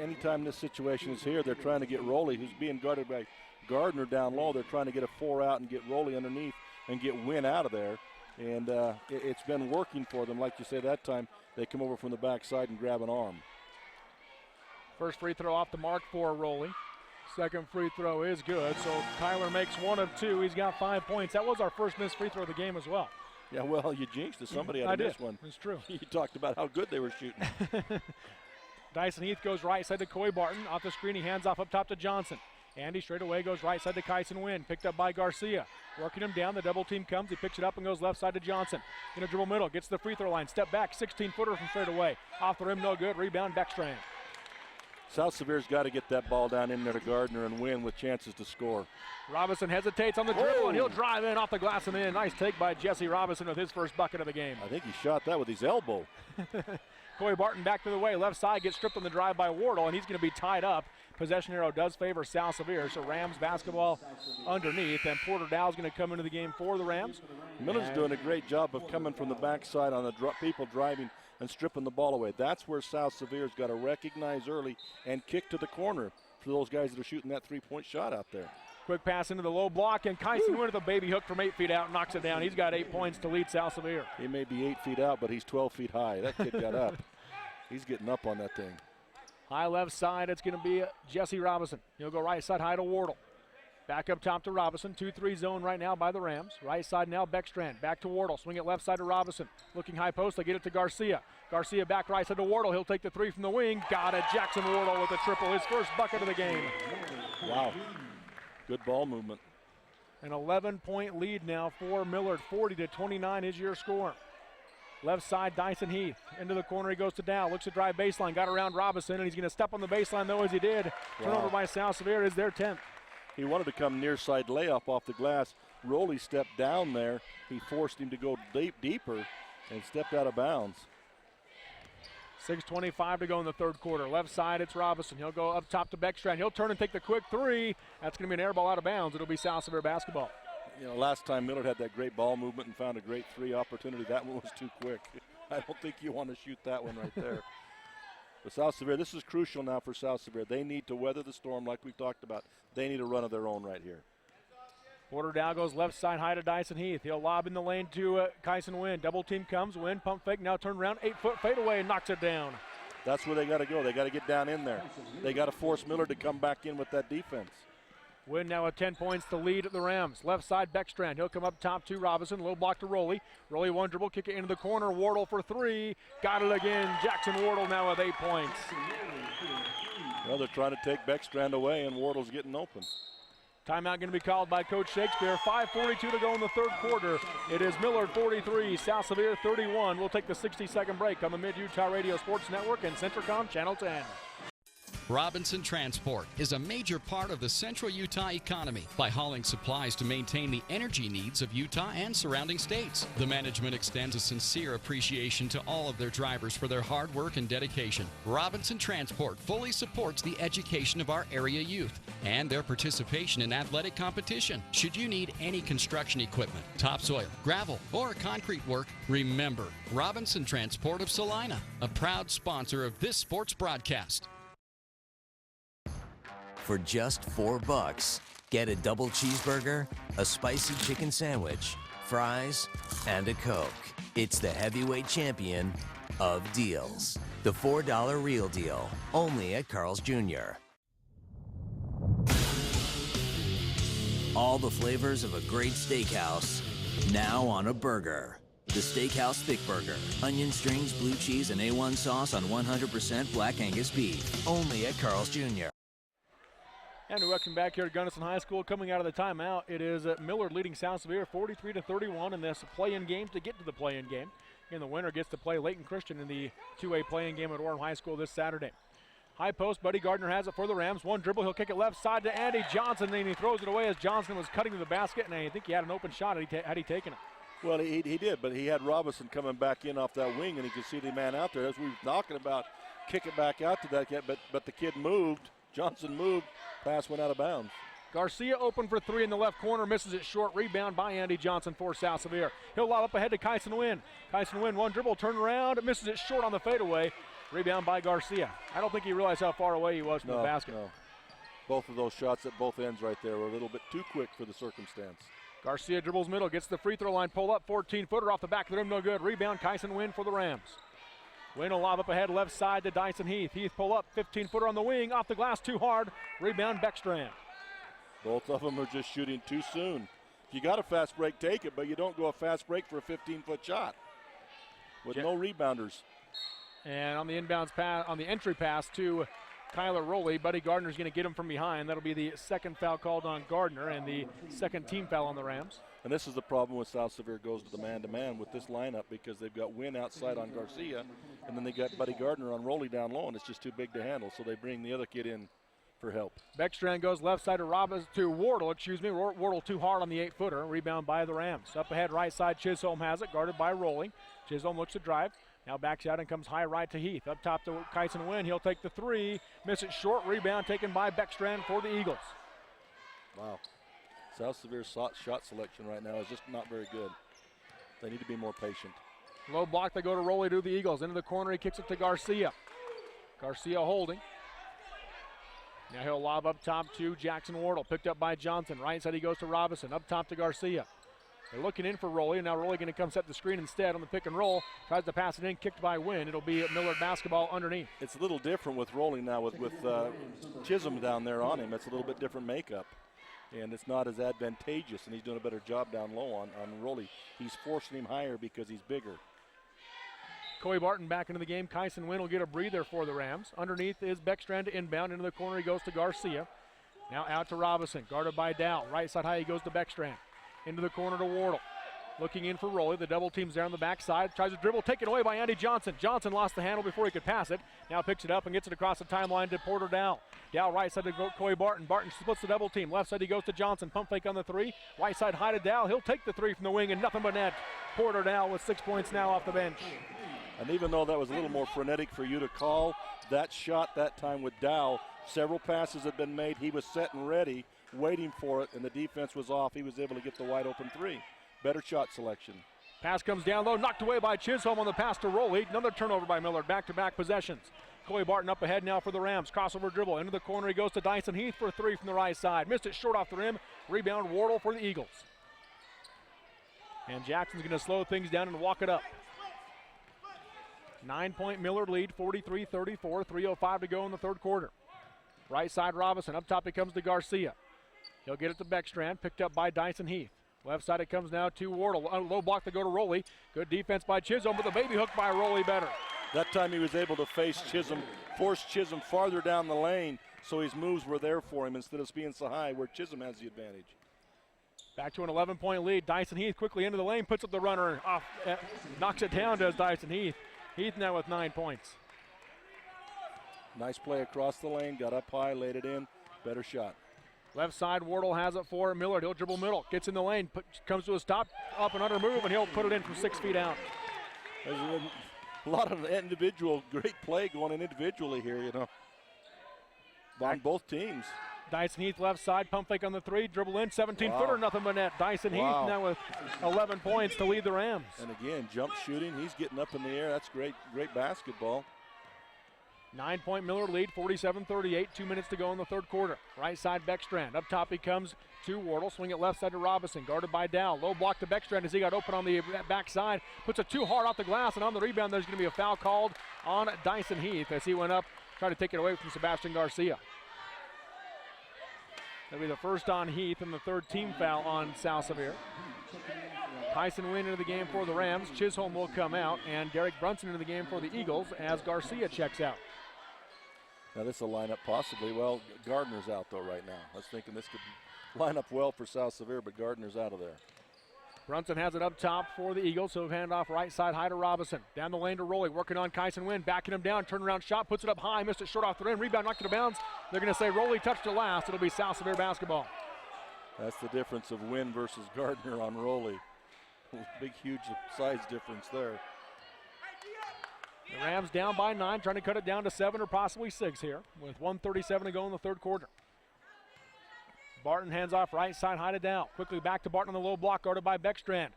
Anytime this situation is here, they're trying to get Rowley, who's being guarded by Gardner down low. They're trying to get a 4 out and get Rowley underneath and get Wynn out of there. And it's been working for them. Like you say, that time they come over from the backside and grab an arm. First free throw off the mark for Rowley. Second free throw is good, so Tyler makes 1 of 2. He's got 5 points. That was our first missed free throw of the game as well. Yeah, well, you jinxed it. Somebody had to miss one. It's true. You talked about how good they were shooting. Dyson Heath goes right side to Coy Barton. Off the screen, he hands off up top to Johnson. Andy straight away goes right side to Kyson Wynn. Picked up by Garcia. Working him down. The double team comes. He picks it up and goes left side to Johnson. In a dribble middle. Gets to the free throw line. Step back. 16-footer from straight away. Off the rim, no good. Rebound, Beckstrand. South Sevier's got to get that ball down in there to Gardner and Win with chances to score. Robinson hesitates on the dribble, and he'll drive in off the glass and in. Nice take by Jesse Robinson with his first bucket of the game. I think he shot that with his elbow. Coy Barton back to the way. Left side gets stripped on the drive by Wardle, and he's going to be tied up. Possession arrow does favor South Sevier, so Rams basketball underneath, and Porter Dow's going to come into the game for the Rams. Miller's doing a great job of coming from the backside on the people driving and stripping the ball away. That's where South Sevier's got to recognize early and kick to the corner for those guys that are shooting that three-point shot out there. Quick pass into the low block, and Kyson Wynn with a baby hook from 8 feet out, knocks it down. He's got 8 points to lead South Sevier. He may be 8 feet out, but he's 12 feet high. That kid got up. He's getting up on that thing. High left side, it's going to be Jesse Robinson. He'll go right side high to Wardle. Back up top to Robinson. 2-3 zone right now by the Rams. Right side now, Beckstrand. Back to Wardle. Swing it left side to Robinson. Looking high post. They get it to Garcia. Garcia back right side to Wardle. He'll take the 3 from the wing. Got it. Jackson Wardle with a triple. His first bucket of the game. Wow. Good ball movement. An 11-point lead now for Millard. 40-29 is your score. Left side, Dyson Heath. Into the corner he goes to Dow. Looks to drive baseline. Got around Robinson, and he's going to step on the baseline, though, as he did. Turnover by South Sevier is their 10th. He wanted to come near side layup off the glass. Rowley stepped down there. He forced him to go deeper and stepped out of bounds. 6:25 to go in the third quarter. Left side, it's Robinson. He'll go up top to Beckstrand. He'll turn and take the quick 3. That's going to be an air ball out of bounds. It'll be South Sevier basketball. You know, last time Millard had that great ball movement and found a great 3 opportunity. That one was too quick. I don't think you want to shoot that one right there. But South Sevier, this is crucial now for South Sevier. They need to weather the storm like we talked about. They need a run of their own right here. Porter Dow goes left side high to Dyson Heath. He'll lob in the lane to Kyson Wynn. Double team comes. Wynn pump fake. Now turn around. 8-foot fadeaway and knocks it down. That's where they got to go. They got to get down in there. They got to force Millard to come back in with that defense. Wynn now with 10 points to lead the Rams. Left side, Beckstrand. He'll come up top to Robinson. Low block to Rowley. Rowley one dribble, kick it into the corner. Wardle for 3. Got it again. Jackson Wardle now with 8 points. Well, they're trying to take Beckstrand away, and Wardle's getting open. Timeout going to be called by Coach Shakespeare. 5:42 to go in the third quarter. It is Millard 43, South Sevier 31. We'll take the 60-second break on the Mid-Utah Radio Sports Network and Centricom Channel 10. Robinson Transport is a major part of the central Utah economy by hauling supplies to maintain the energy needs of Utah and surrounding states. The management extends a sincere appreciation to all of their drivers for their hard work and dedication. Robinson Transport fully supports the education of our area youth and their participation in athletic competition. Should you need any construction equipment, topsoil, gravel, or concrete work, remember Robinson Transport of Salina, a proud sponsor of this sports broadcast. For just $4, get a double cheeseburger, a spicy chicken sandwich, fries, and a Coke. It's the heavyweight champion of deals. The $4 Real Deal, only at Carl's Jr. All the flavors of a great steakhouse, now on a burger. The Steakhouse Thick Burger. Onion strings, blue cheese, and A1 sauce on 100% Black Angus beef. Only at Carl's Jr. And welcome back here at Gunnison High School. Coming out of the timeout, it is Millard leading South Sevier 43-31 in this play-in game to get to the play-in game. And the winner gets to play Layton Christian in the 2A play-in game at Orem High School this Saturday. High post, Buddy Gardner has it for the Rams. One dribble, he'll kick it left side to Andy Johnson, and he throws it away as Johnson was cutting to the basket, and I think he had an open shot had he taken it. Well, he did, but he had Robinson coming back in off that wing, and he could see the man out there. As we were talking about, kick it back out to that kid, but the kid moved. Johnson moved. Pass went out of bounds. Garcia open for three in the left corner, misses it short. Rebound by Andy Johnson for South Sevier. He'll lob up ahead to Kyson Wynn. Kyson Wynn, one dribble, turn around, misses it short on the fadeaway. Rebound by Garcia. I don't think he realized how far away he was from the basket. No. Both of those shots at both ends right there were a little bit too quick for the circumstance. Garcia dribbles middle, gets the free throw line, pull up, 14-footer off the back of the rim, no good. Rebound, Kyson Wynn for the Rams. Wynn will lob up ahead, left side to Dyson Heath. Heath pull up, 15-footer on the wing, off the glass, too hard. Rebound, Beckstrand. Both of them are just shooting too soon. If you got a fast break, take it, but you don't go a fast break for a 15-foot shot with no rebounders. And on the inbounds pass, on the entry pass to Kyler Rowley, Buddy Gardner's going to get him from behind. That'll be the second foul called on Gardner and the second team foul on the Rams. And this is the problem when South Sevier goes to the man-to-man with this lineup, because they've got Wynn outside on Garcia, and then they got Buddy Gardner on Rowley down low, and it's just too big to handle, so they bring the other kid in for help. Beckstrand goes left side to Wardle, Wardle too hard on the 8-footer. Rebound by the Rams. Up ahead, right side, Chisholm has it, guarded by Rowley. Chisholm looks to drive. Now backs out and comes high right to Heath. Up top to Kyson Wynn. He'll take the three. Miss it short. Rebound taken by Beckstrand for the Eagles. Wow. South Sevier's shot selection right now is just not very good. They need to be more patient. Low block. They go to Rowley to the Eagles. Into the corner. He kicks it to Garcia. Garcia holding. Now he'll lob up top to Jackson Wardle. Picked up by Johnson. Right side he goes to Robinson. Up top to Garcia. They're looking in for Rowley, and now Rowley going to come set the screen instead on the pick and roll. Tries to pass it in, kicked by Wynn. It'll be Millard basketball underneath. It's a little different with Rowley now with Chisholm down there on him. It's a little bit different makeup, and it's not as advantageous, and he's doing a better job down low on Rowley. He's forcing him higher because he's bigger. Coy Barton back into the game. Kyson Wynn will get a breather for the Rams. Underneath is Beckstrand to inbound. Into the corner he goes to Garcia. Now out to Robinson, guarded by Dow. Right side high he goes to Beckstrand. Into the corner to Wardle. Looking in for Rowley. The double team's there on the backside. Tries to dribble. Taken away by Andy Johnson. Johnson lost the handle before he could pass it. Now picks it up and gets it across the timeline to Porter Dow. Dow right side to Coy Barton. Barton splits the double team. Left side he goes to Johnson. Pump fake on the three. Right side high to Dow. He'll take the three from the wing and nothing but net. Porter Dow with 6 points now off the bench. And even though that was a little more frenetic for you to call, that shot that time with Dow, several passes had been made. He was set and ready, waiting for it, and the defense was off. He was able to get the wide open three. Better shot selection. Pass comes down low, knocked away by Chisholm on the pass to Rowley. Another turnover by Millard, back-to-back possessions. Coy Barton up ahead now for the Rams. Crossover dribble, into the corner he goes to Dyson Heath for a three from the right side. Missed it short off the rim. Rebound Wardle for the Eagles. And Jackson's gonna slow things down and walk it up. 9-point Millard lead, 43-34, 3:05 to go in the third quarter. Right side Robinson, up top it comes to Garcia. He'll get it to Beckstrand, picked up by Dyson Heath. Left side it comes now to Wardle. Low block to go to Rowley. Good defense by Chisholm, but the baby hook by Rowley better. That time he was able to face Chisholm, force Chisholm farther down the lane, so his moves were there for him instead of being so high where Chisholm has the advantage. Back to an 11-point lead. Dyson Heath quickly into the lane, puts up the runner, off, knocks it down, does Dyson Heath. Heath now with 9 points. Nice play across the lane, got up high, laid it in, better shot. Left side, Wardle has it for Millard. He'll dribble middle, gets in the lane, comes to a stop, up and under move, and he'll put it in from 6 feet out. There's a lot of individual, great play going in individually here, you know, on both teams. Dyson Heath left side, pump fake on the three, dribble in, 17-footer, nothing but net. Dyson Heath now with 11 points to lead the Rams. And again, jump shooting, he's getting up in the air. That's great basketball. 9-point Millard lead, 47-38, 2 minutes to go in the third quarter. Right side Beckstrand, up top he comes to Wardle, swing it left side to Robinson, guarded by Dow. Low block to Beckstrand as he got open on the backside, puts it too hard off the glass, and on the rebound there's going to be a foul called on Dyson Heath as he went up, tried to take it away from Sebastian Garcia. That'll be the first on Heath and the third team foul on South Sevier. Tyson Wynn into the game for the Rams. Chisholm will come out, and Derek Brunson into the game for the Eagles as Garcia checks out. Now this will line up possibly. Well, Gardner's out though right now. I was thinking this could line up well for South Sevier, but Gardner's out of there. Brunson has it up top for the Eagles, so hand off right side high to Robinson. Down the lane to Rowley, working on Kyson Wynn, backing him down, turnaround shot, puts it up high, missed it short off the rim, rebound knocked it out of bounds. They're going to say Rowley touched it last. It'll be South Sevier basketball. That's the difference of Wynn versus Gardner on Rowley. Big, huge size difference there. The Rams down by 9, trying to cut it down to 7 or possibly 6 here, with 1:37 to go in the third quarter. Barton hands off right side high to Dow. Quickly back to Barton on the low block, guarded by Beckstrand.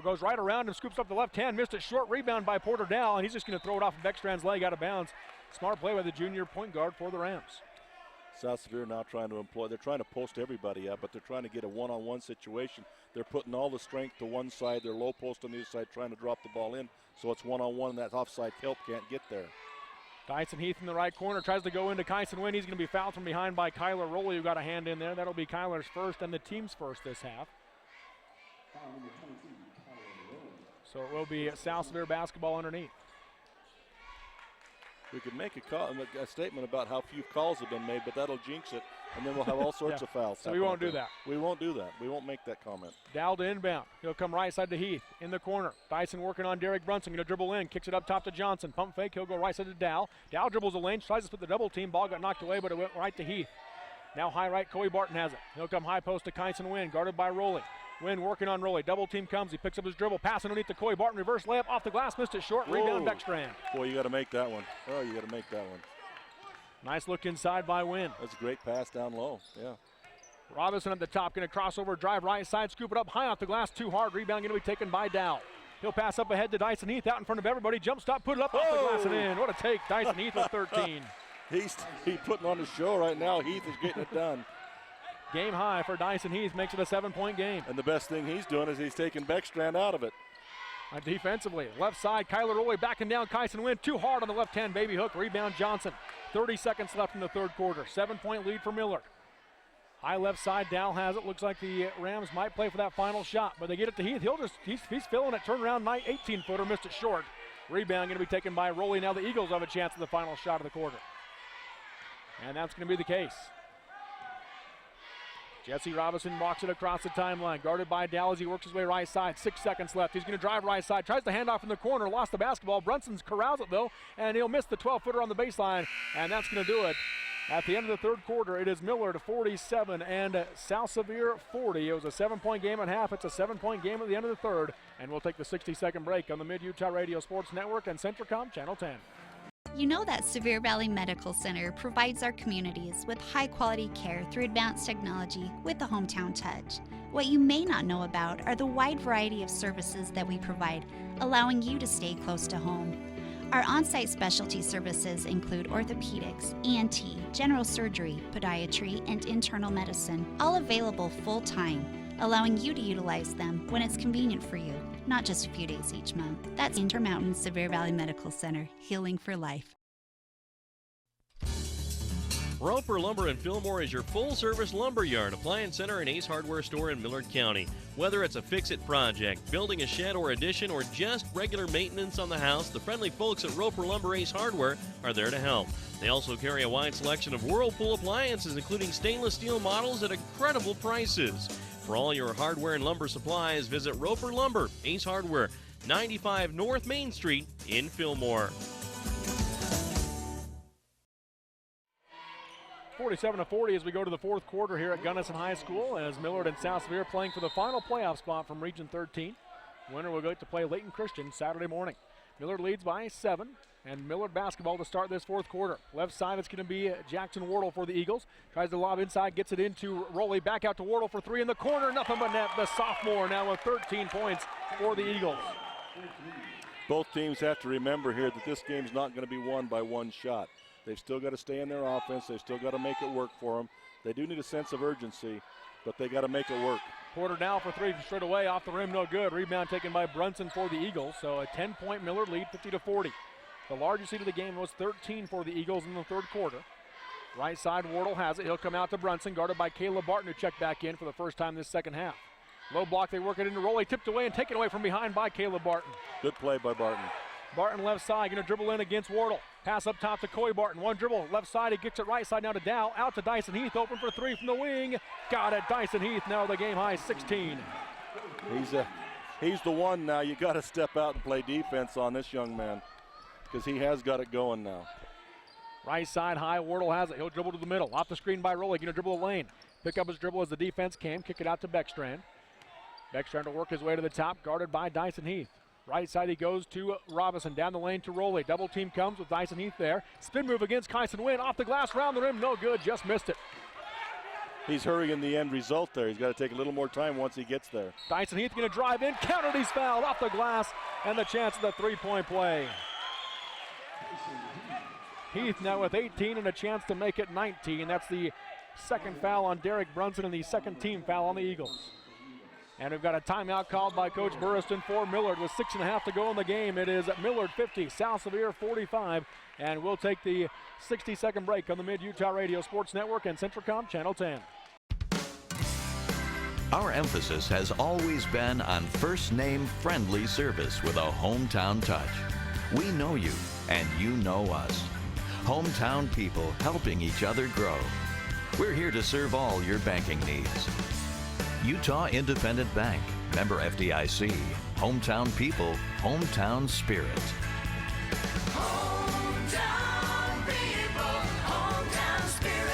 Goes right around and scoops up the left hand, missed it short, rebound by Porter Dow, and he's just going to throw it off of Beckstrand's leg out of bounds. Smart play by the junior point guard for the Rams. South Sevier now trying to they're trying to post everybody up, but they're trying to get a one-on-one situation. They're putting all the strength to one side, their low post on the other side, trying to drop the ball in, so it's one-on-one, and that offside help can't get there. Tyson Heath in the right corner, tries to go into Kyson Wynn. He's going to be fouled from behind by Kyler Rowley, who got a hand in there. That'll be Kyler's first and the team's first this half. So it will be South Sevier basketball underneath. We could make a statement about how few calls have been made, but that'll jinx it, and then we'll have all sorts of fouls. So we won't do that. We won't do that. We won't make that comment. Dow to inbound. He'll come right side to Heath in the corner. Dyson working on Derek Brunson. Going to dribble in. Kicks it up top to Johnson. Pump fake. He'll go right side to Dow. Dow dribbles the lane. Tries to split the double team. Ball got knocked away, but it went right to Heath. Now high right. Coy Barton has it. He'll come high post to Kyson Wynn. Guarded by Rowley. Wynn working on Rowley. Double team comes. He picks up his dribble. Pass underneath to Coy Barton. Reverse layup off the glass. Missed it short. Rebound Beckstrand. Boy, you got to make that one. Oh, you got to make that one. Nice look inside by Wynn. That's a great pass down low. Yeah. Robinson at the top. Going to cross over, drive right side, scoop it up high off the glass. Too hard. Rebound going to be taken by Dow. He'll pass up ahead to Dyson Heath out in front of everybody. Jump stop, put it up off the glass and in. What a take. Dyson Heath with 13. He's putting on the show right now. Heath is getting it done. Game high for Dyson Heath, makes it a 7-point game. And the best thing he's doing is he's taking Beckstrand out of it. Defensively, left side, Kyler Rowley backing down Kyson Wynn. Too hard on the left hand, baby hook. Rebound Johnson. 30 seconds left in the third quarter. 7-point lead for Millard. High left side, Dow has it. Looks like the Rams might play for that final shot, but they get it to Heath. He's filling it. Turnaround night, 18-footer, missed it short. Rebound going to be taken by Rowley. Now the Eagles have a chance at the final shot of the quarter. And that's going to be the case. Jesse Robinson walks it across the timeline, guarded by Dow as he works his way right side. 6 seconds left. He's going to drive right side, tries to hand off in the corner, lost the basketball. Brunson's corrals it though, and he'll miss the 12-footer on the baseline, and that's going to do it. At the end of the third quarter, it is Millard 47 and South Sevier 40. It was a 7-point game at half. It's a 7-point game at the end of the third, and we'll take the 60-second break on the Mid-Utah Radio Sports Network and Centricom Channel 10. You know that Sevier Valley Medical Center provides our communities with high-quality care through advanced technology with a hometown touch. What you may not know about are the wide variety of services that we provide, allowing you to stay close to home. Our on-site specialty services include orthopedics, ENT, general surgery, podiatry, and internal medicine, all available full-time, allowing you to utilize them when it's convenient for you, not just a few days each month. That's Intermountain Sevier Valley Medical Center, healing for life. Roper Lumber in Fillmore is your full-service lumber yard, appliance center, and Ace Hardware store in Millard County. Whether it's a fix-it project, building a shed or addition, or just regular maintenance on the house, the friendly folks at Roper Lumber Ace Hardware are there to help. They also carry a wide selection of Whirlpool appliances, including stainless steel models at incredible prices. For all your hardware and lumber supplies, visit Roper Lumber, Ace Hardware, 95 North Main Street in Fillmore. 47-40 as we go to the fourth quarter here at Gunnison High School, as Millard and South Sevier playing for the final playoff spot from Region 13. Winner will go to play Layton Christian Saturday morning. Millard leads by 7, and Millard basketball to start this fourth quarter. Left side, it's going to be Jackson Wardle for the Eagles. Tries to lob inside, gets it into Rowley. Back out to Wardle for 3 in the corner. Nothing but net. The sophomore now with 13 points for the Eagles. Both teams have to remember here that this game's not going to be won by one shot. They've still got to stay in their offense. They've still got to make it work for them. They do need a sense of urgency, but they got to make it work. Porter now for 3 straight away, off the rim, no good. Rebound taken by Brunson for the Eagles, so a 10-point Millard lead, 50-40. The largest lead of the game was 13 for the Eagles in the third quarter. Right side, Wardle has it. He'll come out to Brunson, guarded by Caleb Barton, who checked back in for the first time this second half. Low block, they work it into Rowley, tipped away and taken away from behind by Caleb Barton. Good play by Barton. Barton left side, going to dribble in against Wardle. Pass up top to Coy Barton. One dribble, left side, he gets it right side now to Dow. Out to Dyson Heath, open for three from the wing. Got it, Dyson Heath, now the game high 16. He's the one now. You got to step out and play defense on this young man because he has got it going now. Right side high, Wardle has it. He'll dribble to the middle. Off the screen by Rowley, going to dribble the lane. Pick up his dribble as the defense came. Kick it out to Beckstrand. Beckstrand to work his way to the top, guarded by Dyson Heath. Right side he goes to Robinson, down the lane to Rowley. Double team comes with Dyson Heath there. Spin move against Kyson Wynn, off the glass, round the rim, no good, just missed it. He's hurrying the end result there. He's got to take a little more time once he gets there. Dyson Heath going to drive in, countered, he's fouled, off the glass, and the chance of the three-point play. Heath now with 18 and a chance to make it 19. That's the second foul on Derek Brunson and the second team foul on the Eagles. And we've got a timeout called by Coach Burriston for Millard with 6.5 to go in the game. It is Millard 50, South Sevier 45. And we'll take the 60-second break on the Mid-Utah Radio Sports Network and Centricom Channel 10. Our emphasis has always been on first-name friendly service with a hometown touch. We know you, and you know us. Hometown people helping each other grow. We're here to serve all your banking needs. Utah Independent Bank, member FDIC, hometown people, hometown spirit. Hometown people, hometown spirit.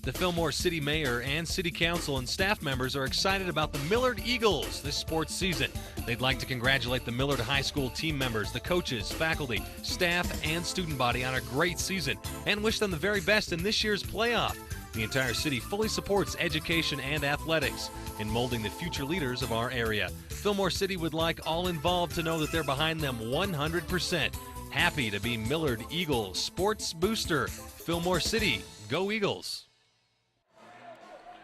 The Fillmore City Mayor and City Council and staff members are excited about the Millard Eagles this sports season. They'd like to congratulate the Millard High School team members, the coaches, faculty, staff, and student body on a great season and wish them the very best in this year's playoff. The entire city fully supports education and athletics in molding the future leaders of our area. Fillmore City would like all involved to know that they're behind them 100%. Happy to be Millard Eagles Sports Booster. Fillmore City, go Eagles.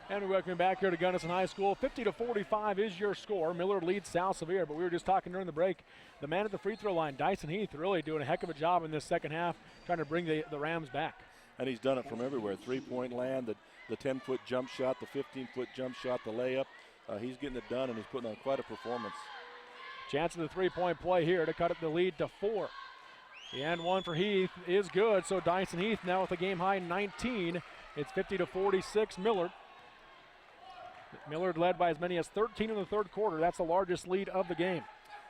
And we welcome you back here to Gunnison High School. 50-45 is your score. Millard leads South Sevier, but we were just talking during the break. The man at the free throw line, Dyson Heath, really doing a heck of a job in this second half, trying to bring the Rams back. And he's done it from everywhere. Three-point land, the 10-foot jump shot, the 15-foot jump shot, the layup. He's getting it done, and he's putting on quite a performance. Chance of the three-point play here to cut up the lead to 4. The and one for Heath is good, so Dyson Heath now with a game-high 19. It's 50-46 Millard. Millard led by as many as 13 in the third quarter. That's the largest lead of the game.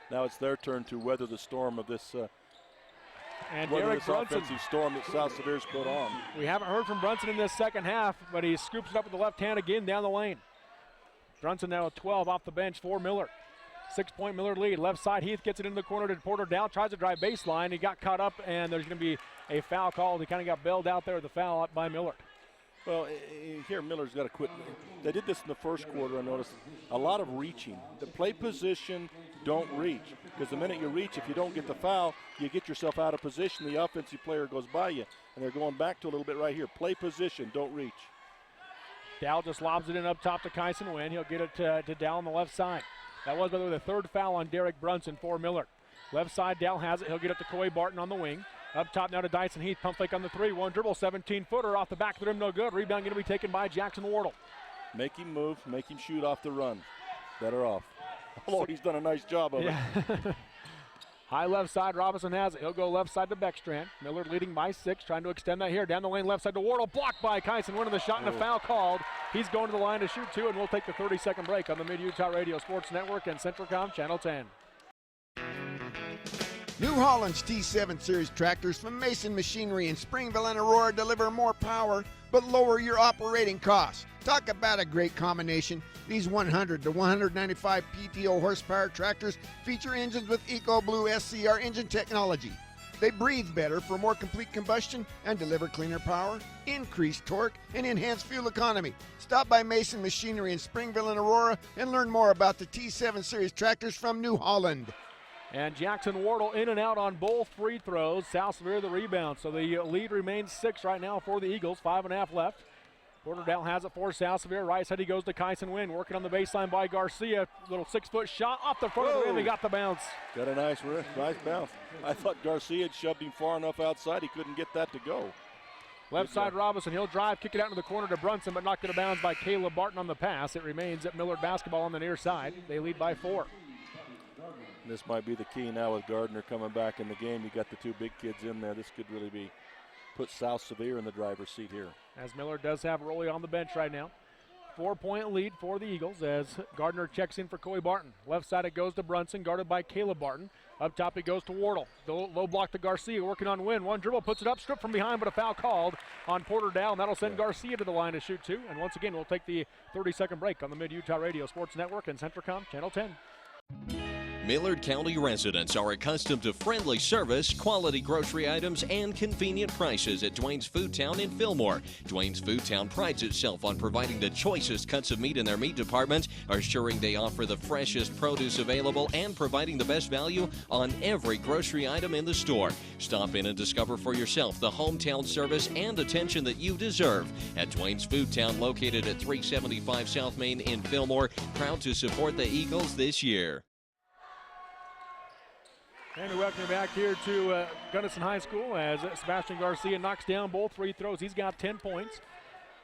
Now it's their turn to weather the storm of this and Derek Brunson, offensive storm that South Sevier's put on. We haven't heard from Brunson in this second half, but he scoops it up with the left hand again down the lane. Brunson now with 12 off the bench for Millard. 6-point Millard lead. Left side, Heath gets it in the corner to Porter Dow, tries to drive baseline. He got caught up, and there's going to be a foul called. He kind of got bailed out there with the foul by Millard. Well, here Millard's got to quit. They did this in the first quarter, I noticed. A lot of reaching. The play position, don't reach. Because the minute you reach, if you don't get the foul, you get yourself out of position. The offensive player goes by you. And they're going back to a little bit right here. Play position, don't reach. Dow just lobs it in up top to Kyson Wynn. He'll get it to Dow on the left side. That was, by the way, the third foul on Derek Brunson for Millard. Left side, Dow has it. He'll get it to Coy Barton on the wing. Up top now to Dyson Heath. Pump fake on the three. One dribble, 17-footer off the back of the rim, no good. Rebound going to be taken by Jackson Wardle. Make him move, make him shoot off the run. Better off. Although he's done a nice job of it. High left side, Robinson has it. He'll go left side to Beckstrand. Millard leading by 6, trying to extend that here. Down the lane, left side to Wardle. Blocked by Kyson, winning the shot and a foul called. He's going to the line to shoot 2, and we'll take the 30-second break on the Mid-Utah Radio Sports Network and Centricom Channel 10. New Holland's T7 Series tractors from Mason Machinery in Springville and Aurora deliver more power but lower your operating costs. Talk about a great combination. These 100 to 195 PTO horsepower tractors feature engines with EcoBlue SCR engine technology. They breathe better for more complete combustion and deliver cleaner power, increased torque, and enhanced fuel economy. Stop by Mason Machinery in Springville and Aurora and learn more about the T7 Series tractors from New Holland. And Jackson Wardle in and out on both free throws. South Sevier the rebound. So the lead remains 6 right now for the Eagles. 5.5 left. Porterdale has it for South Sevier. Right side he goes to Kyson Wynn, working on the baseline by Garcia. Little 6-foot shot off the front of the rim. He got the bounce. Got a nice bounce. I thought Garcia had shoved him far enough outside he couldn't get that to go. Left side Robinson, he'll drive, kick it out into the corner to Brunson, but knocked it bounds by Caleb Barton on the pass. It remains at Millard basketball on the near side. They lead by 4. This might be the key now with Gardner coming back in the game. You got the 2 big kids in there. This could really be put South Sevier in the driver's seat here. As Millard does have Roley on the bench right now. 4-point lead for the Eagles as Gardner checks in for Coy Barton. Left side it goes to Brunson, guarded by Caleb Barton. Up top it goes to Wardle. The low block to Garcia, working on Wynn. One dribble, puts it up, stripped from behind, but a foul called on Porterdale, and that'll send Garcia to the line to shoot 2. And once again, we'll take the 30-second break on the Mid-Utah Radio Sports Network and Centricom Channel 10. Millard County residents are accustomed to friendly service, quality grocery items, and convenient prices at Dwayne's Food Town in Fillmore. Dwayne's Food Town prides itself on providing the choicest cuts of meat in their meat department, assuring they offer the freshest produce available, and providing the best value on every grocery item in the store. Stop in and discover for yourself the hometown service and attention that you deserve at Dwayne's Food Town, located at 375 South Main in Fillmore. Proud to support the Eagles this year. And we welcome you back here to Gunnison High School as Sebastian Garcia knocks down both free throws. He's got 10 points.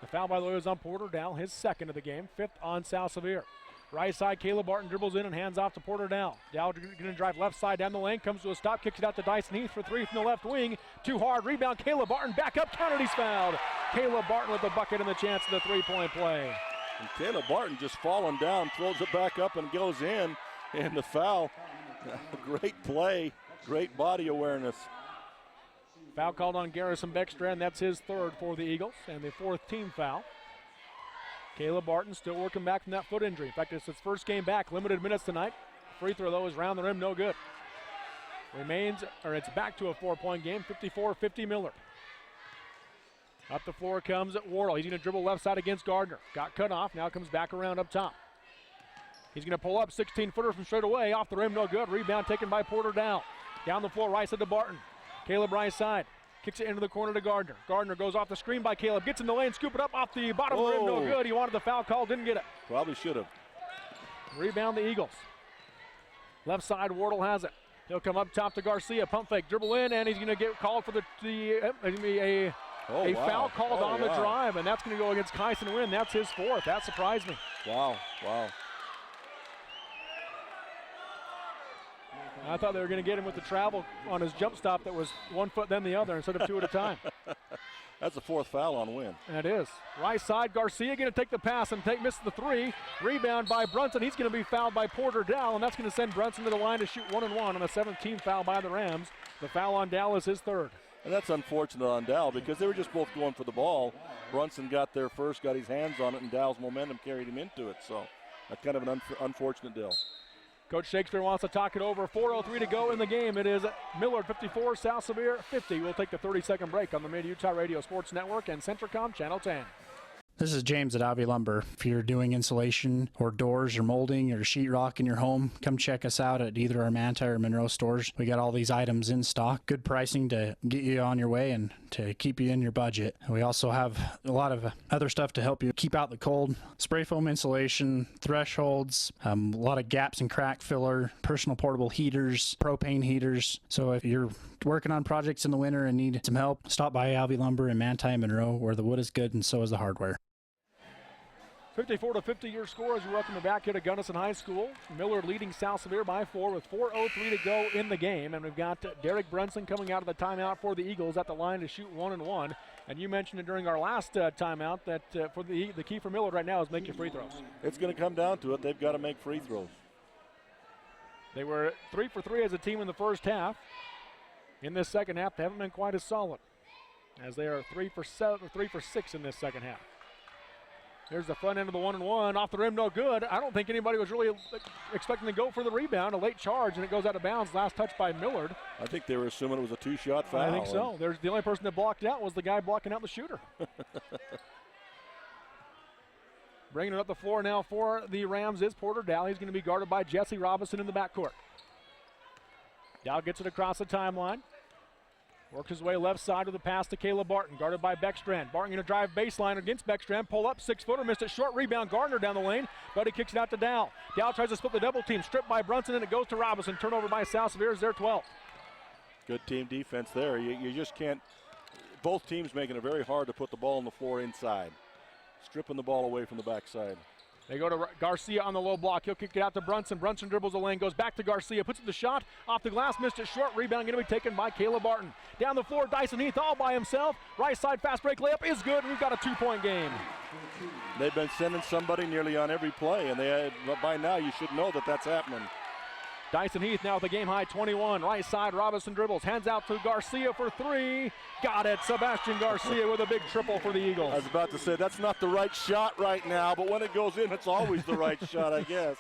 The foul, by the way, was on Porterdale, his 2nd of the game, 5th on South Sevier. Right side, Caleb Barton dribbles in and hands off to Porterdale. Dow going to drive left side down the lane, comes to a stop, kicks it out to Dyson Heath for 3 from the left wing. Too hard, rebound, Caleb Barton back up, counted, he's fouled. Caleb Barton with the bucket and the chance of the 3-point play. And Caleb Barton just falling down, throws it back up and goes in, and the foul. Great play, great body awareness. Foul called on Garrison Beckstrand. That's his 3rd for the Eagles and the 4th team foul. Caleb Barton still working back from that foot injury. In fact, it's his first game back, limited minutes tonight. Free throw, though, is round the rim, no good. It's back to a 4-point game, 54-50 Millard. Up the floor comes Wardle. He's going to dribble left side against Gardner. Got cut off, now comes back around up top. He's going to pull up, 16-footer from straight away, off the rim, no good. Rebound taken by Porterdale. Down the floor, right side to Barton. Caleb right side, kicks it into the corner to Gardner. Gardner goes off the screen by Caleb, gets in the lane, scoop it up off the bottom of the rim, no good. He wanted the foul call, didn't get it. Probably should have. Rebound the Eagles. Left side, Wardle has it. He'll come up top to Garcia, pump fake, dribble in, and he's going to get called for a foul called on the drive, and that's going to go against Kyson Wynn. That's his 4th. That surprised me. Wow. I thought they were going to get him with the travel on his jump stop that was 1 foot then the other instead of 2 at a time. That's the 4th foul on Wynn. That is. Right side, Garcia going to take the pass and misses the 3. Rebound by Brunson. He's going to be fouled by Porterdale, and that's going to send Brunson to the line to shoot 1-1 on a 17th foul by the Rams. The foul on Dow is his 3rd. And that's unfortunate on Dow because they were just both going for the ball. Brunson got there first, got his hands on it, and Dow's momentum carried him into it. So that's kind of an unfortunate deal. Coach Shakespeare wants to talk it over. 4:03 to go in the game. It is Millard 54, South Sevier 50. We'll take the 30-second break on the Mid-Utah Radio Sports Network and Centricom Channel 10. This is James at Avi Lumber. If you're doing insulation or doors or molding or sheetrock in your home, come check us out at either our Manti or Monroe stores. We got all these items in stock. Good pricing to get you on your way and to keep you in your budget. And we also have a lot of other stuff to help you keep out the cold. Spray foam insulation, thresholds, a lot of gaps and crack filler, personal portable heaters, propane heaters. So if you're working on projects in the winter and need some help, stop by Avi Lumber in Manti and Monroe, where the wood is good and so is the hardware. 54-50 your score as we welcome you back here to Gunnison High School. Millard leading South Sevier by 4 with 4:03 to go in the game. And we've got Derek Brunson coming out of the timeout for the Eagles at the line to shoot 1-1. And you mentioned it during our last timeout that for the key for Millard right now is make your free throws. It's going to come down to it. They've got to make free throws. They were 3 for 3 as a team in the first half. In this second half, they haven't been quite as solid, as they are 3 for 6 in this second half. There's the front end of the 1-1. Off the rim, no good. I don't think anybody was really expecting to go for the rebound. A late charge, and it goes out of bounds. Last touch by Millard. I think they were assuming it was a 2-shot foul. I think so. There's the only person that blocked it out was the guy blocking out the shooter. Bringing it up the floor now for the Rams is Porterdale. He's going to be guarded by Jesse Robinson in the backcourt. Dow gets it across the timeline. Works his way left side with the pass to Caleb Barton, guarded by Beckstrand. Barton going to drive baseline against Beckstrand, pull up, 6-footer, missed it short, rebound, Gardner down the lane, but he kicks it out to Dow. Dow tries to split the double team, stripped by Brunson, and it goes to Robinson. Turnover by South Sevier is their 12th. Good team defense there. You just can't, both teams making it very hard to put the ball on the floor inside. Stripping the ball away from the backside. They go to Garcia on the low block. He'll kick it out to Brunson. Brunson dribbles the lane, goes back to Garcia, puts it the shot off the glass, missed it short. Rebound going to be taken by Caleb Barton. Down the floor, Dyson Heath all by himself. Right side fast break layup is good, and we've got a 2-point game. They've been sending somebody nearly on every play, and by now you should know that that's happening. Dyson Heath now with a game-high 21. Right side, Robinson dribbles, hands out to Garcia for 3. Got it, Sebastian Garcia with a big triple for the Eagles. I was about to say, that's not the right shot right now, but when it goes in, it's always the right shot, I guess.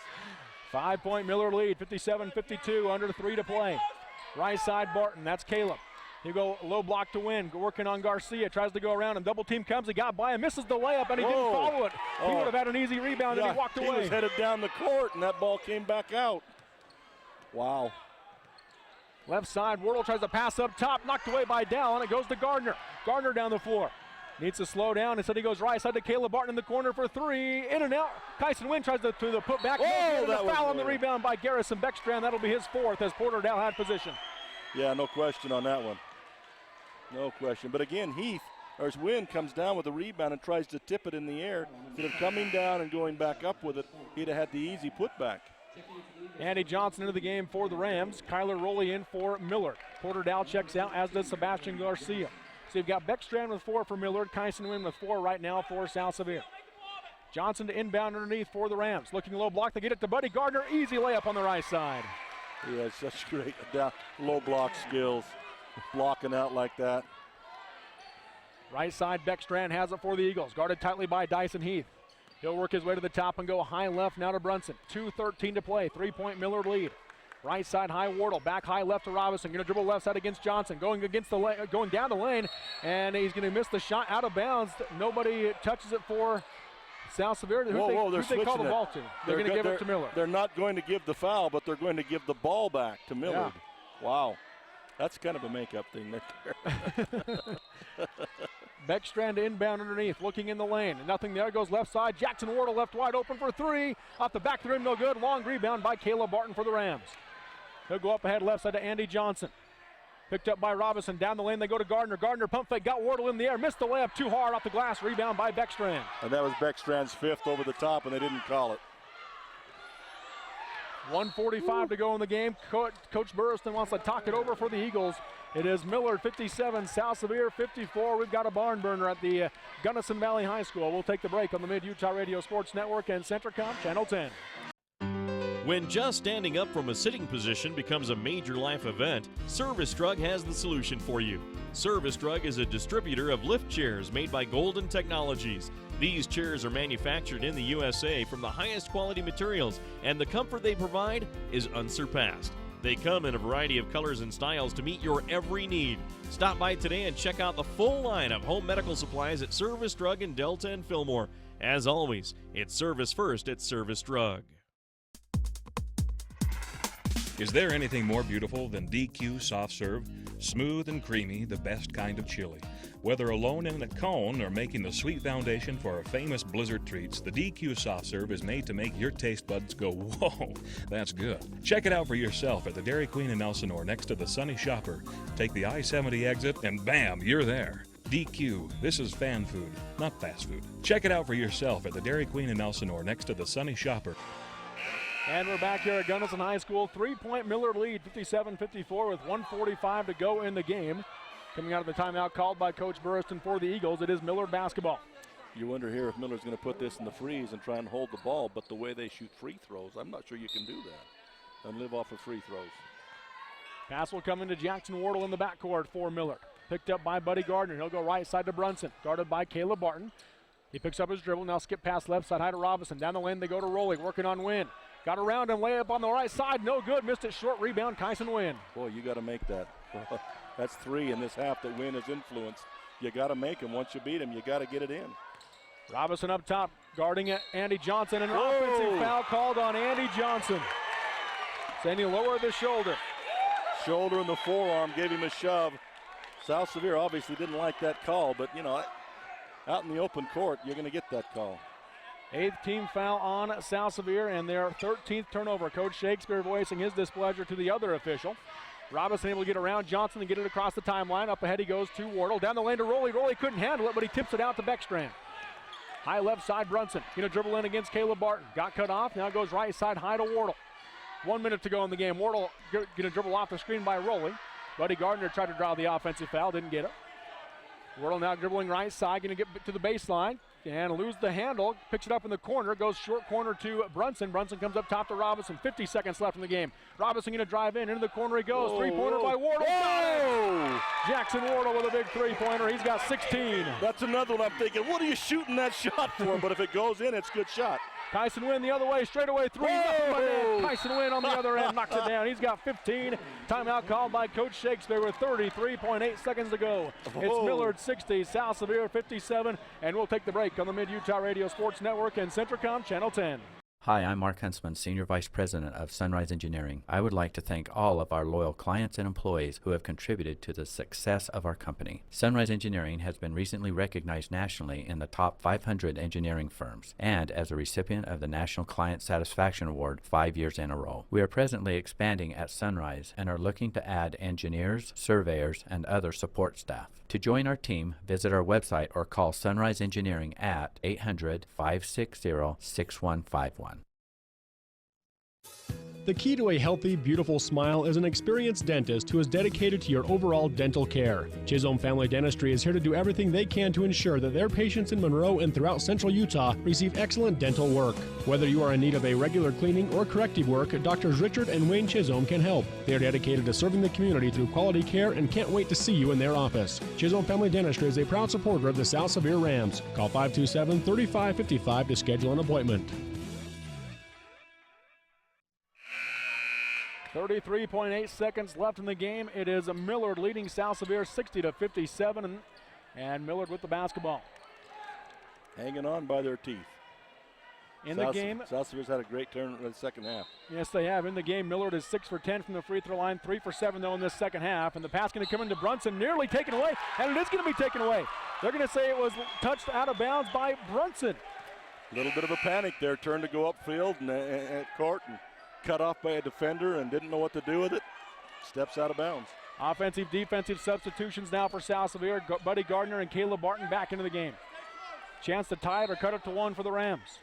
5-point Millard lead, 57-52, under 3 to play. Right side, Barton, that's Caleb. He'll go low block to win, working on Garcia, tries to go around, and double team comes, he got by him, misses the layup, and he didn't follow it. He would have had an easy rebound if he walked away. He was headed down the court, and that ball came back out. Wow. Left side, Wardle tries to pass up top, knocked away by Dow, and it goes to Gardner. Gardner down the floor. Needs to slow down. Instead he goes right side to Caleb Barton in the corner for 3. In and out. Kyson Wynn tries to the put back. The foul on the rebound by Garrison Beckstrand. That'll be his 4th as Porter Dow had position. Yeah, no question on that one. No question. But again, Wynn comes down with the rebound and tries to tip it in the air. Instead of coming down and going back up with it, he'd have had the easy putback. Andy Johnson into the game for the Rams. Kyler Rowley in for Millard. Porter Dow checks out, as does Sebastian Garcia. So you've got Beckstrand with 4 for Millard, Kyson Wynn with 4 right now for South Sevier. Johnson to inbound underneath for the Rams. Looking low block, they get it to Buddy Gardner. Easy layup on the right side. He has such great low block skills, blocking out like that. Right side, Beckstrand has it for the Eagles. Guarded tightly by Dyson Heath. He'll work his way to the top and go high left now to Brunson. 2:13 to play, 3-point Millard lead. Right side, high Wardle, back high left to Robinson. Going to dribble left side against Johnson. Going down the lane, and he's going to miss the shot out of bounds. Nobody touches it for South Sevier. Who they call the ball to? They're going to give it to Millard. They're not going to give the foul, but they're going to give the ball back to Millard. Yeah. Wow. That's kind of a makeup thing right there. Beckstrand inbound underneath, looking in the lane. Nothing there, goes left side. Jackson Wardle left wide open for 3. Off the back of the rim, no good. Long rebound by Caleb Barton for the Rams. He'll go up ahead left side to Andy Johnson. Picked up by Robinson. Down the lane, they go to Gardner. Gardner pump fake, got Wardle in the air. Missed the layup too hard off the glass. Rebound by Beckstrand. And that was Beckstrand's 5th over the top, and they didn't call it. 1:45 to go in the game. Coach Burriston wants to talk it over for the Eagles. It is Millard 57, South Sevier 54. We've got a barn burner at the Gunnison Valley High School. We'll take the break on the Mid-Utah Radio Sports Network and Centricom Channel 10. When just standing up from a sitting position becomes a major life event, Service Drug has the solution for you. Service Drug is a distributor of lift chairs made by Golden Technologies. These chairs are manufactured in the USA from the highest quality materials, and the comfort they provide is unsurpassed. They come in a variety of colors and styles to meet your every need. Stop by today and check out the full line of home medical supplies at Service Drug in Delta and Fillmore. As always, it's service first at Service Drug. Is there anything more beautiful than DQ Soft Serve? Smooth and creamy, the best kind of chili. Whether alone in a cone or making the sweet foundation for our famous blizzard treats, the DQ Soft Serve is made to make your taste buds go, whoa, that's good. Check it out for yourself at the Dairy Queen in Elsinore next to the Sunny Shopper. Take the I-70 exit and bam, you're there. DQ, this is fan food, not fast food. Check it out for yourself at the Dairy Queen in Elsinore next to the Sunny Shopper. And we're back here at Gunnison High School. 3-point Millard lead, 57-54 with 1:45 to go in the game. Coming out of the timeout called by Coach Burriston for the Eagles, it is Millard basketball. You wonder here if Millard's going to put this in the freeze and try and hold the ball, but the way they shoot free throws, I'm not sure you can do that and live off of free throws. Pass will come into Jackson Wardle in the backcourt for Millard. Picked up by Buddy Gardner. He'll go right side to Brunson, guarded by Caleb Barton. He picks up his dribble, now skip pass left side high to Robinson. Down the lane they go to Rowley, working on Wynn. Got around and lay up on the right side, no good. Missed it short, rebound Kyson Wynn. Boy, you got to make that. That's 3 in this half that Wynn has influenced. You got to make him. Once you beat him, you got to get it in. Robinson up top, guarding Andy Johnson, and an offensive foul called on Andy Johnson. Saying he lowered the shoulder. Shoulder and the forearm gave him a shove. South Sevier obviously didn't like that call, but, you know, out in the open court, you're going to get that call. 8th team foul on South Sevier and their 13th turnover. Coach Shakespeare voicing his displeasure to the other official. Robinson able to get around Johnson and get it across the timeline. Up ahead he goes to Wardle. Down the lane to Rowley. Rowley couldn't handle it, but he tips it out to Beckstrand. High left side, Brunson. Gonna dribble in against Caleb Barton. Got cut off. Now goes right side high to Wardle. 1 minute to go in the game. Wardle gonna dribble off the screen by Rowley. Buddy Gardner tried to draw the offensive foul. Didn't get it. Wardle now dribbling right side. Gonna get to the baseline. And lose the handle, picks it up in the corner, goes short corner to Brunson. Brunson comes up top to Robinson. 50 seconds left in the game. Robinson going to drive in, into the corner he goes. Three-pointer by Wardle. Jackson Wardle with a big three-pointer. He's got 16. That's another one I'm thinking, what are you shooting that shot for? But if it goes in, it's a good shot. Tyson Wynn the other way, straight away three. Tyson Wynn on the other end knocks it down. He's got 15. Timeout called by Coach Shakespeare with 33.8 seconds to go. It's Millard 60, South Sevier 57, and we'll take the break on the Mid-Utah Radio Sports Network and Centricom Channel 10. Hi, I'm Mark Huntsman, Senior Vice President of Sunrise Engineering. I would like to thank all of our loyal clients and employees who have contributed to the success of our company. Sunrise Engineering has been recently recognized nationally in the top 500 engineering firms and as a recipient of the National Client Satisfaction Award 5 years in a row. We are presently expanding at Sunrise and are looking to add engineers, surveyors, and other support staff. To join our team, visit our website or call Sunrise Engineering at 800-560-6151. The key to a healthy, beautiful smile is an experienced dentist who is dedicated to your overall dental care. Chisholm Family Dentistry is here to do everything they can to ensure that their patients in Monroe and throughout central Utah receive excellent dental work. Whether you are in need of a regular cleaning or corrective work, Drs. Richard and Wayne Chisholm can help. They are dedicated to serving the community through quality care and can't wait to see you in their office. Chisholm Family Dentistry is a proud supporter of the South Sevier Rams. Call 527-3555 to schedule an appointment. 33.8 seconds left in the game. It is Millard leading South Sevier 60-57, and Millard with the basketball. Hanging on by their teeth. In the game, South Sevier's had a great turn in the second half. Yes, they have. In the game, Millard is 6 for 10 from the free throw line, 3 for 7 though in this second half, and the pass going to come into Brunson, nearly taken away, and it is going to be taken away. They're going to say it was touched out of bounds by Brunson. A little bit of a panic there, turn to go upfield and at court and cut off by a defender and didn't know what to do with it. Steps out of bounds. Offensive, defensive substitutions now for South Sevier. Buddy Gardner and Caleb Barton back into the game. Chance to tie it or cut it to one for the Rams.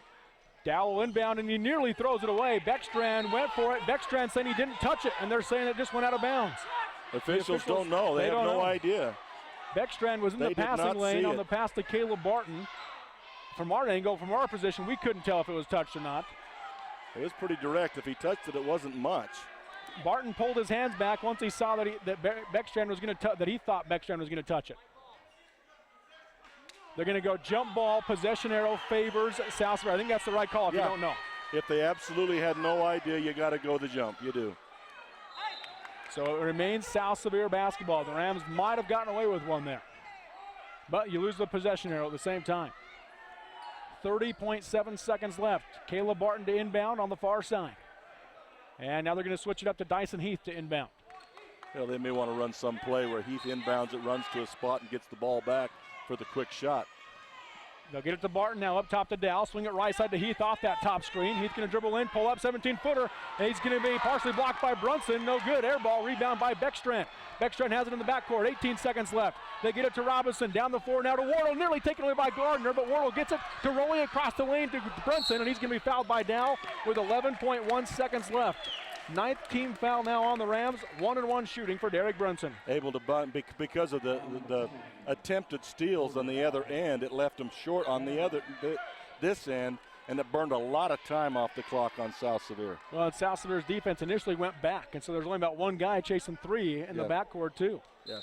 Dowell inbound and he nearly throws it away. Beckstrand went for it. Beckstrand saying he didn't touch it, and they're saying it just went out of bounds. Officials don't know. They have no idea. Beckstrand was in the passing lane on the pass to Caleb Barton. From our angle, from our position, we couldn't tell if it was touched or not. It was pretty direct. If he touched it, it wasn't much. Barton pulled his hands back once he saw that Beckstrand was going to that he thought Beckstrand was going to touch it. They're going to go jump ball, possession arrow favors South Sevier. I think that's the right call if you don't know. If they absolutely had no idea, you got to go the jump. You do. So it remains South Sevier basketball. The Rams might have gotten away with one there, but you lose the possession arrow at the same time. 30.7 seconds left. Caleb Barton to inbound on the far side. And now they're going to switch it up to Dyson Heath to inbound. Well, they may want to run some play where Heath inbounds it, runs to a spot, and gets the ball back for the quick shot. They'll get it to Barton now, up top to Dow. Swing it right side to Heath off that top screen. Heath going to dribble in, pull up, 17-footer. And he's going to be partially blocked by Brunson. No good. Air ball, rebound by Beckstrand. Beckstrand has it in the backcourt. 18 seconds left. They get it to Robinson. Down the floor now to Wardle. Nearly taken away by Gardner, but Wardle gets it to rolling across the lane to Brunson, and he's going to be fouled by Dow with 11.1 seconds left. 9th team foul now on the Rams. 1-and-1 shooting for Derek Brunson. Able to bunt because of the attempted steals on the other end. It left him short on this end, and it burned a lot of time off the clock on South Sevier. Well, South Sevier's defense initially went back, and so there's only about one guy chasing three in the backcourt too. Yeah.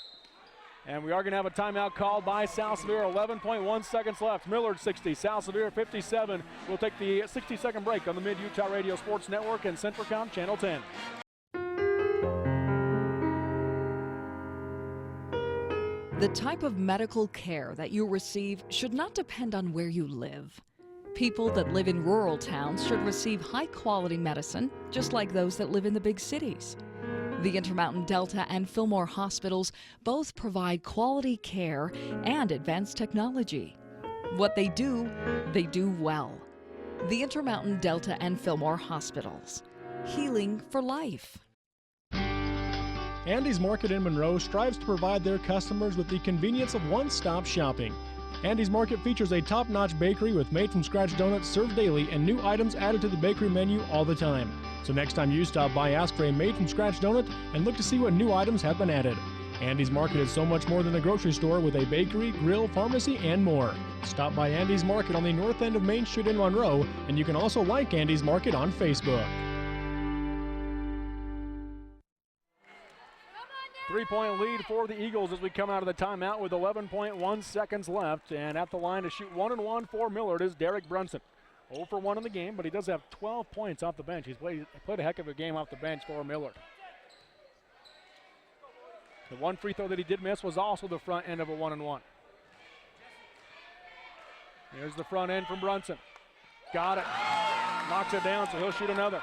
And we are going to have a timeout called by South Sevier. 11.1 seconds left. Millard 60, South Sevier 57. We'll take the 60-second break on the Mid-Utah Radio Sports Network and Centricom Channel 10. The type of medical care that you receive should not depend on where you live. People that live in rural towns should receive high-quality medicine, just like those that live in the big cities. The Intermountain Delta and Fillmore hospitals both provide quality care and advanced technology. What they do well. The Intermountain Delta and Fillmore hospitals. Healing for life. Andy's Market in Monroe strives to provide their customers with the convenience of one-stop shopping. Andy's Market features a top-notch bakery with made-from-scratch donuts served daily and new items added to the bakery menu all the time. So next time you stop by, ask for a made-from-scratch donut and look to see what new items have been added. Andy's Market is so much more than a grocery store with a bakery, grill, pharmacy, and more. Stop by Andy's Market on the north end of Main Street in Monroe, and you can also like Andy's Market on Facebook. 3-point lead for the Eagles as we come out of the timeout with 11.1 seconds left. And at the line to shoot 1-1 for Millard is Derek Brunson. 0 for 1 in the game, but he does have 12 points off the bench. He's played a heck of a game off the bench for Millard. The one free throw that he did miss was also the front end of a 1-1. Here's the front end from Brunson. Got it. Knocks it down, so he'll shoot another.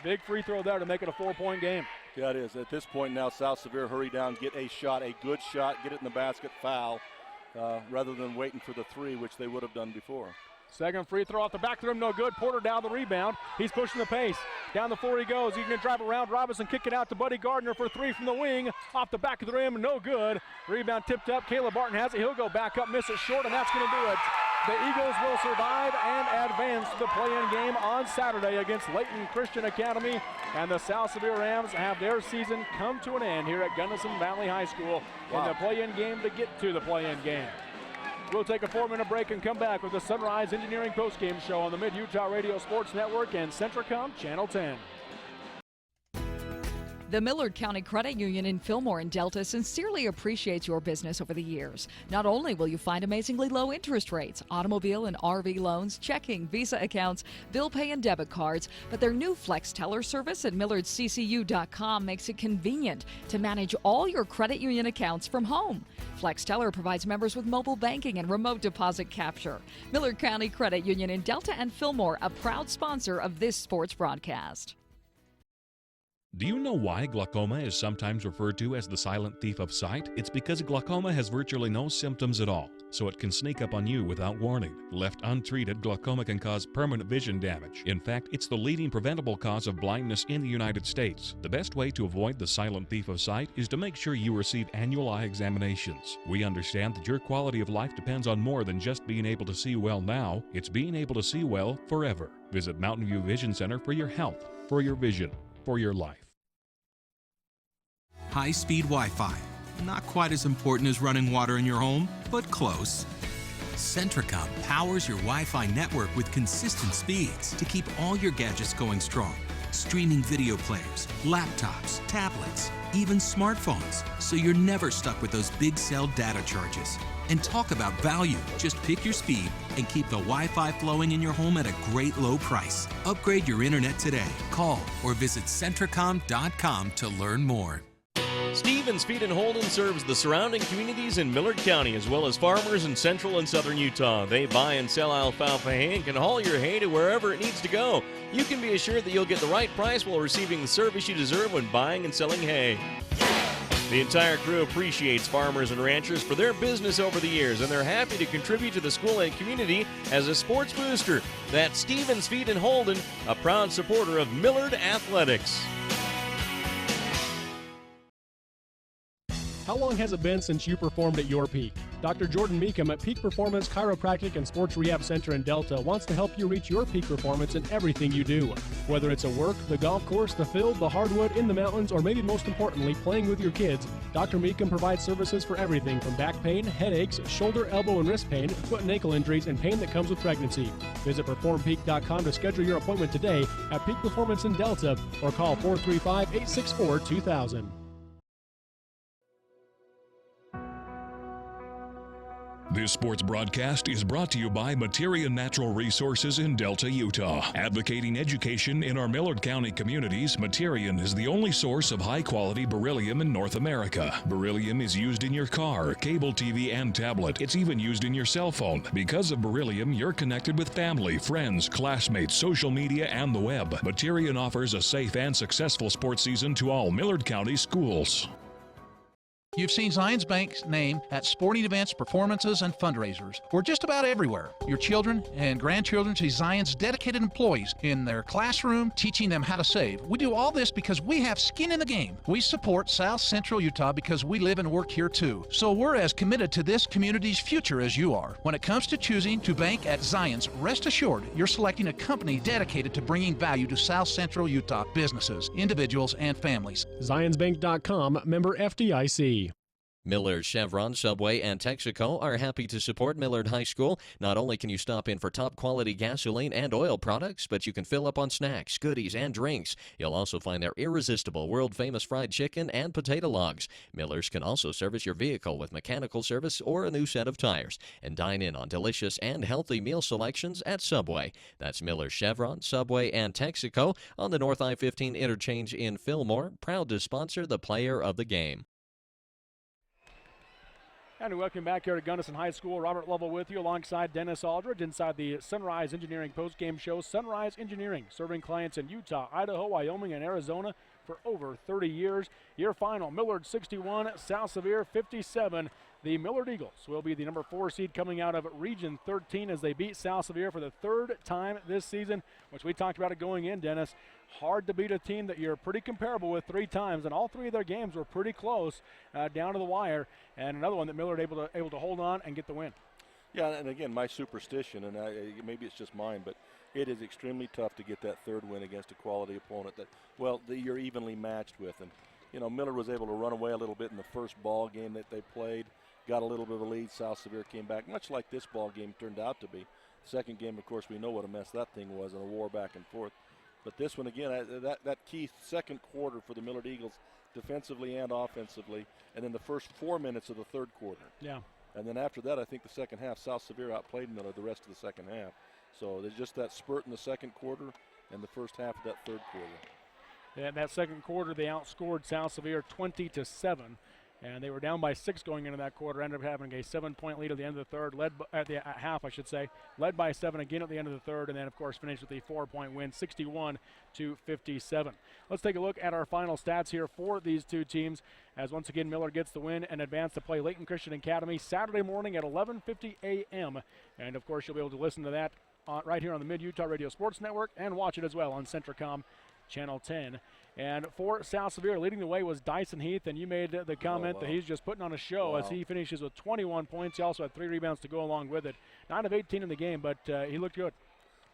Big free throw there to make it a 4-point game. Yeah, it is. At this point now, South Sevier hurry down, get a shot, a good shot, get it in the basket, foul, rather than waiting for the three, which they would have done before. Second free throw off the back of the rim, no good. Porter down the rebound. He's pushing the pace. Down the floor he goes. He's going to drive around Robinson, kick it out to Buddy Gardner for three from the wing. Off the back of the rim, no good. Rebound tipped up. Caleb Barton has it. He'll go back up, miss it short, and that's going to do it. The Eagles will survive and advance to the play-in game on Saturday against Layton Christian Academy. And the South Sevier Rams have their season come to an end here at Gunnison Valley High School in the play-in game to get to the play-in game. We'll take a 4-minute break and come back with the Sunrise Engineering postgame show on the Mid-Utah Radio Sports Network and Centricom Channel 10. The Millard County Credit Union in Fillmore and Delta sincerely appreciates your business over the years. Not only will you find amazingly low interest rates, automobile and RV loans, checking, Visa accounts, bill pay and debit cards, but their new Flex Teller service at millardccu.com makes it convenient to manage all your credit union accounts from home. Flex Teller provides members with mobile banking and remote deposit capture. Millard County Credit Union in Delta and Fillmore, a proud sponsor of this sports broadcast. Do you know why glaucoma is sometimes referred to as the silent thief of sight? It's because glaucoma has virtually no symptoms at all, so it can sneak up on you without warning. Left untreated, glaucoma can cause permanent vision damage. In fact, it's the leading preventable cause of blindness in the United States. The best way to avoid the silent thief of sight is to make sure you receive annual eye examinations. We understand that your quality of life depends on more than just being able to see well now. It's being able to see well forever. Visit Mountain View Vision Center for your health, for your vision, for your life. High-speed Wi-Fi. Not quite as important as running water in your home, but close. Centricom powers your Wi-Fi network with consistent speeds to keep all your gadgets going strong. Streaming video players, laptops, tablets, even smartphones, so you're never stuck with those big cell data charges. And talk about value. Just pick your speed and keep the Wi-Fi flowing in your home at a great low price. Upgrade your internet today. Call or visit Centricom.com to learn more. Stevens Feed and Holden serves the surrounding communities in Millard County as well as farmers in central and southern Utah. They buy and sell alfalfa hay and can haul your hay to wherever it needs to go. You can be assured that you'll get the right price while receiving the service you deserve when buying and selling hay. The entire crew appreciates farmers and ranchers for their business over the years, and they're happy to contribute to the school and community as a sports booster. That's Stevens Feed and Holden, a proud supporter of Millard Athletics. How long has it been since you performed at your peak? Dr. Jordan Meekum at Peak Performance Chiropractic and Sports Rehab Center in Delta wants to help you reach your peak performance in everything you do. Whether it's at work, the golf course, the field, the hardwood, in the mountains, or maybe most importantly, playing with your kids, Dr. Meekum provides services for everything from back pain, headaches, shoulder, elbow, and wrist pain, foot and ankle injuries, and pain that comes with pregnancy. Visit PerformPeak.com to schedule your appointment today at Peak Performance in Delta or call 435-864-2000. This sports broadcast is brought to you by Materia Natural Resources in Delta, Utah. Advocating education in our Millard County communities, Materian is the only source of high-quality beryllium in North America. Beryllium is used in your car, cable TV, and tablet. It's even used in your cell phone. Because of beryllium, you're connected with family, friends, classmates, social media, and the web. Materian offers a safe and successful sports season to all Millard County schools. You've seen Zions Bank's name at sporting events, performances, and fundraisers. We're just about everywhere. Your children and grandchildren see Zions' dedicated employees in their classroom teaching them how to save. We do all this because we have skin in the game. We support South Central Utah because we live and work here too. So we're as committed to this community's future as you are. When it comes to choosing to bank at Zions, rest assured you're selecting a company dedicated to bringing value to South Central Utah businesses, individuals, and families. ZionsBank.com, member FDIC. Millard, Chevron, Subway, and Texaco are happy to support Millard High School. Not only can you stop in for top-quality gasoline and oil products, but you can fill up on snacks, goodies, and drinks. You'll also find their irresistible, world-famous fried chicken and potato logs. Miller's can also service your vehicle with mechanical service or a new set of tires. And dine in on delicious and healthy meal selections at Subway. That's Millard, Chevron, Subway, and Texaco on the North I-15 interchange in Fillmore, proud to sponsor the player of the game. And welcome back here to Gunnison High School. Robert Lovell with you alongside Dennis Aldridge inside the Sunrise Engineering postgame show. Sunrise Engineering, serving clients in Utah, Idaho, Wyoming, and Arizona for over 30 years. Your final, Millard 61, South Sevier 57. The Millard Eagles will be the number 4 seed coming out of Region 13 as they beat South Sevier for the 3rd time this season, which we talked about it going in, Dennis. Hard to beat a team that you're pretty comparable with 3 times, and all 3 of their games were pretty close down to the wire, and another one that Millard able to hold on and get the win. Yeah, and again, my superstition, and maybe it's just mine, but it is extremely tough to get that 3rd win against a quality opponent that, well, that you're evenly matched with. And, you know, Millard was able to run away a little bit in the first ball game that they played, got a little bit of a lead. South Sevier came back, much like this ball game turned out to be. Second game, of course, we know what a mess that thing was and a war back and forth. But this one, again, that key second quarter for the Millard Eagles, defensively and offensively, and then the first 4 minutes of the 3rd quarter. Yeah. And then after that, I think the second half, South Sevier outplayed Millard the rest of the second half. So there's just that spurt in the second quarter and the first half of that 3rd quarter. Yeah, that second quarter, they outscored South Sevier 20-7. And they were down by 6 going into that quarter. Ended up having a 7-point lead at the end of the 3rd, at half, I should say. Led by 7 again at the end of the 3rd, and then, of course, finished with a 4-point win, 61-57. Let's take a look at our final stats here for these 2 teams, as once again Millard gets the win and advance to play Layton Christian Academy Saturday morning at 11:50 a.m. And, of course, you'll be able to listen to that right here on the Mid-Utah Radio Sports Network and watch it as well on Centricom Channel 10. And for South Sevier, leading the way was Dyson Heath, and you made the comment that he's just putting on a show as he finishes with 21 points. He also had 3 rebounds to go along with it. 9 of 18 in the game, but he looked good.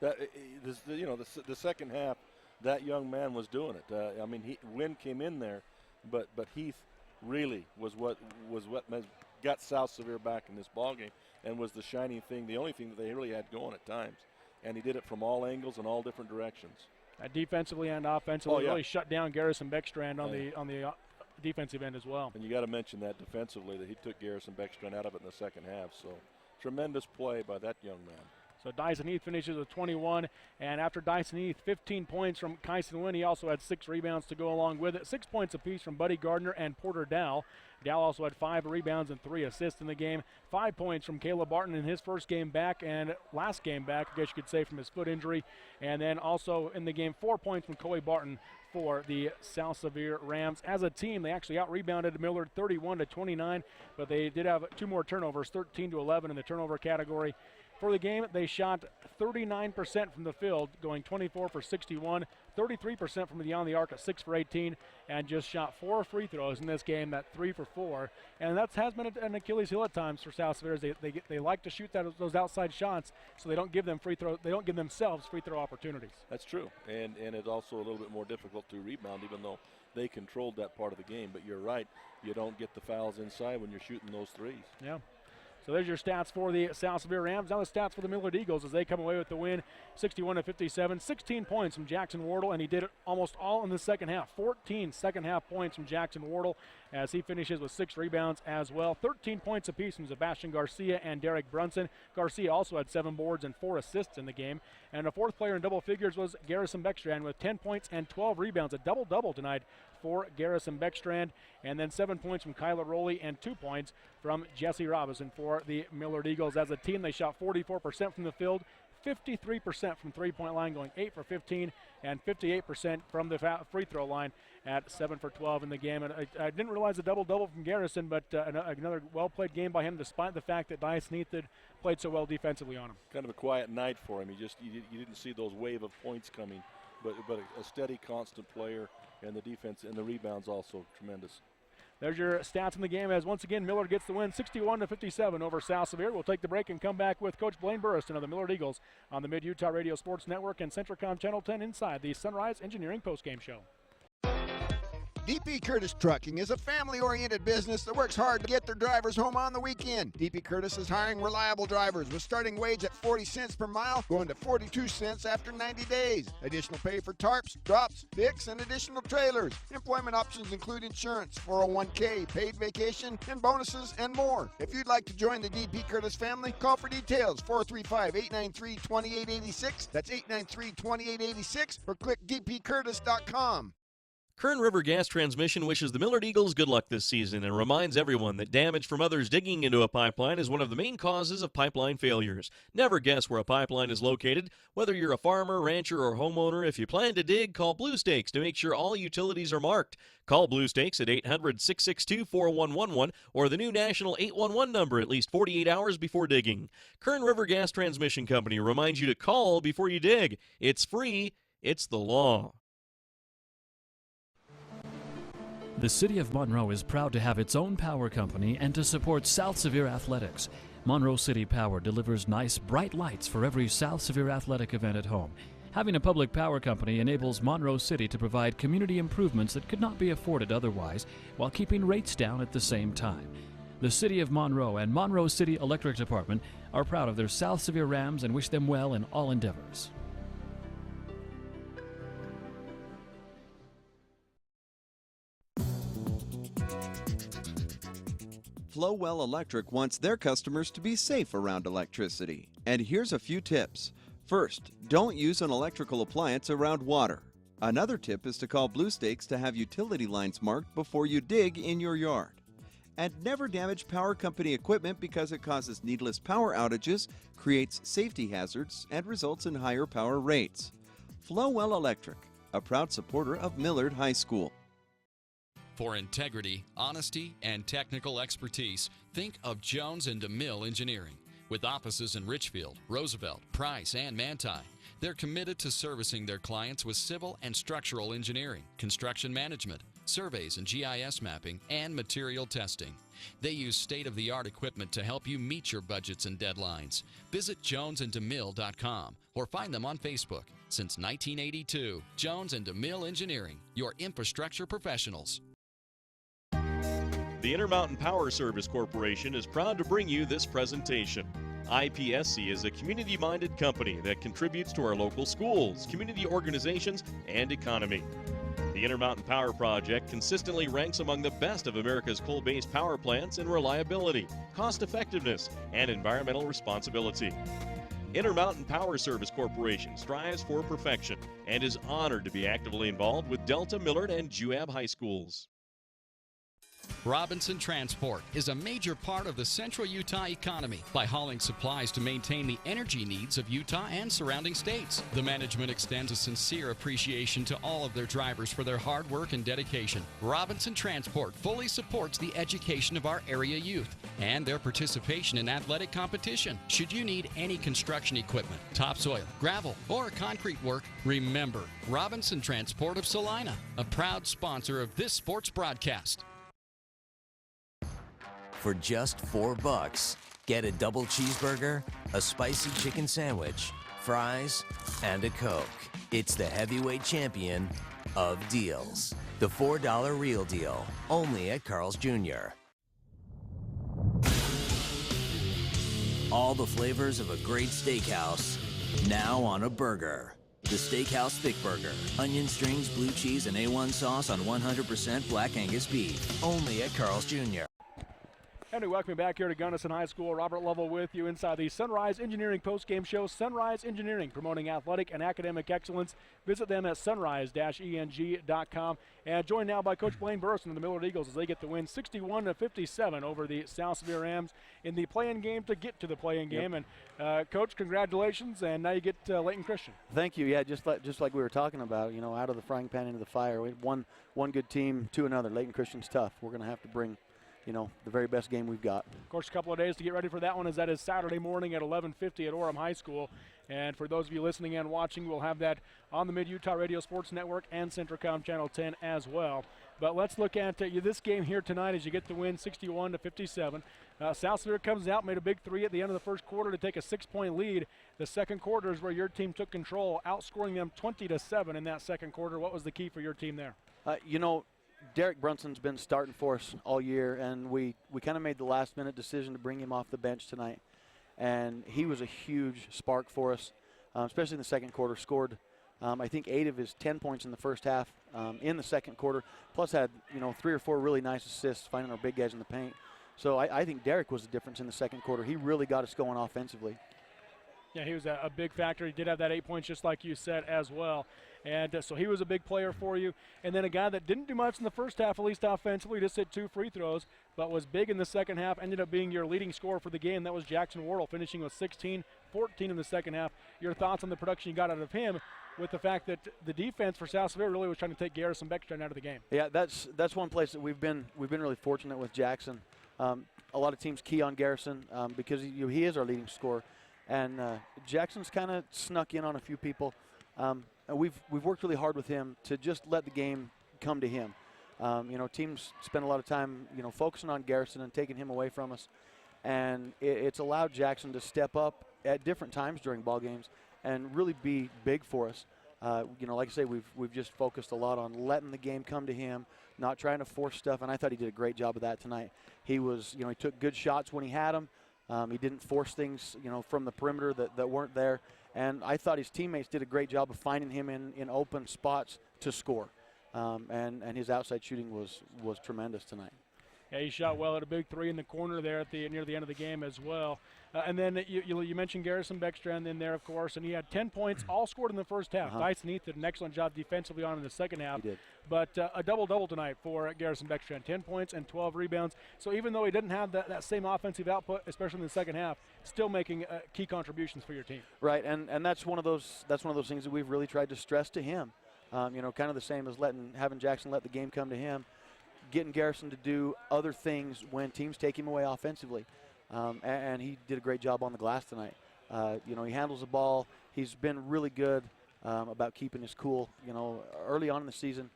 The second half, that young man was doing it. I mean, Wynn came in there, but Heath really was what got South Sevier back in this ballgame and was the shining thing, the only thing that they really had going at times. And he did it from all angles and all different directions. Defensively and offensively, really shut down Garrison Beckstrand on the defensive end as well. And you got to mention that defensively, that he took Garrison Beckstrand out of it in the second half. So tremendous play by that young man. So Dyson Heath finishes with 21, and after Dyson Heath, 15 points from Kyson Wynn. He also had 6 rebounds to go along with it. 6 points apiece from Buddy Gardner and Porter Dow. Dow also had 5 rebounds and 3 assists in the game. 5 points from Caleb Barton in his first game back and last game back, I guess you could say, from his foot injury. And then also in the game, 4 points from Coy Barton for the South Sevier Rams. As a team, they actually out-rebounded Millard 31-29, but they did have 2 more turnovers, 13-11 in the turnover category. For the game, they shot 39% from the field, going 24 for 61, 33% from beyond the arc at 6 for 18, and just shot 4 free throws in this game, that 3 for 4. And that has been an Achilles heel at times for South Sevier. They like to shoot those outside shots, so they don't give them free throw. They don't give themselves free throw opportunities. That's true, and it's also a little bit more difficult to rebound, even though they controlled that part of the game. But you're right, you don't get the fouls inside when you're shooting those threes. Yeah. So there's your stats for the South Sevier Rams. Now the stats for the Millard Eagles as they come away with the win, 61-57. 16 points from Jackson Wardle, and he did it almost all in the second half. 14 second half points from Jackson Wardle as he finishes with 6 rebounds as well. 13 points apiece from Sebastian Garcia and Derek Brunson. Garcia also had 7 boards and 4 assists in the game. And the fourth player in double figures was Garrison Beckstrand with 10 points and 12 rebounds. A double-double tonight for Garrison Beckstrand. And then 7 points from Kyla Rowley and 2 points from Jesse Robinson for the Millard Eagles. As a team, they shot 44% from the field, 53% from three-point line, going 8 for 15, and 58% from the free throw line at 7 for 12 in the game. And I didn't realize a double-double from Garrison, but another well-played game by him, despite the fact that Dice Neath had played so well defensively on him. Kind of a quiet night for him. You didn't see those wave of points coming, but a steady, constant player, and the defense and the rebounds also tremendous. There's your stats in the game as once again Millard gets the win 61-57 over South Sevier. We'll take the break and come back with Coach Blaine Burriston of the Millard Eagles on the Mid-Utah Radio Sports Network and Centricom Channel 10 inside the Sunrise Engineering postgame show. DP Curtis Trucking is a family-oriented business that works hard to get their drivers home on the weekend. DP Curtis is hiring reliable drivers with starting wage at 40 cents per mile, going to 42 cents after 90 days. Additional pay for tarps, drops, picks, and additional trailers. Employment options include insurance, 401k, paid vacation, and bonuses, and more. If you'd like to join the DP Curtis family, call for details, 435-893-2886. That's 893-2886, or click dpcurtis.com. Kern River Gas Transmission wishes the Millard Eagles good luck this season and reminds everyone that damage from others digging into a pipeline is one of the main causes of pipeline failures. Never guess where a pipeline is located. Whether you're a farmer, rancher, or homeowner, if you plan to dig, call Blue Stakes to make sure all utilities are marked. Call Blue Stakes at 800-662-4111 or the new national 811 number at least 48 hours before digging. Kern River Gas Transmission Company reminds you to call before you dig. It's free. It's the law. The City of Monroe is proud to have its own power company and to support South Sevier athletics. Monroe City Power delivers nice, bright lights for every South Sevier athletic event at home. Having a public power company enables Monroe City to provide community improvements that could not be afforded otherwise, while keeping rates down at the same time. The City of Monroe and Monroe City Electric Department are proud of their South Sevier Rams and wish them well in all endeavors. Flowell Electric wants their customers to be safe around electricity. And here's a few tips. First, don't use an electrical appliance around water. Another tip is to call Blue Stakes to have utility lines marked before you dig in your yard. And never damage power company equipment because it causes needless power outages, creates safety hazards, and results in higher power rates. Flowell Electric, a proud supporter of Millard High School. For integrity, honesty, and technical expertise, think of Jones and DeMille Engineering. With offices in Richfield, Roosevelt, Price, and Manti, they're committed to servicing their clients with civil and structural engineering, construction management, surveys and GIS mapping, and material testing. They use state-of-the-art equipment to help you meet your budgets and deadlines. Visit jonesanddemille.com or find them on Facebook. Since 1982, Jones and DeMille Engineering, your infrastructure professionals. The Intermountain Power Service Corporation is proud to bring you this presentation. IPSC is a community-minded company that contributes to our local schools, community organizations, and economy. The Intermountain Power Project consistently ranks among the best of America's coal-based power plants in reliability, cost-effectiveness, and environmental responsibility. Intermountain Power Service Corporation strives for perfection and is honored to be actively involved with Delta, Millard, and Juab High Schools. Robinson Transport is a major part of the central Utah economy by hauling supplies to maintain the energy needs of Utah and surrounding states. The management extends a sincere appreciation to all of their drivers for their hard work and dedication. Robinson Transport fully supports the education of our area youth and their participation in athletic competition. Should you need any construction equipment, topsoil, gravel, or concrete work, remember Robinson Transport of Salina, a proud sponsor of this sports broadcast. For just $4, get a double cheeseburger, a spicy chicken sandwich, fries, and a Coke. It's the heavyweight champion of deals. The $4 Real Deal, only at Carl's Jr. All the flavors of a great steakhouse, now on a burger. The Steakhouse Thick Burger. Onion strings, blue cheese, and A1 sauce on 100% Black Angus beef. Only at Carl's Jr. And we welcome you back here to Gunnison High School. Robert Lovell with you inside the Sunrise Engineering postgame show. Sunrise Engineering, promoting athletic and academic excellence. Visit them at sunrise-eng.com. And joined now by Coach Blaine Burrison of the Millard Eagles as they get the win 61-57 over the South Sevier Rams in the play-in game to get to the play-in game. And Coach, congratulations, and now you get Layton Christian. Thank you. Yeah, just like we were talking about, out of the frying pan into the fire. We had one good team to another. Layton Christian's tough. We're going to have to bring the very best game we've got. Of course, a couple of days to get ready for that one, as that is Saturday morning at 11:50 at Orem High School. And for those of you listening and watching, we'll have that on the Mid-Utah Radio Sports Network and Centricom Channel 10 as well. But let's look at this game here tonight as you get the win 61-57. South Sevier comes out, made a big three at the end of the first quarter to take a 6-point lead. The second quarter is where your team took control, outscoring them 20-7 in that second quarter. What was the key for your team there? Derek Brunson's been starting for us all year, and we kind of made the last-minute decision to bring him off the bench tonight. And he was a huge spark for us, especially in the second quarter. Scored, I think, 8 of his 10 points in the first half in the second quarter, plus had 3 or 4 really nice assists, finding our big guys in the paint. So I think Derek was the difference in the second quarter. He really got us going offensively. Yeah, he was a big factor. He did have that 8 points, just like you said, as well. And so he was a big player for you. And then a guy that didn't do much in the first half, at least offensively, just hit 2 free throws, but was big in the second half, ended up being your leading scorer for the game. That was Jackson Wardle, finishing with 16, 14 in the second half. Your thoughts on the production you got out of him, with the fact that the defense for South Sevier really was trying to take Garrison Beckstrand out of the game? Yeah, that's one place that we've been really fortunate with Jackson. A lot of teams key on Garrison because he is our leading scorer. And Jackson's kind of snuck in on a few people. And we've worked really hard with him to just let the game come to him. Teams spend a lot of time, focusing on Garrison and taking him away from us. And it's allowed Jackson to step up at different times during ball games and really be big for us. Like I say, we've just focused a lot on letting the game come to him, not trying to force stuff. And I thought he did a great job of that tonight. He was, he took good shots when he had them. He didn't force things, from the perimeter that weren't there. And I thought his teammates did a great job of finding him in open spots to score. And his outside shooting was tremendous tonight. Yeah, he shot well at a big 3 in the corner there near the end of the game as well. And then you mentioned Garrison Beckstrand in there, of course, and he had 10 points, all scored in the first half. Dyson Heath did an excellent job defensively on in the second half. He did. But a double-double tonight for Garrison Beckstrand, 10 points and 12 rebounds. So even though he didn't have that same offensive output, especially in the second half, still making key contributions for your team. Right, and that's one of those things that we've really tried to stress to him. Kind of the same as having Jackson let the game come to him. Getting Garrison to do other things when teams take him away offensively. And he did a great job on the glass tonight. He handles the ball. He's been really good about keeping his cool. Early on in the season,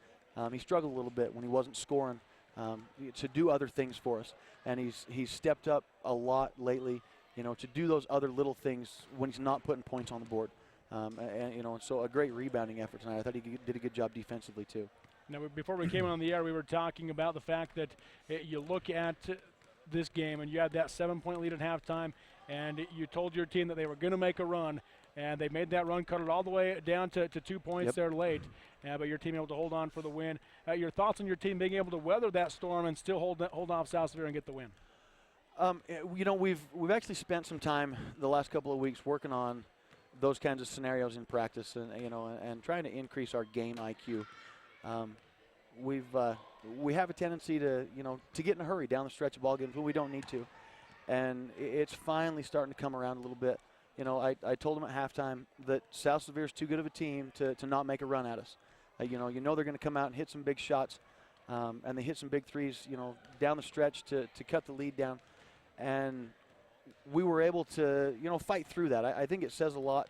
he struggled a little bit when he wasn't scoring to do other things for us. And he's stepped up a lot lately, to do those other little things when he's not putting points on the board. So a great rebounding effort tonight. I thought he did a good job defensively too. Now, before we came on the air, we were talking about the fact that you look at this game and you had that 7-point lead at halftime, and you told your team that they were going to make a run, and they made that run, cut it all the way down to 2 points there late, but your team able to hold on for the win. Your thoughts on your team being able to weather that storm and still hold off South Sevier and get the win? We've actually spent some time the last couple of weeks working on those kinds of scenarios in practice, and trying to increase our game IQ. We have a tendency to get in a hurry down the stretch of ball games when we don't need to, and it's finally starting to come around a little bit. I told them at halftime that South Sevier is too good of a team to not make a run at us. They're going to come out and hit some big shots, and they hit some big threes, down the stretch to cut the lead down, and we were able to fight through that. I think it says a lot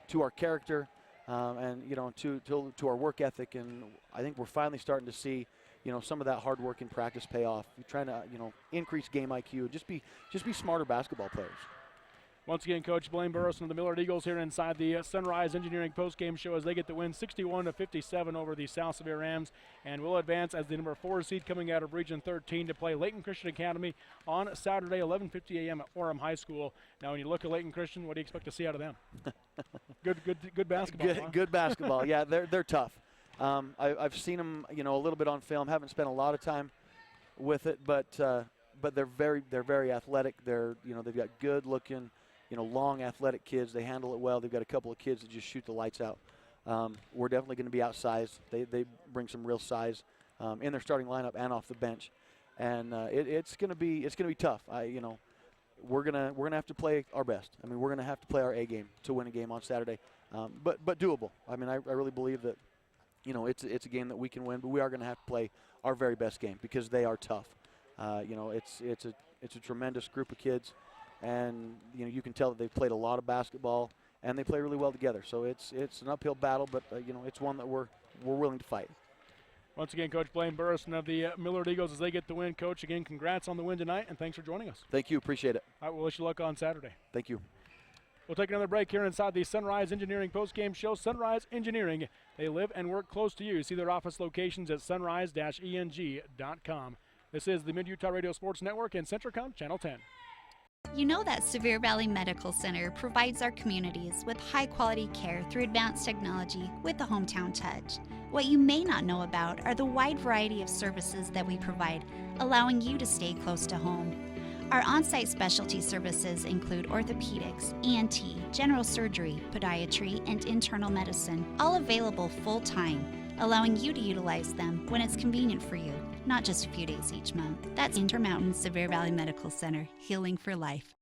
to our character. And to our work ethic, and I think we're finally starting to see some of that hard work in practice pay off. We're trying to increase game IQ, just be smarter basketball players. Once again, Coach Blaine Burrison of the Millard Eagles here inside the Sunrise Engineering postgame show as they get the win 61-57 over the South Sevier Rams, and will advance as the number 4 seed coming out of Region 13 to play Layton Christian Academy on Saturday, 11:50 a.m. at Orem High School. Now, when you look at Layton Christian, what do you expect to see out of them? Good basketball. Good, huh? good basketball. Yeah, they're tough. I've seen them, a little bit on film. Haven't spent a lot of time with it, but they're very athletic. They've got good looking, long athletic kids. They handle it well. They've got a couple of kids that just shoot the lights out. We're definitely going to be outsized. They bring some real size in their starting lineup and off the bench, and it's going to be tough. We're gonna have to play our best. I mean, we're gonna have to play our A game to win a game on Saturday, but doable. I mean, I really believe that it's a game that we can win, but we are going to have to play our very best game because they are tough. It's a tremendous group of kids. And you can tell that they've played a lot of basketball and they play really well together. So it's an uphill battle, but it's one that we're willing to fight. Once again, Coach Blaine Burrison of the Millard Eagles as they get the win. Coach, again, congrats on the win tonight, and thanks for joining us. Thank you. Appreciate it. All right, we'll wish you luck on Saturday. Thank you. We'll take another break here inside the Sunrise Engineering postgame show. Sunrise Engineering, they live and work close to you. See their office locations at sunrise-eng.com. This is the Mid-Utah Radio Sports Network and Centricom Channel 10. You know that Sevier Valley Medical Center provides our communities with high-quality care through advanced technology with the hometown touch. What you may not know about are the wide variety of services that we provide, allowing you to stay close to home. Our on-site specialty services include orthopedics, ENT, general surgery, podiatry, and internal medicine, all available full-time, allowing you to utilize them when it's convenient for you, not just a few days each month. That's Intermountain Sevier Valley Medical Center, healing for life.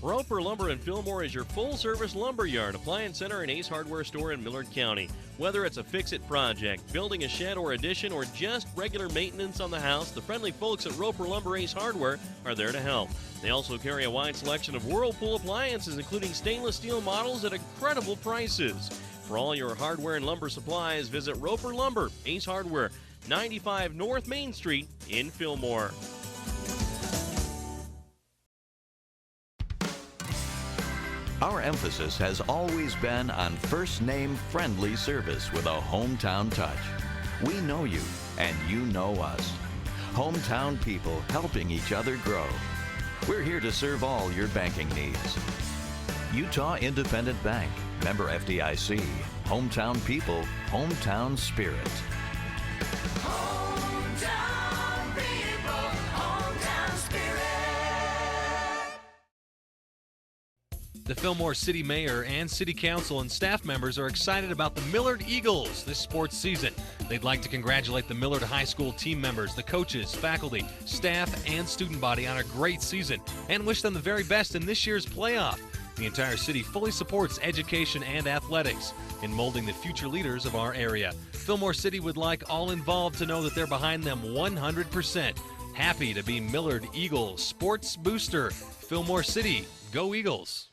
Roper Lumber in Fillmore is your full-service lumber yard, appliance center, and Ace Hardware store in Millard County. Whether it's a fix-it project, building a shed or addition, or just regular maintenance on the house, the friendly folks at Roper Lumber Ace Hardware are there to help. They also carry a wide selection of Whirlpool appliances, including stainless steel models at incredible prices. For all your hardware and lumber supplies, visit Roper Lumber, Ace Hardware, 95 North Main Street in Fillmore. Our emphasis has always been on first-name friendly service with a hometown touch. We know you, and you know us. Hometown people helping each other grow. We're here to serve all your banking needs. Utah Independent Bank, member FDIC, hometown people, hometown spirit. Hometown people, hometown spirit. The Fillmore City Mayor and City Council and staff members are excited about the Millard Eagles this sports season. They'd like to congratulate the Millard High School team members, the coaches, faculty, staff, and student body on a great season and wish them the very best in this year's playoff. The entire city fully supports education and athletics in molding the future leaders of our area. Fillmore City would like all involved to know that they're behind them 100%. Happy to be Millard Eagles Sports Booster. Fillmore City, go Eagles!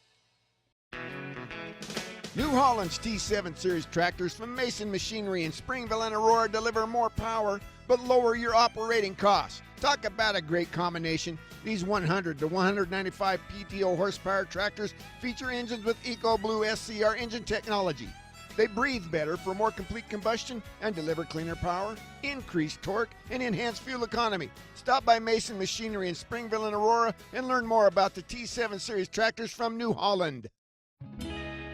New Holland's T7 Series tractors from Mason Machinery in Springville and Aurora deliver more power but lower your operating costs. Talk about a great combination. These 100 to 195 PTO horsepower tractors feature engines with EcoBlue SCR engine technology. They breathe better for more complete combustion and deliver cleaner power, increased torque, and enhanced fuel economy. Stop by Mason Machinery in Springville and Aurora and learn more about the T7 Series tractors from New Holland.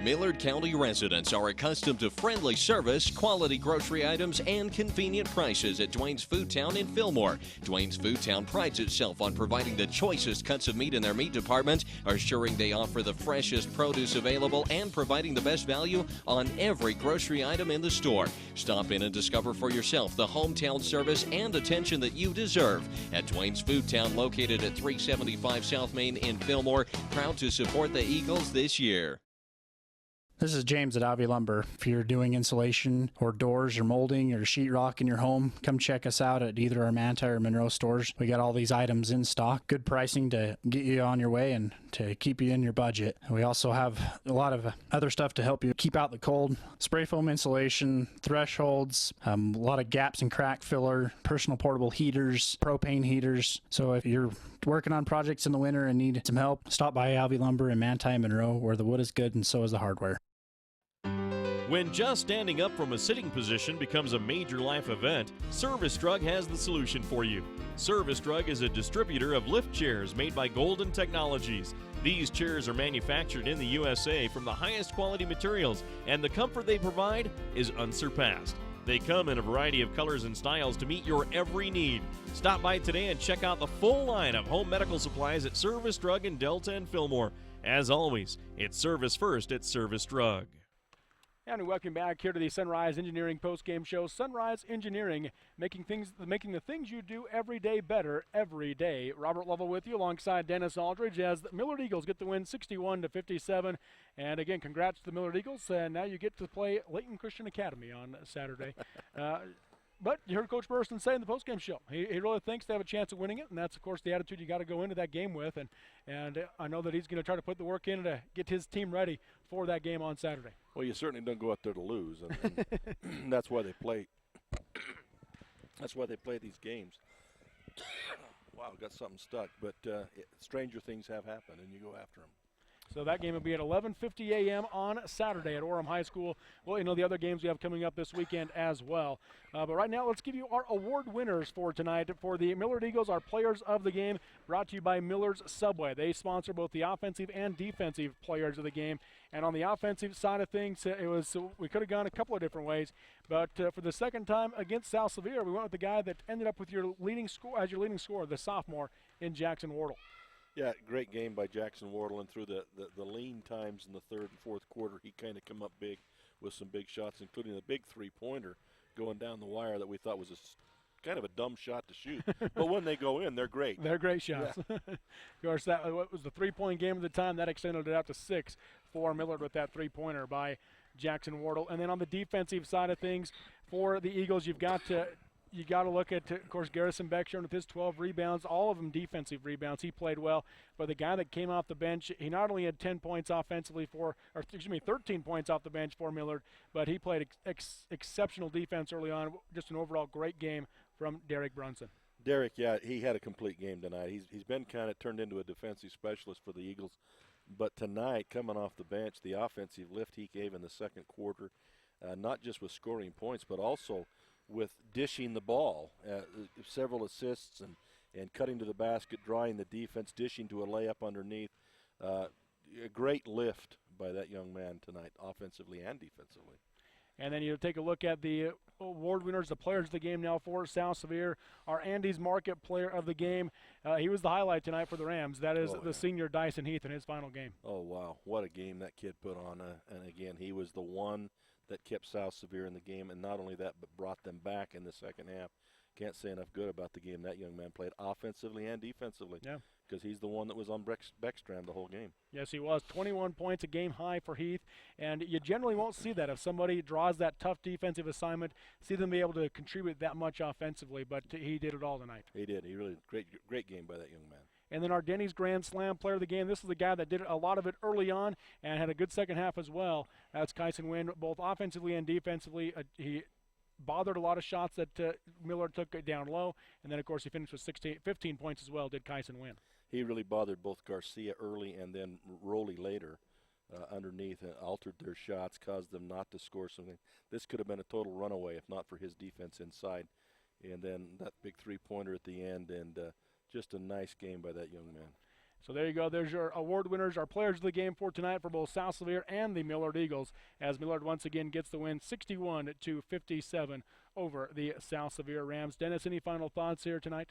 Millard County residents are accustomed to friendly service, quality grocery items, and convenient prices at Dwayne's Food Town in Fillmore. Dwayne's Food Town prides itself on providing the choicest cuts of meat in their meat department, assuring they offer the freshest produce available, and providing the best value on every grocery item in the store. Stop in and discover for yourself the hometown service and attention that you deserve at Dwayne's Food Town, located at 375 South Main in Fillmore. Proud to support the Eagles this year. This is James at Avi Lumber. If you're doing insulation or doors or molding or sheetrock in your home, come check us out at either our Manti or Monroe stores. We got all these items in stock. Good pricing to get you on your way and to keep you in your budget. And we also have a lot of other stuff to help you keep out the cold. Spray foam insulation, thresholds, a lot of gaps and crack filler, personal portable heaters, propane heaters. So if you're working on projects in the winter and need some help, stop by Avi Lumber in Manti and Monroe, where the wood is good and so is the hardware. When just standing up from a sitting position becomes a major life event, Service Drug has the solution for you. Service Drug is a distributor of lift chairs made by Golden Technologies. These chairs are manufactured in the USA from the highest quality materials, and the comfort they provide is unsurpassed. They come in a variety of colors and styles to meet your every need. Stop by today and check out the full line of home medical supplies at Service Drug in Delta and Fillmore. As always, it's service first at Service Drug. And welcome back here to the Sunrise Engineering post-game show. Sunrise Engineering, making the things you do every day better every day. Robert Lovell with you alongside Dennis Aldridge as the Millard Eagles get the win 61-57. And again, congrats to the Millard Eagles. And now you get to play Layton Christian Academy on Saturday. But you heard Coach Burstyn say in the postgame show, he really thinks they have a chance of winning it, and that's, of course, the attitude you got to go into that game with. And I know that he's going to try to put the work in to get his team ready for that game on Saturday. Well, you certainly don't go out there to lose, and that's why they play. That's why they play these games. Wow, got something stuck, but stranger things have happened, and you go after them. So that game will be at 11:50 a.m. on Saturday at Orem High School. Well, you know, the other games we have coming up this weekend as well. But right now, let's give you our award winners for tonight. For the Millard Eagles, our players of the game, brought to you by Millard's Subway. They sponsor both the offensive and defensive players of the game. And on the offensive side of things, we could have gone a couple of different ways. But for the second time against South Sevier, we went with the guy that ended up with your leading scorer, the sophomore in Jackson Wardle. Yeah, great game by Jackson Wardle, and through the lean times in the third and fourth quarter, he kind of come up big with some big shots, including a big three-pointer going down the wire that we thought was kind of a dumb shot to shoot. But when they go in, they're great. They're great shots. Yeah. Of course, that was the three-point game at the time. That extended it out to 6 for Millard with that three-pointer by Jackson Wardle. And then on the defensive side of things, for the Eagles, you got to look at, of course, Garrison Beckshire with his 12 rebounds, all of them defensive rebounds. He played well. But the guy that came off the bench, he not only had 10 points offensively 13 points off the bench for Millard, but he played exceptional defense early on. Just an overall great game from Derek Brunson. Derek, yeah, he had a complete game tonight. He's been kind of turned into a defensive specialist for the Eagles. But tonight, coming off the bench, the offensive lift he gave in the second quarter, not just with scoring points, but also with dishing the ball, several assists and cutting to the basket, drawing the defense, dishing to a layup underneath. A great lift by that young man tonight, offensively and defensively. And then you take a look at the award winners, the players of the game now for South Sevier. Our Andes Market player of the game, he was the highlight tonight for the Rams. That is senior Dyson Heath in his final game. Oh, wow. What a game that kid put on. And, again, he was the one that kept South Sevier in the game, and not only that, but brought them back in the second half. Can't say enough good about the game that young man played offensively and defensively. Yeah. Because he's the one that was on Beckstrom the whole game. Yes, he was. 21 points, a game high for Heath. And you generally won't see that. If somebody draws that tough defensive assignment, see them be able to contribute that much offensively. But he did it all tonight. He did. He really great game by that young man. And then our Denny's Grand Slam player of the game, this is the guy that did a lot of it early on and had a good second half as well. That's Kyson Wynn, both offensively and defensively. He bothered a lot of shots that Millard took down low. And then, of course, he finished with 15 points as well, did Kyson Wynn. He really bothered both Garcia early and then Rowley later underneath and altered their shots, caused them not to score something. This could have been a total runaway if not for his defense inside. And then that big three-pointer at the end, and just a nice game by that young man. So there you go. There's your award winners, our players of the game for tonight for both South Sevier and the Millard Eagles, as Millard once again gets the win 61-57 over the South Sevier Rams. Dennis, any final thoughts here tonight?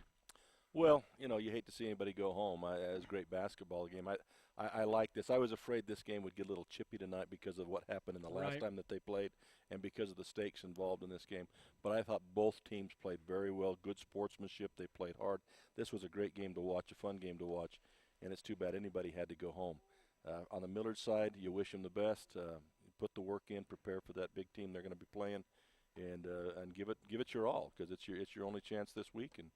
Well, you hate to see anybody go home. It was a great basketball game. I like this. I was afraid this game would get a little chippy tonight because of what happened in the last time that they played and because of the stakes involved in this game. But I thought both teams played very well, good sportsmanship. They played hard. This was a great game to watch, a fun game to watch, and it's too bad anybody had to go home. On the Millard side, you wish them the best. put the work in, prepare for that big team they're going to be playing, and give it your all, because it's your only chance this week, and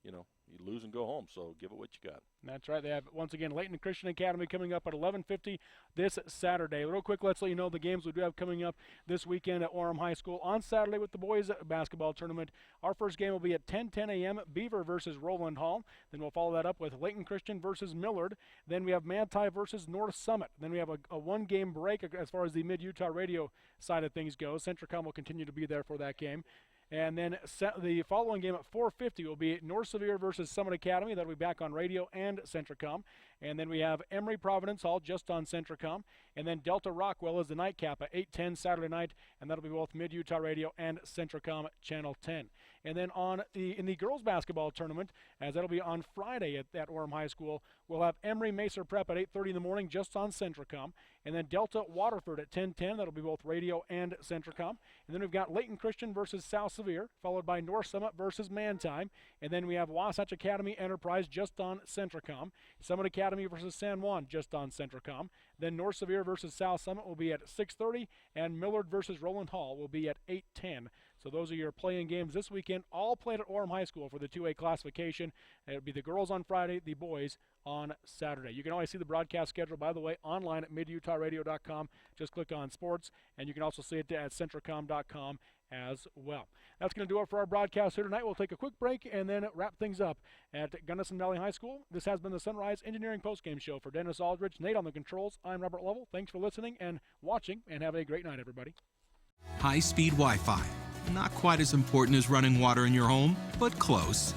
you lose and go home, so give it what you got. That's right. They have, once again, Layton Christian Academy coming up at 11:50 this Saturday. Real quick, let's let you know the games we do have coming up this weekend at Orem High School. On Saturday with the boys basketball tournament, our first game will be at 10:10 a.m. Beaver versus Roland Hall. Then we'll follow that up with Layton Christian versus Millard. Then we have Manti versus North Summit. Then we have a one-game break as far as the Mid-Utah radio side of things goes. Centricom will continue to be there for that game. And then the following game at 4:50 will be North Sevier versus Summit Academy. That'll be back on radio and Centricom. And then we have Emory Providence Hall just on Centricom. And then Delta Rockwell is the nightcap at 8:10 Saturday night, and that'll be both Mid-Utah Radio and Centricom Channel 10. And then in the girls basketball tournament, as that'll be on Friday at Orem High School, we'll have Emory Mesa Prep at 8:30 in the morning just on Centricom. And then Delta Waterford at 10:10. That'll be both radio and Centricom. And then we've got Layton Christian versus South Sevier, followed by North Summit versus Manti. And then we have Wasatch Academy Enterprise just on Centricom. Summit Academy versus San Juan just on Centricom. Then North Sevier versus South Summit will be at 6:30, and Millard versus Roland Hall will be at 8:10. So those are your playing games this weekend, all played at Orem High School for the 2A classification. It'll be the girls on Friday, the boys on Saturday. You can always see the broadcast schedule, by the way, online at midutahradio.com. Just click on sports, and you can also see it at centricom.com as well. That's going to do it for our broadcast here tonight. We'll take a quick break and then wrap things up at Gunnison Valley High School. This has been the Sunrise Engineering Postgame Show. For Dennis Aldridge, Nate on the controls, I'm Robert Lovell. Thanks for listening and watching, and have a great night, everybody. High-speed Wi-Fi. Not quite as important as running water in your home, but close.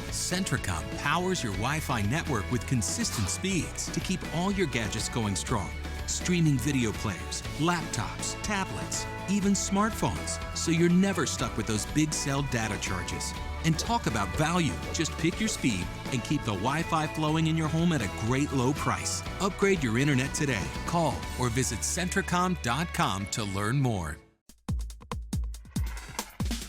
Centricom powers your Wi-Fi network with consistent speeds to keep all your gadgets going strong. Streaming video players, laptops, tablets, even smartphones, so you're never stuck with those big cell data charges. And talk about value. Just pick your speed and keep the Wi-Fi flowing in your home at a great low price. Upgrade your internet today. Call or visit centricom.com to learn more.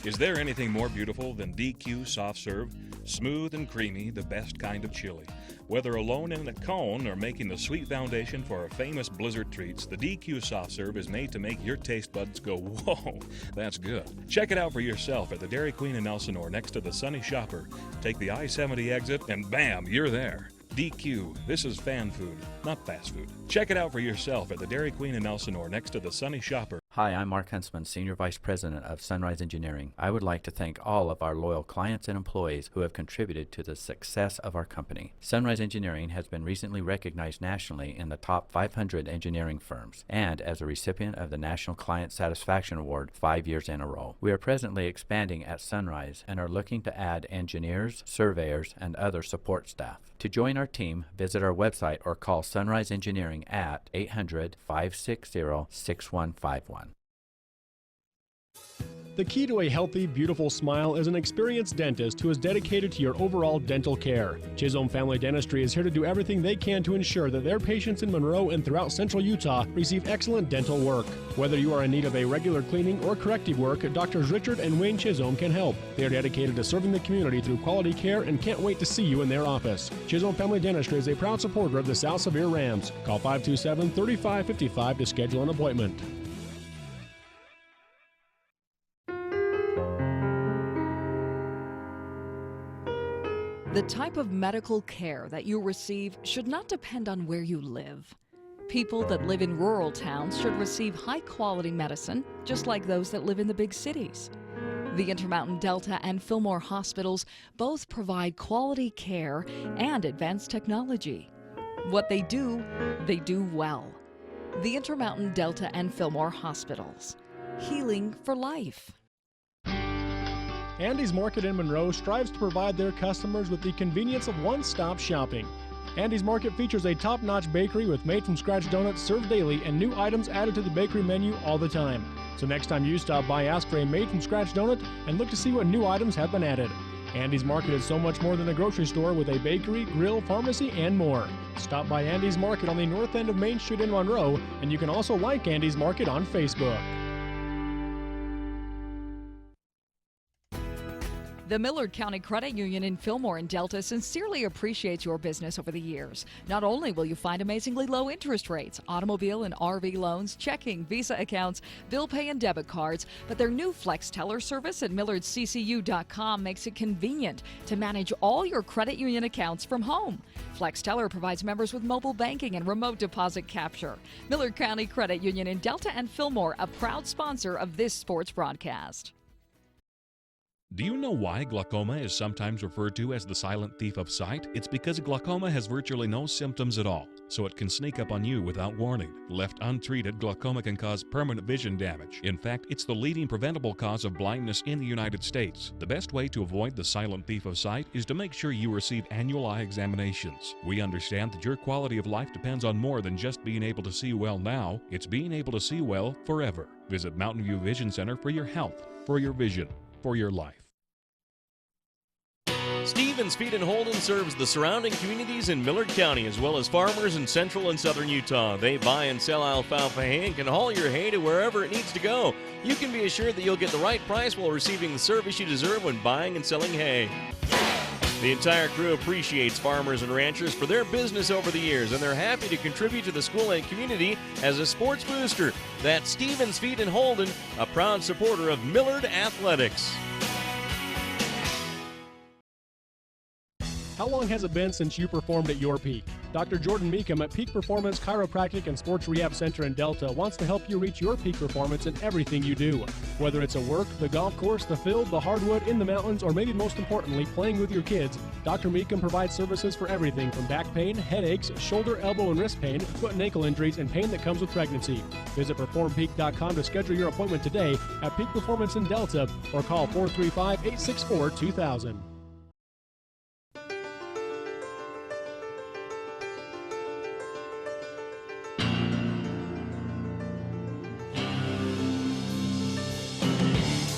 Is there anything more beautiful than DQ Soft Serve? Smooth and creamy, the best kind of chili. Whether alone in a cone or making the sweet foundation for our famous Blizzard treats, the DQ Soft Serve is made to make your taste buds go, whoa, that's good. Check it out for yourself at the Dairy Queen in Elsinore next to the Sunny Shopper. Take the I-70 exit and bam, you're there. DQ, this is fan food, not fast food. Check it out for yourself at the Dairy Queen in Elsinore next to the Sunny Shopper. Hi, I'm Mark Huntsman, Senior Vice President of Sunrise Engineering. I would like to thank all of our loyal clients and employees who have contributed to the success of our company. Sunrise Engineering has been recently recognized nationally in the top 500 engineering firms and as a recipient of the National Client Satisfaction Award 5 years in a row. We are presently expanding at Sunrise and are looking to add engineers, surveyors, and other support staff. To join our team, visit our website or call Sunrise Engineering at 800-560-6151. The key to a healthy, beautiful smile is an experienced dentist who is dedicated to your overall dental care. Chisholm Family Dentistry is here to do everything they can to ensure that their patients in Monroe and throughout central Utah receive excellent dental work. Whether you are in need of a regular cleaning or corrective work, Drs. Richard and Wayne Chisholm can help. They are dedicated to serving the community through quality care and can't wait to see you in their office. Chisholm Family Dentistry is a proud supporter of the South Sevier Rams. Call 527-3555 to schedule an appointment. The type of medical care that you receive should not depend on where you live. People that live in rural towns should receive high-quality medicine, just like those that live in the big cities. The Intermountain Delta and Fillmore hospitals both provide quality care and advanced technology. What they do well. The Intermountain Delta and Fillmore hospitals. Healing for life. Andy's Market in Monroe strives to provide their customers with the convenience of one-stop shopping. Andy's Market features a top-notch bakery with made-from-scratch donuts served daily and new items added to the bakery menu all the time. So next time you stop by, ask for a made-from-scratch donut and look to see what new items have been added. Andy's Market is so much more than a grocery store with a bakery, grill, pharmacy, and more. Stop by Andy's Market on the north end of Main Street in Monroe, and you can also like Andy's Market on Facebook. The Millard County Credit Union in Fillmore and Delta sincerely appreciates your business over the years. Not only will you find amazingly low interest rates, automobile and RV loans, checking, Visa accounts, bill pay and debit cards, but their new Flex Teller service at millardccu.com makes it convenient to manage all your credit union accounts from home. Flex Teller provides members with mobile banking and remote deposit capture. Millard County Credit Union in Delta and Fillmore, a proud sponsor of this sports broadcast. Do you know why glaucoma is sometimes referred to as the silent thief of sight? It's because glaucoma has virtually no symptoms at all, so it can sneak up on you without warning. Left untreated, glaucoma can cause permanent vision damage. In fact, it's the leading preventable cause of blindness in the United States. The best way to avoid the silent thief of sight is to make sure you receive annual eye examinations. We understand that your quality of life depends on more than just being able to see well now. It's being able to see well forever. Visit Mountain View Vision Center for your health, for your vision, for your life. Stevens Feed and Holden serves the surrounding communities in Millard County as well as farmers in central and southern Utah. They buy and sell alfalfa hay and can haul your hay to wherever it needs to go. You can be assured that you'll get the right price while receiving the service you deserve when buying and selling hay. The entire crew appreciates farmers and ranchers for their business over the years, and they're happy to contribute to the school and community as a sports booster. That's Stevens Feed and Holden, a proud supporter of Millard Athletics. How long has it been since you performed at your peak? Dr. Jordan Meekum at Peak Performance Chiropractic and Sports Rehab Center in Delta wants to help you reach your peak performance in everything you do. Whether it's at work, the golf course, the field, the hardwood, in the mountains, or maybe most importantly, playing with your kids, Dr. Meekum provides services for everything from back pain, headaches, shoulder, elbow, and wrist pain, foot and ankle injuries, and pain that comes with pregnancy. Visit PerformPeak.com to schedule your appointment today at Peak Performance in Delta or call 435-864-2000.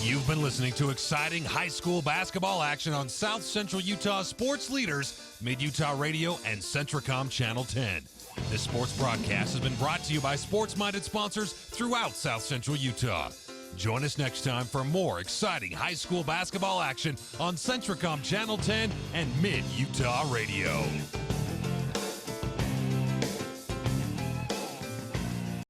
You've been listening to exciting high school basketball action on South Central Utah sports leaders, Mid-Utah Radio and Centricom Channel 10. This sports broadcast has been brought to you by sports-minded sponsors throughout South Central Utah. Join us next time for more exciting high school basketball action on Centricom Channel 10 and Mid-Utah Radio.